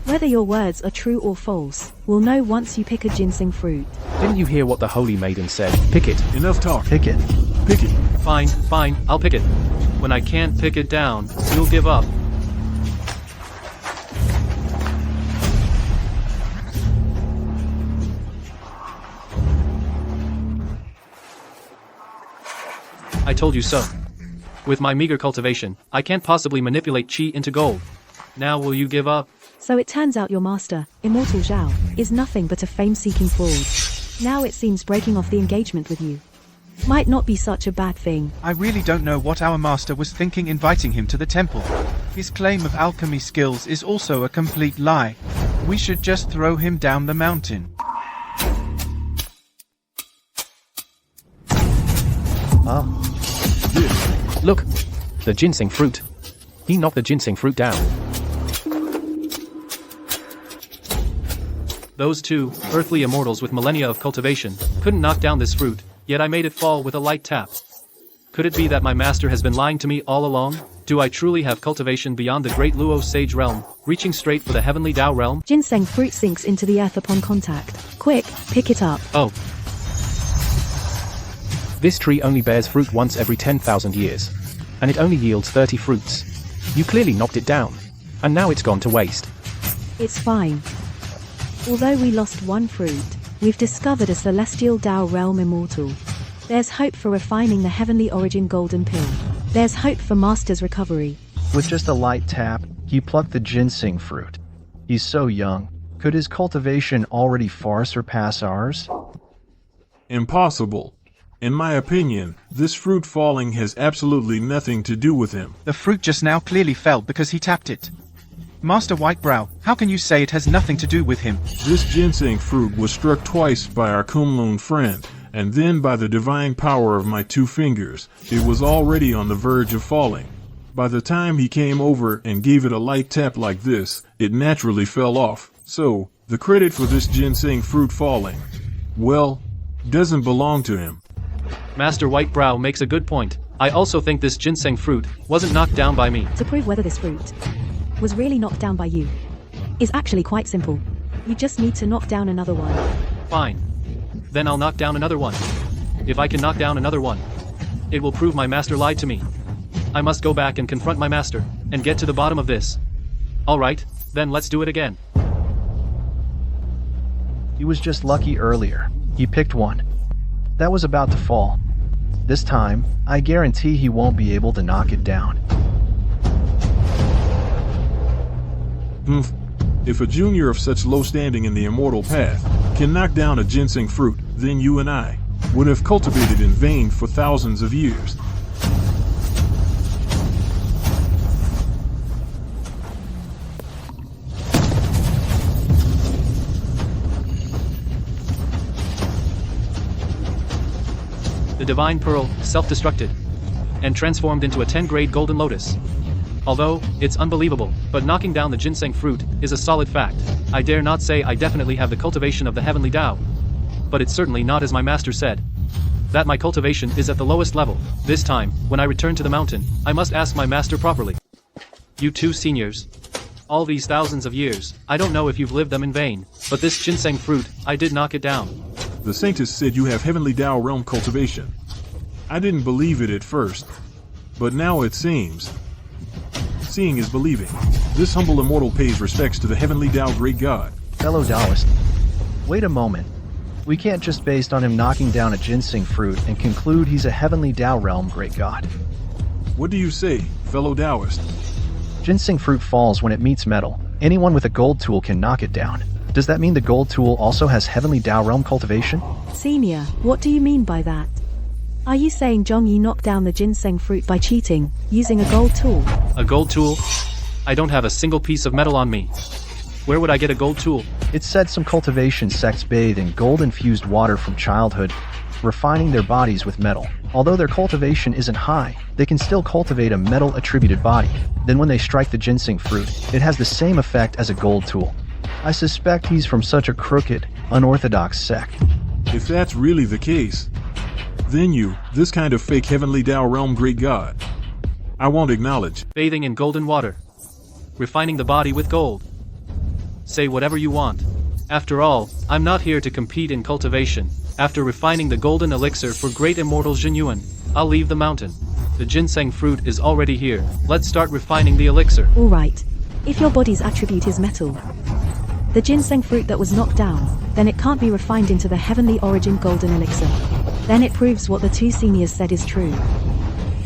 Whether your words are true or false, we'll know once you pick a ginseng fruit. Didn't you hear what the Holy Maiden said? Pick it. Enough talk. Pick it. Pick it. Fine, I'll pick it. When I can't pick it down, you'll give up. I told you so. With my meager cultivation, I can't possibly manipulate chi into gold. Now will you give up? So it turns out your master, Immortal Zhao, is nothing but a fame-seeking fraud. Now it seems breaking off the engagement with you might not be such a bad thing. I really don't know what our master was thinking inviting him to the temple. His claim of alchemy skills is also a complete lie. We should just throw him down the mountain. Oh. Look! The ginseng fruit. He knocked the ginseng fruit down. Those 2 earthly immortals with millennia of cultivation couldn't knock down this fruit, yet I made it fall with a light tap. Could it be that my master has been lying to me all along? Do I truly have cultivation beyond the great Luo sage realm, reaching straight for the heavenly Tao realm? Ginseng fruit sinks into the earth upon contact. Quick, pick it up. Oh. This tree only bears fruit once every 10,000 years. And it only yields 30 fruits. You clearly knocked it down. And now it's gone to waste. It's fine. Although we lost 1 fruit, we've discovered a celestial Tao realm immortal. There's hope for refining the heavenly origin golden pill. There's hope for master's recovery. With just a light tap, he plucked the ginseng fruit. He's so young. Could his cultivation already far surpass ours? Impossible. In my opinion, this fruit falling has absolutely nothing to do with him. The fruit just now clearly fell because he tapped it. Master Whitebrow, how can you say it has nothing to do with him? This ginseng fruit was struck twice by our Kunlun friend, and then by the divine power of my 2 fingers. It was already on the verge of falling. By the time he came over and gave it a light tap like this, it naturally fell off. So, The credit for this ginseng fruit falling, well, doesn't belong to him. Master Whitebrow makes a good point. I also think this ginseng fruit wasn't knocked down by me. To prove whether this fruit was really knocked down by you is actually quite simple. You just need to knock down another one. Fine. Then I'll knock down another one. If I can knock down another one, it will prove my master lied to me. I must go back and confront my master, and get to the bottom of this. Alright, then let's do it again. He was just lucky earlier. He picked one. That was about to fall. This time, I guarantee he won't be able to knock it down. If a junior of such low standing in the immortal path can knock down a ginseng fruit, then you and I would have cultivated in vain for thousands of years. The divine pearl self-destructed and transformed into a 10-grade golden lotus. Although, it's unbelievable, but knocking down the ginseng fruit is a solid fact. I dare not say I definitely have the cultivation of the heavenly Tao. But it's certainly not as my master said. That my cultivation is at the lowest level. This time, when I return to the mountain, I must ask my master properly. You two seniors. All these thousands of years, I don't know if you've lived them in vain, but this ginseng fruit, I did knock it down. The saintess said you have heavenly Tao realm cultivation. I didn't believe it at first, but now it seems. Seeing is believing. This humble immortal pays respects to the heavenly Tao great God. Fellow Taoist, wait a moment. We can't just based on him knocking down a ginseng fruit and conclude he's a heavenly Tao realm great god. What do you say, fellow Taoist? Ginseng fruit falls when it meets metal. Anyone with a gold tool can knock it down. Does that mean the gold tool also has heavenly Tao realm cultivation? Senior, what do you mean by that? Are you saying Zhong Yi knocked down the ginseng fruit by cheating, using a gold tool? A gold tool? I don't have a single piece of metal on me. Where would I get a gold tool? It's said some cultivation sects bathe in gold-infused water from childhood, refining their bodies with metal. Although their cultivation isn't high, they can still cultivate a metal-attributed body. Then when they strike the ginseng fruit, it has the same effect as a gold tool. I suspect he's from such a crooked, unorthodox sect. If that's really the case, then you, this kind of fake heavenly Tao realm great god, I won't acknowledge. Bathing in golden water. Refining the body with gold. Say whatever you want. After all, I'm not here to compete in cultivation. After refining the golden elixir for great immortal Jinyuan, I'll leave the mountain. The ginseng fruit is already here. Let's start refining the elixir. Alright. If your body's attribute is metal, the ginseng fruit that was knocked down, then it can't be refined into the heavenly origin golden elixir. Then it proves what the two seniors said is true.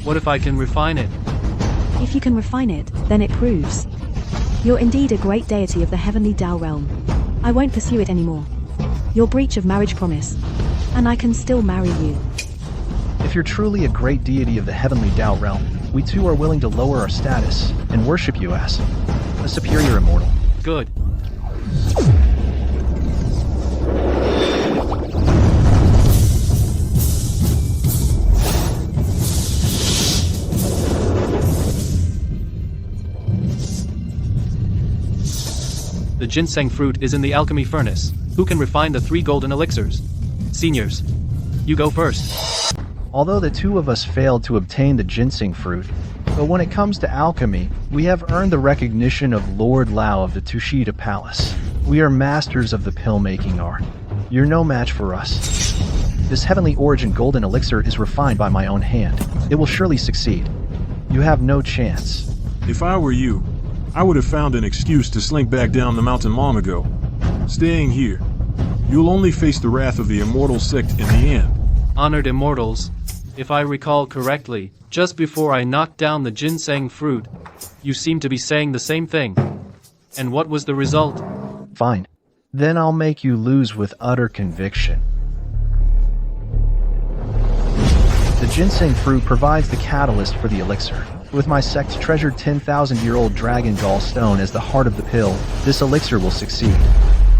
What if I can refine it? If you can refine it, then it proves you're indeed a great deity of the heavenly Tao realm. I won't pursue it anymore. Your breach of marriage promise. And I can still marry you. If you're truly a great deity of the heavenly Tao realm, we too are willing to lower our status and worship you as a superior immortal. Good. The ginseng fruit is in the alchemy furnace. Who can refine the 3 golden elixirs? Seniors, you go first. Although the two of us failed to obtain the ginseng fruit, but when it comes to alchemy, we have earned the recognition of Lord Lao of the Tushita Palace. We are masters of the pill-making art. You're no match for us. This heavenly origin golden elixir is refined by my own hand. It will surely succeed. You have no chance. If I were you, I would have found an excuse to slink back down the mountain long ago. Staying here, you'll only face the wrath of the immortal sect in the end. Honored immortals, if I recall correctly, just before I knocked down the ginseng fruit, you seemed to be saying the same thing. And what was the result? Fine. Then I'll make you lose with utter conviction. The ginseng fruit provides the catalyst for the elixir. With my sect's treasured 10,000-year-old dragon gall stone as the heart of the pill, this elixir will succeed.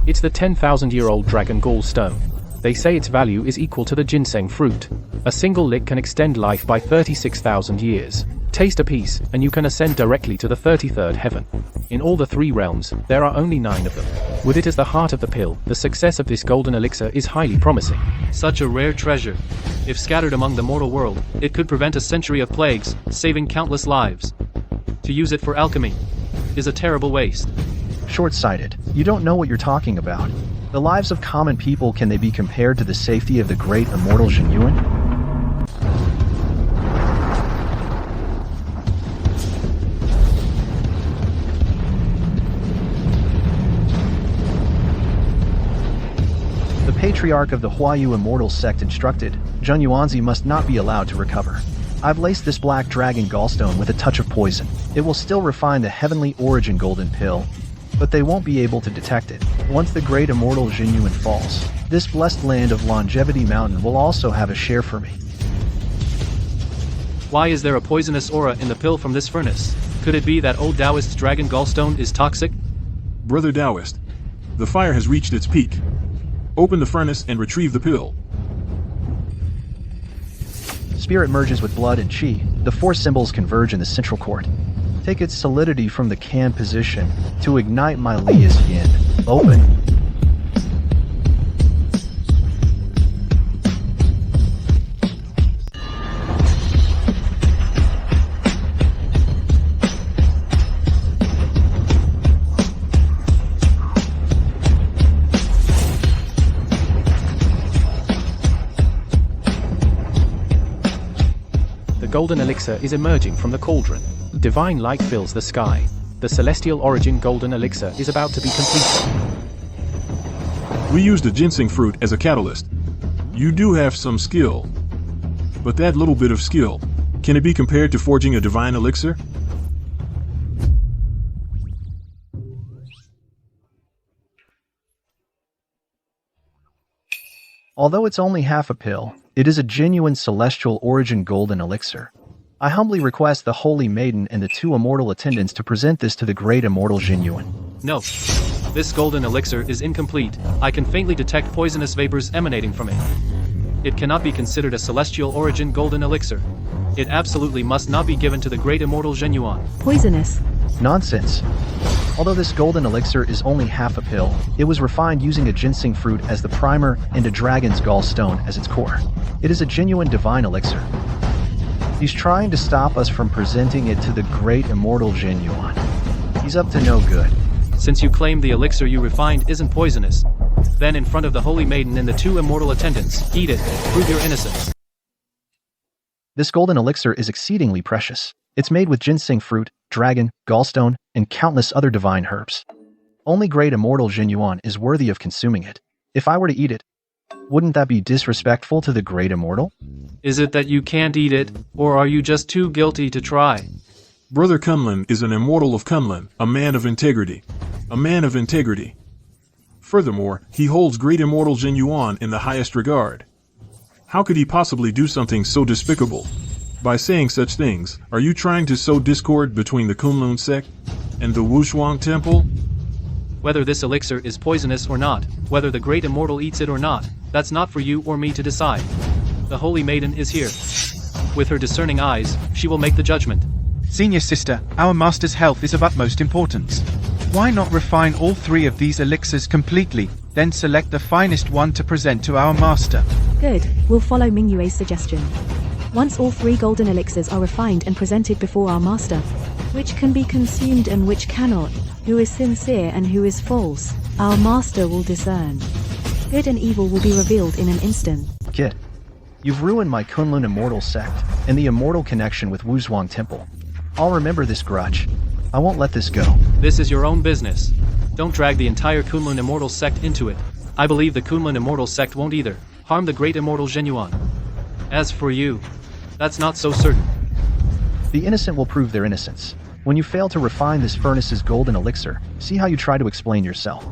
It's the 10,000-year-old dragon gall stone. They say its value is equal to the ginseng fruit. A single lick can extend life by 36,000 years. Taste a piece, and you can ascend directly to the 33rd heaven. In all the 3 realms, there are only 9 of them. With it as the heart of the pill, the success of this golden elixir is highly promising. Such a rare treasure. If scattered among the mortal world, it could prevent a century of plagues, saving countless lives. To use it for alchemy is a terrible waste. Short-sighted. You don't know what you're talking about. The lives of common people, can they be compared to the safety of the great immortal Genuine? The patriarch of the Huayu immortal sect instructed, Zheng Yuanzi must not be allowed to recover. I've laced this black dragon gallstone with a touch of poison. It will still refine the heavenly origin golden pill, but they won't be able to detect it. Once the great immortal Genuine falls, this blessed land of Longevity Mountain will also have a share for me. Why is there a poisonous aura in the pill from this furnace? Could it be that old Taoist's dragon gallstone is toxic? Brother Taoist, the fire has reached its peak. Open the furnace and retrieve the pill. Spirit merges with blood and chi. The 4 symbols converge in the central court. Take its solidity from the can position to ignite my Lia's yin. Open. The golden elixir is emerging from the cauldron. Divine light fills the sky. The celestial origin golden elixir is about to be completed. We used a ginseng fruit as a catalyst. You do have some skill. But that little bit of skill, can it be compared to forging a divine elixir? Although it's only half a pill, it is a genuine celestial origin golden elixir. I humbly request the Holy Maiden and the 2 immortal attendants to present this to the great immortal Genuine. No. This golden elixir is incomplete. I can faintly detect poisonous vapors emanating from it. It cannot be considered a celestial origin golden elixir. It absolutely must not be given to the great immortal Genuine. Poisonous. Nonsense. Although this golden elixir is only half a pill, it was refined using a ginseng fruit as the primer and a dragon's gallstone as its core. It is a genuine divine elixir. He's trying to stop us from presenting it to the great immortal Genuine. He's up to no good. Since you claim the elixir you refined isn't poisonous, then in front of the Holy Maiden and the 2 immortal attendants, eat it, prove your innocence. This golden elixir is exceedingly precious. It's made with ginseng fruit, dragon, gallstone, and countless other divine herbs. Only great immortal Genuine is worthy of consuming it. If I were to eat it, wouldn't that be disrespectful to the great immortal? Is it that you can't eat it, or are you just too guilty to try? Brother Kunlun is an immortal of Kunlun, a man of integrity. A man of integrity. Furthermore, he holds great immortal Genuine in the highest regard. How could he possibly do something so despicable? By saying such things, are you trying to sow discord between the Kunlun sect and the Wushuang temple? Whether this elixir is poisonous or not, whether the great immortal eats it or not, that's not for you or me to decide. The Holy Maiden is here. With her discerning eyes, she will make the judgment. Senior sister, our master's health is of utmost importance. Why not refine all 3 of these elixirs completely, then select the finest one to present to our master? Good, we'll follow Mingyue's suggestion. Once all 3 golden elixirs are refined and presented before our master, which can be consumed and which cannot, who is sincere and who is false, our master will discern. Good and evil will be revealed in an instant. Kid, you've ruined my Kunlun immortal sect and the immortal connection with Wushuang temple. I'll remember this grudge. I won't let this go. This is your own business. Don't drag the entire Kunlun immortal sect into it. I believe the Kunlun immortal sect won't either harm the great immortal Genuine. As for you, that's not so certain. The innocent will prove their innocence. When you fail to refine this furnace's golden elixir, see how you try to explain yourself.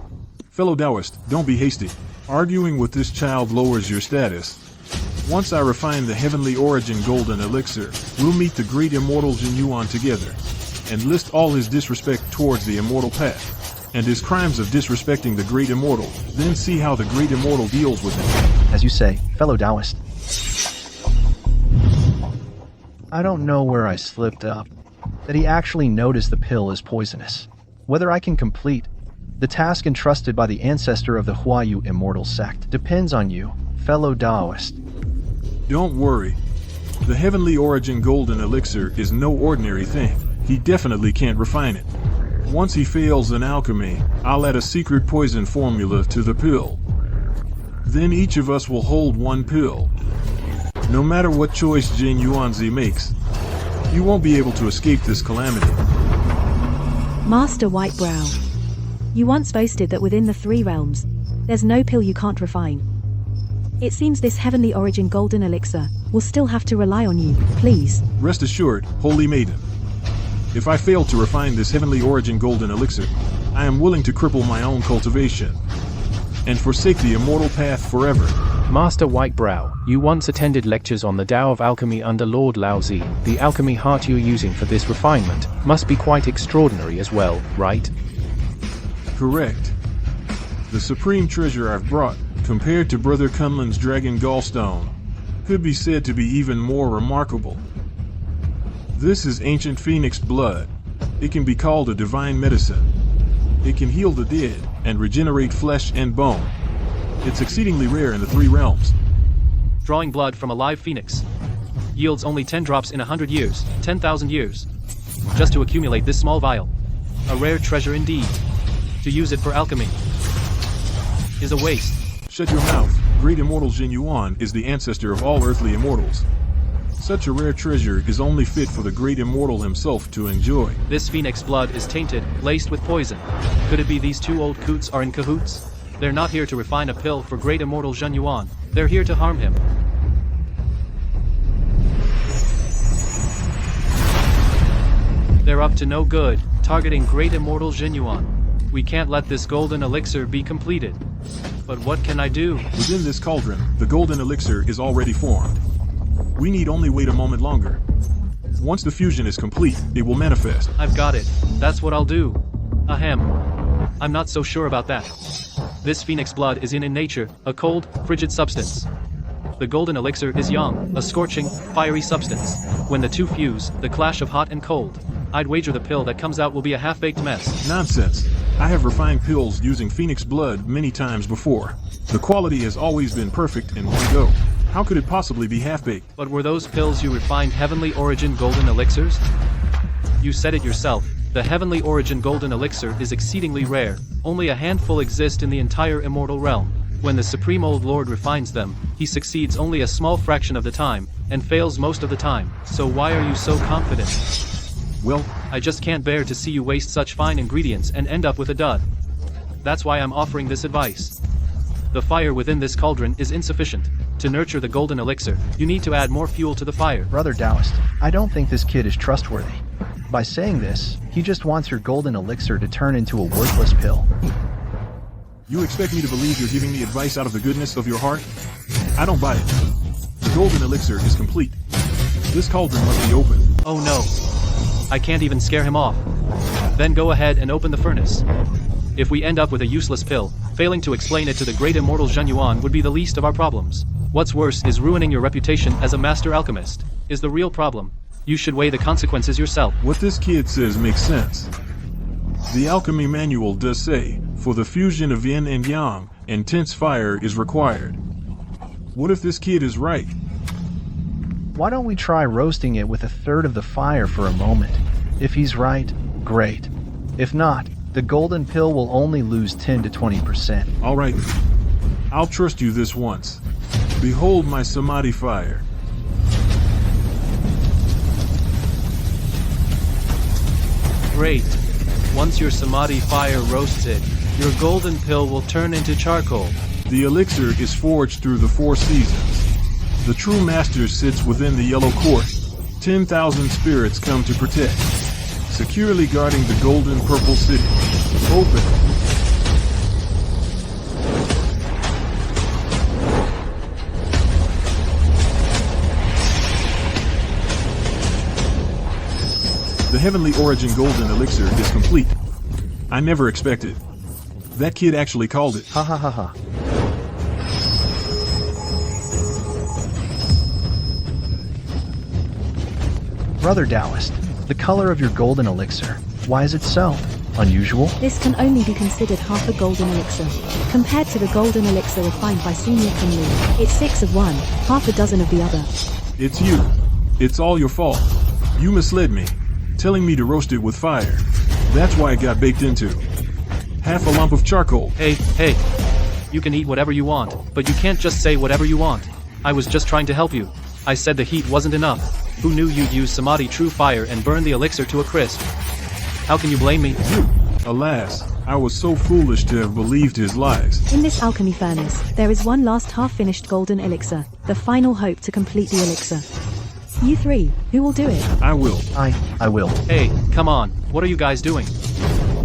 Fellow Taoist, don't be hasty. Arguing with this child lowers your status. Once I refine the heavenly origin golden elixir, we'll meet the great immortal Genuine together, and list all his disrespect towards the immortal path, and his crimes of disrespecting the great immortal, then see how the great immortal deals with him. As you say, fellow Taoist. I don't know where I slipped up. That he actually noticed the pill is poisonous. Whether I can complete the task entrusted by the ancestor of the Huayu immortal sect depends on you, fellow Taoist. Don't worry. The Heavenly Origin Golden Elixir is no ordinary thing. He definitely can't refine it. Once he fails in alchemy, I'll add a secret poison formula to the pill. Then each of us will hold one pill. No matter what choice Jin Yuanzi makes, you won't be able to escape this calamity. Master Whitebrow, you once boasted that within the 3 realms, there's no pill you can't refine. It seems this Heavenly Origin Golden Elixir will still have to rely on you, please. Rest assured, Holy Maiden. If I fail to refine this Heavenly Origin Golden Elixir, I am willing to cripple my own cultivation and forsake the immortal path forever. Master Whitebrow, you once attended lectures on the Tao of Alchemy under Lord Laozi. The alchemy heart you're using for this refinement must be quite extraordinary as well, right? Correct. The supreme treasure I've brought, compared to Brother Kunlin's Dragon Gallstone, could be said to be even more remarkable. This is ancient phoenix blood. It can be called a divine medicine. It can heal the dead and regenerate flesh and bone. It's exceedingly rare in the 3 realms. Drawing blood from a live phoenix yields only 10 drops in 100 years, 10,000 years. Just to accumulate this small vial. A rare treasure indeed. To use it for alchemy is a waste. Shut your mouth. Great Immortal Jin Yuan is the ancestor of all earthly immortals. Such a rare treasure is only fit for the great immortal himself to enjoy. This phoenix blood is tainted, laced with poison. Could it be these 2 old coots are in cahoots? They're not here to refine a pill for great immortal Jin Yuan. They're here to harm him. They're up to no good, targeting great immortal Jin Yuan. We can't let this golden elixir be completed. But what can I do? Within this cauldron, the golden elixir is already formed. We need only wait a moment longer. Once the fusion is complete, it will manifest. I've got it. That's what I'll do. Ahem. I'm not so sure about that. This phoenix blood is in nature, a cold, frigid substance. The golden elixir is young, a scorching, fiery substance. When the 2 fuse, the clash of hot and cold. I'd wager the pill that comes out will be a half-baked mess. Nonsense. I have refined pills using phoenix blood many times before. The quality has always been perfect in one go. How could it possibly be half-baked? But were those pills you refined Heavenly Origin Golden Elixirs? You said it yourself. The Heavenly Origin Golden Elixir is exceedingly rare. Only a handful exist in the entire immortal realm. When the Supreme Old Lord refines them, he succeeds only a small fraction of the time, and fails most of the time. So why are you so confident? Well, I just can't bear to see you waste such fine ingredients and end up with a dud. That's why I'm offering this advice. The fire within this cauldron is insufficient. To nurture the golden elixir, you need to add more fuel to the fire. Brother Taoist, I don't think this kid is trustworthy. By saying this, he just wants your golden elixir to turn into a worthless pill. You expect me to believe you're giving me advice out of the goodness of your heart? I don't buy it. The golden elixir is complete. This cauldron must be open. Oh no. I can't even scare him off. Then go ahead and open the furnace. If we end up with a useless pill, failing to explain it to the great immortal Jin Yuan would be the least of our problems. What's worse is ruining your reputation as a master alchemist is the real problem. You should weigh the consequences yourself. What this kid says makes sense. The alchemy manual does say, for the fusion of yin and yang, intense fire is required. What if this kid is right? Why don't we try roasting it with 1/3 of the fire for a moment? If he's right, great. If not, the golden pill will only lose 10 to 20%. All right. I'll trust you this once. Behold my samadhi fire. Great. Once your samadhi fire roasts it, your golden pill will turn into charcoal. The elixir is forged through the 4 seasons. The true master sits within the yellow court. 10,000 spirits come to protect, securely guarding the golden purple city. Open. The Heavenly Origin Golden Elixir is complete. I never expected. That kid actually called it. Ha ha ha ha. Brother Taoist, the color of your golden elixir, why is it so unusual? This can only be considered half a golden elixir. Compared to the golden elixir refined by Senior Kunlu, it's 6 of one, half a dozen of the other. It's you. It's all your fault. You misled me, telling me to roast it with fire. That's why it got baked into. Half a lump of charcoal. Hey, you can eat whatever you want, but you can't just say whatever you want. I was just trying to help you. I said the heat wasn't enough. Who knew you'd use Samadhi true fire and burn the elixir to a crisp? How can you blame me? Alas, I was so foolish to have believed his lies. In this alchemy furnace, there is one last half-finished golden elixir, the final hope to complete the elixir. You three, who will do it? I will. I will. Hey, come on, what are you guys doing?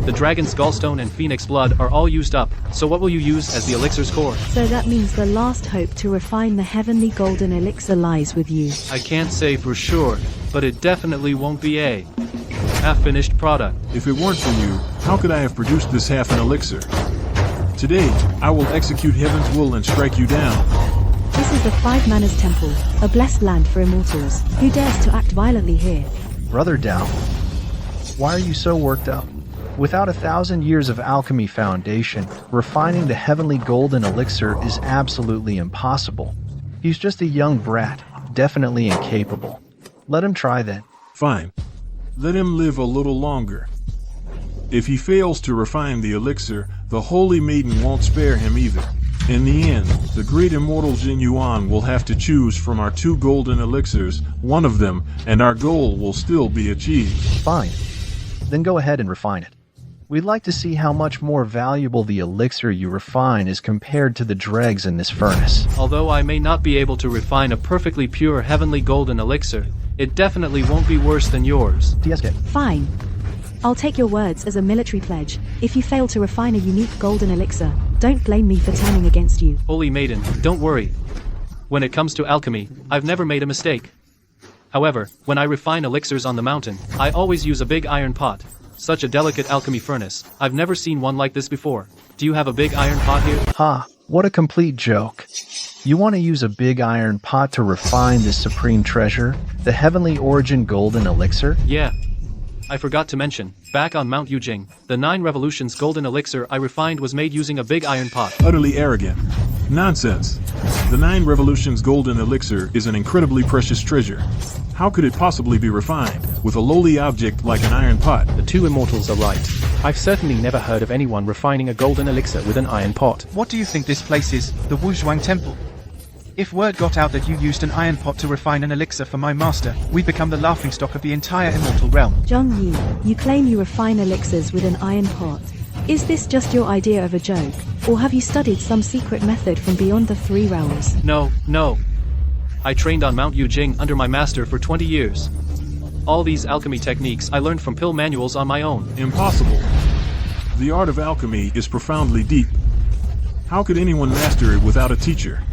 The dragon's gallstone and phoenix blood are all used up, so what will you use as the elixir's core? So that means the last hope to refine the heavenly golden elixir lies with you. I can't say for sure, but it definitely won't be a half-finished product. If it weren't for you, how could I have produced this half an elixir? Today, I will execute heaven's will and strike you down. This is the Five Manners Temple, a blessed land for immortals. Who dares to act violently here? Brother Tao, why are you so worked up? Without 1,000 years of alchemy foundation, refining the heavenly golden elixir is absolutely impossible. He's just a young brat, definitely incapable. Let him try then. Fine. Let him live a little longer. If he fails to refine the elixir, the Holy Maiden won't spare him either. In the end, the great immortal Jin Yuan will have to choose from our 2 golden elixirs, one of them, and our goal will still be achieved. Fine. Then go ahead and refine it. We'd like to see how much more valuable the elixir you refine is compared to the dregs in this furnace. Although I may not be able to refine a perfectly pure heavenly golden elixir, it definitely won't be worse than yours. Fine. I'll take your words as a military pledge. If you fail to refine a unique golden elixir, don't blame me for turning against you. Holy Maiden, don't worry. When it comes to alchemy, I've never made a mistake. However, when I refine elixirs on the mountain, I always use a big iron pot. Such a delicate alchemy furnace. I've never seen one like this before. Do you have a big iron pot here? Ha, what a complete joke. You want to use a big iron pot to refine this supreme treasure, the heavenly origin golden elixir? Yeah. I forgot to mention, back on Mount Yujing, the 9 Revolutions golden elixir I refined was made using a big iron pot. Utterly arrogant. Nonsense. The 9 Revolutions golden elixir is an incredibly precious treasure. How could it possibly be refined with a lowly object like an iron pot? The 2 immortals are right. I've certainly never heard of anyone refining a golden elixir with an iron pot. What do you think this place is, the Wuzhuang Temple? If word got out that you used an iron pot to refine an elixir for my master, we'd become the laughingstock of the entire immortal realm. Zhang Yi, you claim you refine elixirs with an iron pot. Is this just your idea of a joke, or have you studied some secret method from beyond the 3 realms? No. I trained on Mount Yujing under my master for 20 years. All these alchemy techniques I learned from pill manuals on my own. Impossible. The art of alchemy is profoundly deep. How could anyone master it without a teacher?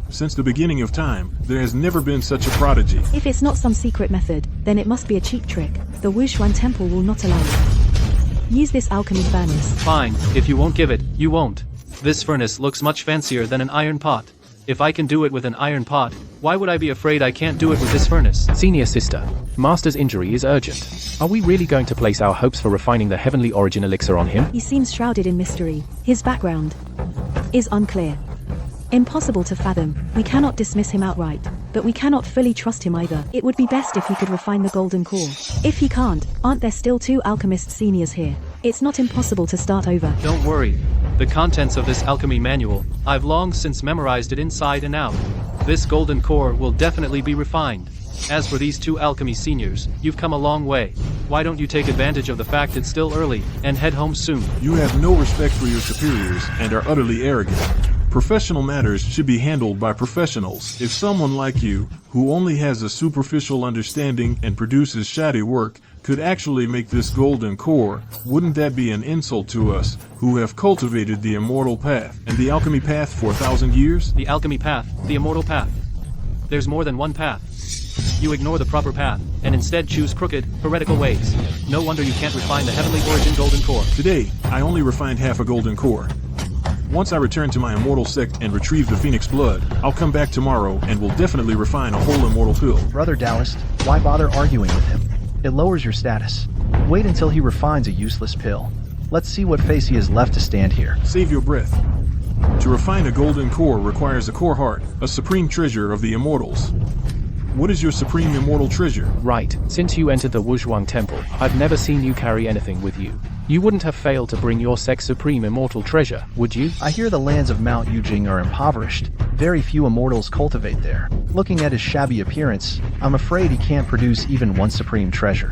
Since the beginning of time, there has never been such a prodigy. If it's not some secret method, then it must be a cheap trick. The Wuzhuang Temple will not allow it. Use this alchemy furnace. Fine, if you won't give it, you won't. This furnace looks much fancier than an iron pot. If I can do it with an iron pot, why would I be afraid I can't do it with this furnace? Senior sister, Master's injury is urgent. Are we really going to place our hopes for refining the heavenly origin elixir on him? He seems shrouded in mystery. His background is unclear. Impossible to fathom. We cannot dismiss him outright, but we cannot fully trust him either. It would be best if he could refine the golden core. If he can't, aren't there still 2 alchemist seniors here? It's not impossible to start over. Don't worry. The contents of this alchemy manual, I've long since memorized it inside and out. This golden core will definitely be refined. As for these 2 alchemy seniors, you've come a long way. Why don't you take advantage of the fact it's still early, and head home soon? You have no respect for your superiors and are utterly arrogant. Professional matters should be handled by professionals. If someone like you, who only has a superficial understanding and produces shoddy work, could actually make this golden core, wouldn't that be an insult to us, who have cultivated the immortal path and the alchemy path for 1,000 years? The alchemy path, the immortal path. There's more than one path. You ignore the proper path, and instead choose crooked, heretical ways. No wonder you can't refine the heavenly origin golden core. Today, I only refined half a golden core. Once I return to my immortal sect and retrieve the Phoenix blood, I'll come back tomorrow and will definitely refine a whole immortal pill. Brother Taoist, why bother arguing with him? It lowers your status. Wait until he refines a useless pill. Let's see what face he has left to stand here. Save your breath. To refine a golden core requires a core heart, a supreme treasure of the immortals. What is your supreme immortal treasure? Right, since you entered the Wuzhuang Temple, I've never seen you carry anything with you. You wouldn't have failed to bring your sect's supreme immortal treasure, would you? I hear the lands of Mount Yujing are impoverished. Very few immortals cultivate there. Looking at his shabby appearance, I'm afraid he can't produce even one supreme treasure.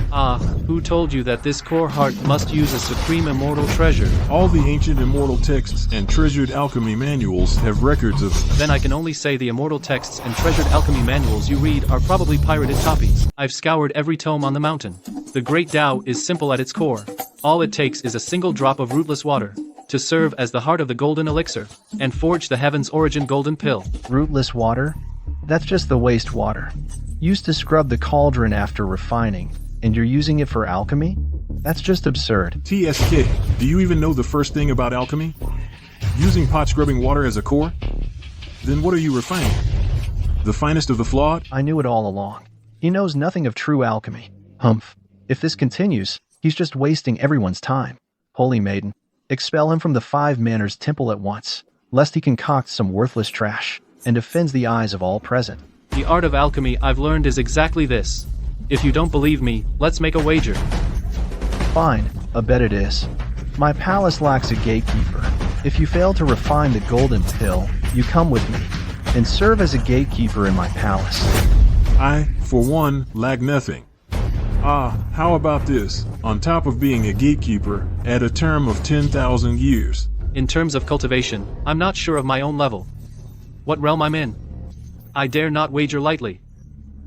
Who told you that this core heart must use a supreme immortal treasure? All the ancient immortal texts and treasured alchemy manuals have records of it. Then I can only say the immortal texts and treasured alchemy manuals you read are probably pirated copies. I've scoured every tome on the mountain. The Great Tao is simple at its core. All it takes is a single drop of rootless water to serve as the heart of the golden elixir and forge the heaven's origin golden pill. Rootless water? That's just the waste water. Used to scrub the cauldron after refining, and you're using it for alchemy? That's just absurd. TSK, do you even know the first thing about alchemy? Using pot scrubbing water as a core? Then what are you refining? The finest of the flawed? I knew it all along. He knows nothing of true alchemy. Humph. If this continues, he's just wasting everyone's time. Holy Maiden, expel him from the Five Manners Temple at once, lest he concoct some worthless trash, and offends the eyes of all present. The art of alchemy I've learned is exactly this. If you don't believe me, let's make a wager. Fine, a bet it is. My palace lacks a gatekeeper. If you fail to refine the golden pill, you come with me, and serve as a gatekeeper in my palace. I, for one, lack nothing. How about this? On top of being a gatekeeper, add a term of 10,000 years. In terms of cultivation, I'm not sure of my own level. What realm I'm in? I dare not wager lightly.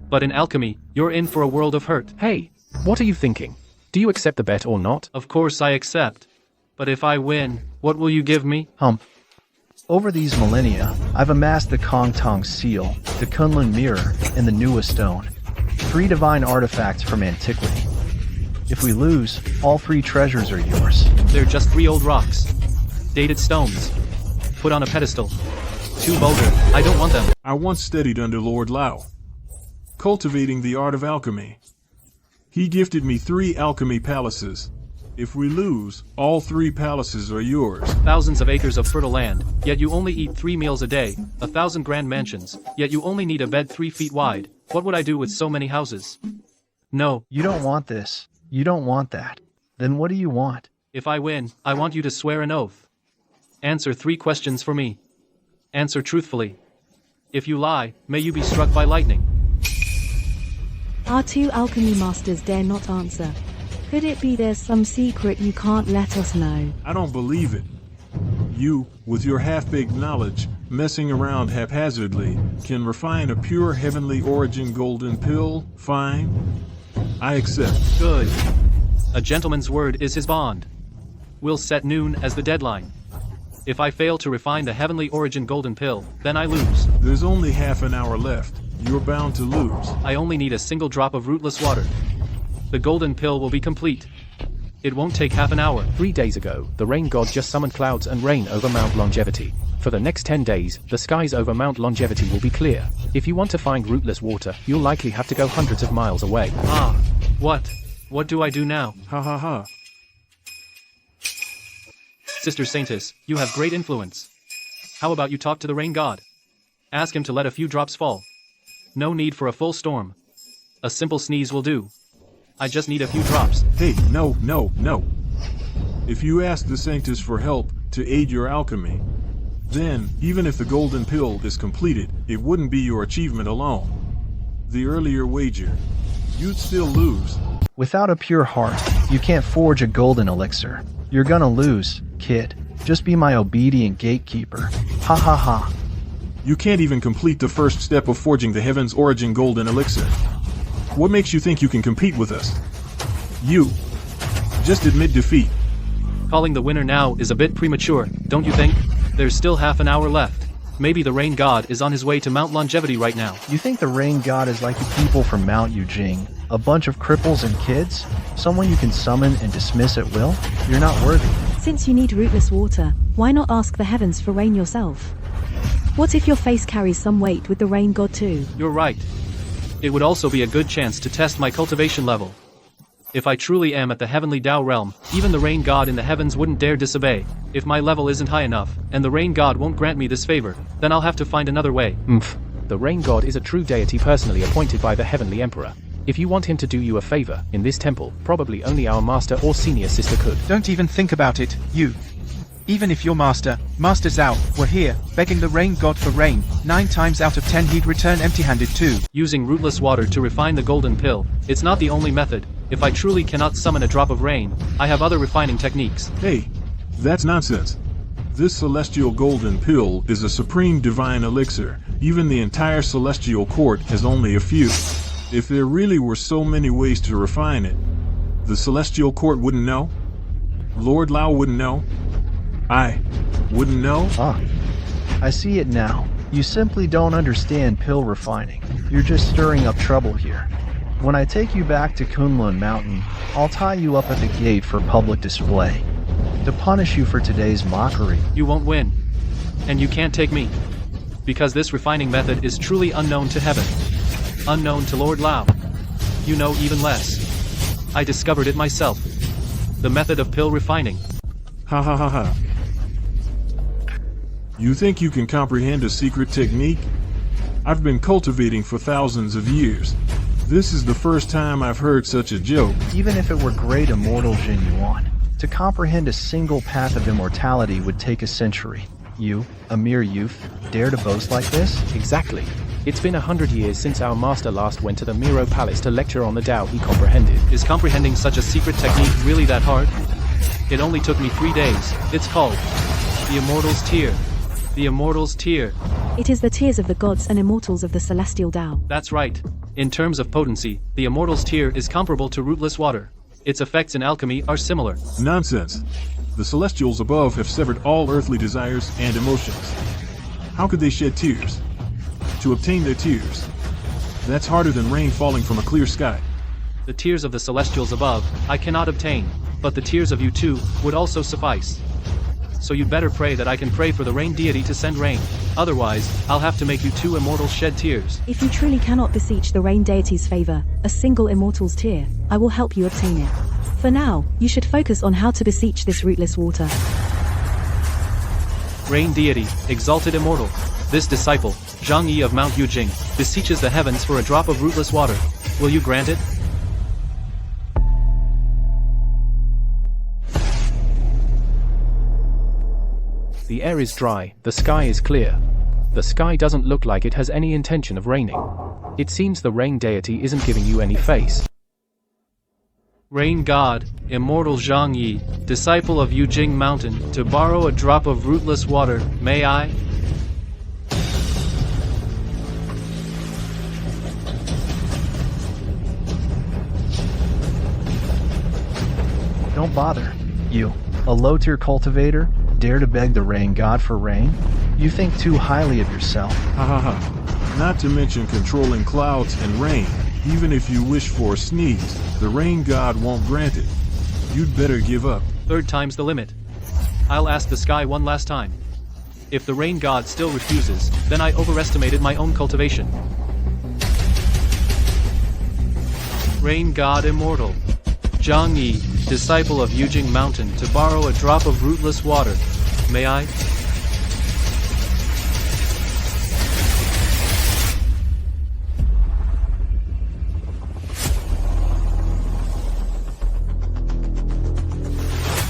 But in alchemy, you're in for a world of hurt. Hey, what are you thinking? Do you accept the bet or not? Of course I accept. But if I win, what will you give me? Humph. Over these millennia, I've amassed the Kong Tong Seal, the Kunlun Mirror, and the Nuwa Stone. 3 divine artifacts from antiquity. If we lose, all 3 treasures are yours. They're just 3 old rocks. Dated stones. Put on a pedestal. Too vulgar. I don't want them. I once studied under Lord Lao, cultivating the art of alchemy. He gifted me 3 alchemy palaces. If we lose, all 3 palaces are yours. Thousands of acres of fertile land, yet you only eat 3 meals a day. 1,000 grand mansions, yet you only need a bed 3 feet wide. What would I do with so many houses? No. You don't want this. You don't want that. Then what do you want? If I win, I want you to swear an oath. Answer 3 questions for me. Answer truthfully. If you lie, may you be struck by lightning. Our 2 alchemy masters dare not answer. Could it be there's some secret you can't let us know? I don't believe it. You, with your half-baked knowledge, messing around haphazardly, can refine a pure heavenly origin golden pill? Fine. I accept. Good. A gentleman's word is his bond. We'll set noon as the deadline. If I fail to refine the heavenly origin golden pill, then I lose. There's only half an hour left. You're bound to lose. I only need a single drop of rootless water. The golden pill will be complete. It won't take half an hour. 3 days ago, the rain god just summoned clouds and rain over Mount Longevity. For the next 10 days, the skies over Mount Longevity will be clear. If you want to find rootless water, you'll likely have to go hundreds of miles away. What? What do I do now? Ha ha ha. Sister Saintess, you have great influence. How about you talk to the rain god? Ask him to let a few drops fall. No need for a full storm. A simple sneeze will do. I just need a few drops. Hey, no. If you ask the Sanctus for help to aid your alchemy, then, even if the golden pill is completed, it wouldn't be your achievement alone. The earlier wager, you'd still lose. Without a pure heart, you can't forge a golden elixir. You're gonna lose, kid. Just be my obedient gatekeeper. Ha ha ha. You can't even complete the first step of forging the Heaven's Origin golden elixir. What makes you think you can compete with us? You. Just admit defeat. Calling the winner now is a bit premature, don't you think? There's still half an hour left. Maybe the rain god is on his way to Mount Longevity right now. You think the rain god is like the people from Mount Yujing? A bunch of cripples and kids? Someone you can summon and dismiss at will? You're not worthy. Since you need rootless water, why not ask the heavens for rain yourself? What if your face carries some weight with the rain god too? You're right. It would also be a good chance to test my cultivation level. If I truly am at the heavenly Tao realm, even the rain god in the heavens wouldn't dare disobey. If my level isn't high enough, and the rain god won't grant me this favor, then I'll have to find another way. The rain god is a true deity personally appointed by the heavenly emperor. If you want him to do you a favor in this temple, probably only our master or senior sister could. Don't even think about it, you. Even if your Master Zhao, were here, begging the rain god for rain, 9 times out of 10 he'd return empty-handed too. Using rootless water to refine the golden pill, it's not the only method. If I truly cannot summon a drop of rain, I have other refining techniques. Hey, that's nonsense. This celestial golden pill is a supreme divine elixir. Even the entire celestial court has only a few. If there really were so many ways to refine it, the celestial court wouldn't know? Lord Lao wouldn't know? I wouldn't know? I see it now. You simply don't understand pill refining. You're just stirring up trouble here. When I take you back to Kunlun Mountain, I'll tie you up at the gate for public display. To punish you for today's mockery. You won't win. And you can't take me. Because this refining method is truly unknown to heaven. Unknown to Lord Lao. You know even less. I discovered it myself. The method of pill refining. Ha ha ha ha. You think you can comprehend a secret technique? I've been cultivating for thousands of years. This is the first time I've heard such a joke. Even if it were great immortal Jin Yuan, to comprehend a single path of immortality would take a century. You, a mere youth, dare to boast like this? Exactly. It's been 100 years since our master last went to the Miro Palace to lecture on the Tao he comprehended. Is comprehending such a secret technique really that hard? It only took me 3 days. It's called the Immortal's Tear. The Immortal's Tear. It is the tears of the gods and immortals of the celestial Tao. That's right. In terms of potency, the Immortal's Tear is comparable to rootless water. Its effects in alchemy are similar. Nonsense. The celestials above have severed all earthly desires and emotions. How could they shed tears? To obtain their tears. That's harder than rain falling from a clear sky. The tears of the celestials above, I cannot obtain, but the tears of you two would also suffice. So you'd better pray that I can pray for the rain deity to send rain. Otherwise, I'll have to make you two immortals shed tears. If you truly cannot beseech the rain deity's favor, a single immortal's tear, I will help you obtain it. For now, you should focus on how to beseech this rootless water. Rain deity, exalted immortal. This disciple, Zhang Yi of Mount Yujing, beseeches the heavens for a drop of rootless water. Will you grant it? The air is dry, the sky is clear. The sky doesn't look like it has any intention of raining. It seems the rain deity isn't giving you any face. Rain god, immortal Zhang Yi, disciple of Yujing Mountain, to borrow a drop of rootless water, may I? Don't bother. You, a low-tier cultivator, dare to beg the rain god for rain? You think too highly of yourself. Ha ha ha. Not to mention controlling clouds and rain. Even if you wish for a sneeze, the rain god won't grant it. You'd better give up. 3rd time's the limit. I'll ask the sky one last time. If the rain god still refuses, then I overestimated my own cultivation. Rain god immortal. Zhang Yi, disciple of Yujing Mountain, to borrow a drop of rootless water. May I?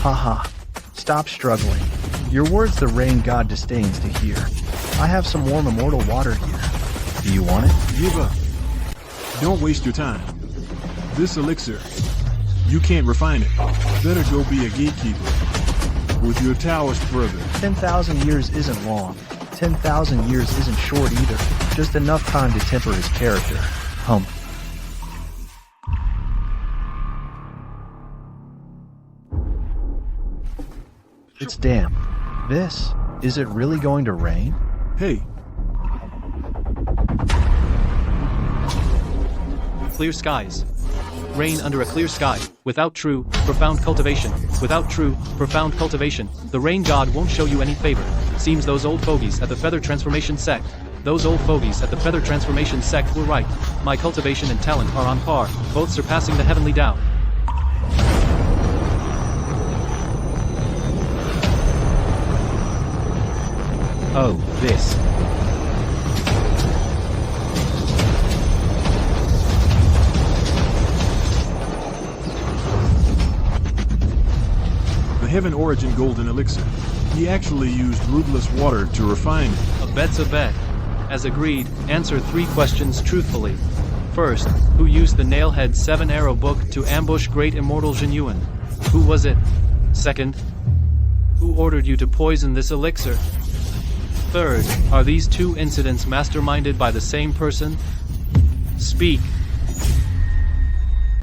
Haha. Stop struggling. Your words the rain god disdains to hear. I have some warm immortal water here. Do you want it? Give up. Don't waste your time. This elixir, you can't refine it. Better go be a gatekeeper with your Taoist brother. 10,000 years isn't long. 10,000 years isn't short either. Just enough time to temper his character. It's damp. Is it really going to rain? Hey. Clear skies. rain under a clear sky, without true, profound cultivation, without true, profound cultivation, the rain god won't show you any favor. Seems those old fogies at the feather transformation sect. Those old fogies at the feather transformation sect were right. My cultivation and talent are on par, both surpassing the heavenly Tao. Oh, this. The Heaven Origin Golden Elixir. He actually used rootless water to refine it. A bet's a bet. As agreed, answer 3 questions truthfully. First, who used the Nailhead 7-arrow book to ambush Great Immortal Genuine? Who was it? Second, who ordered you to poison this elixir? Third, are these 2 incidents masterminded by the same person? Speak.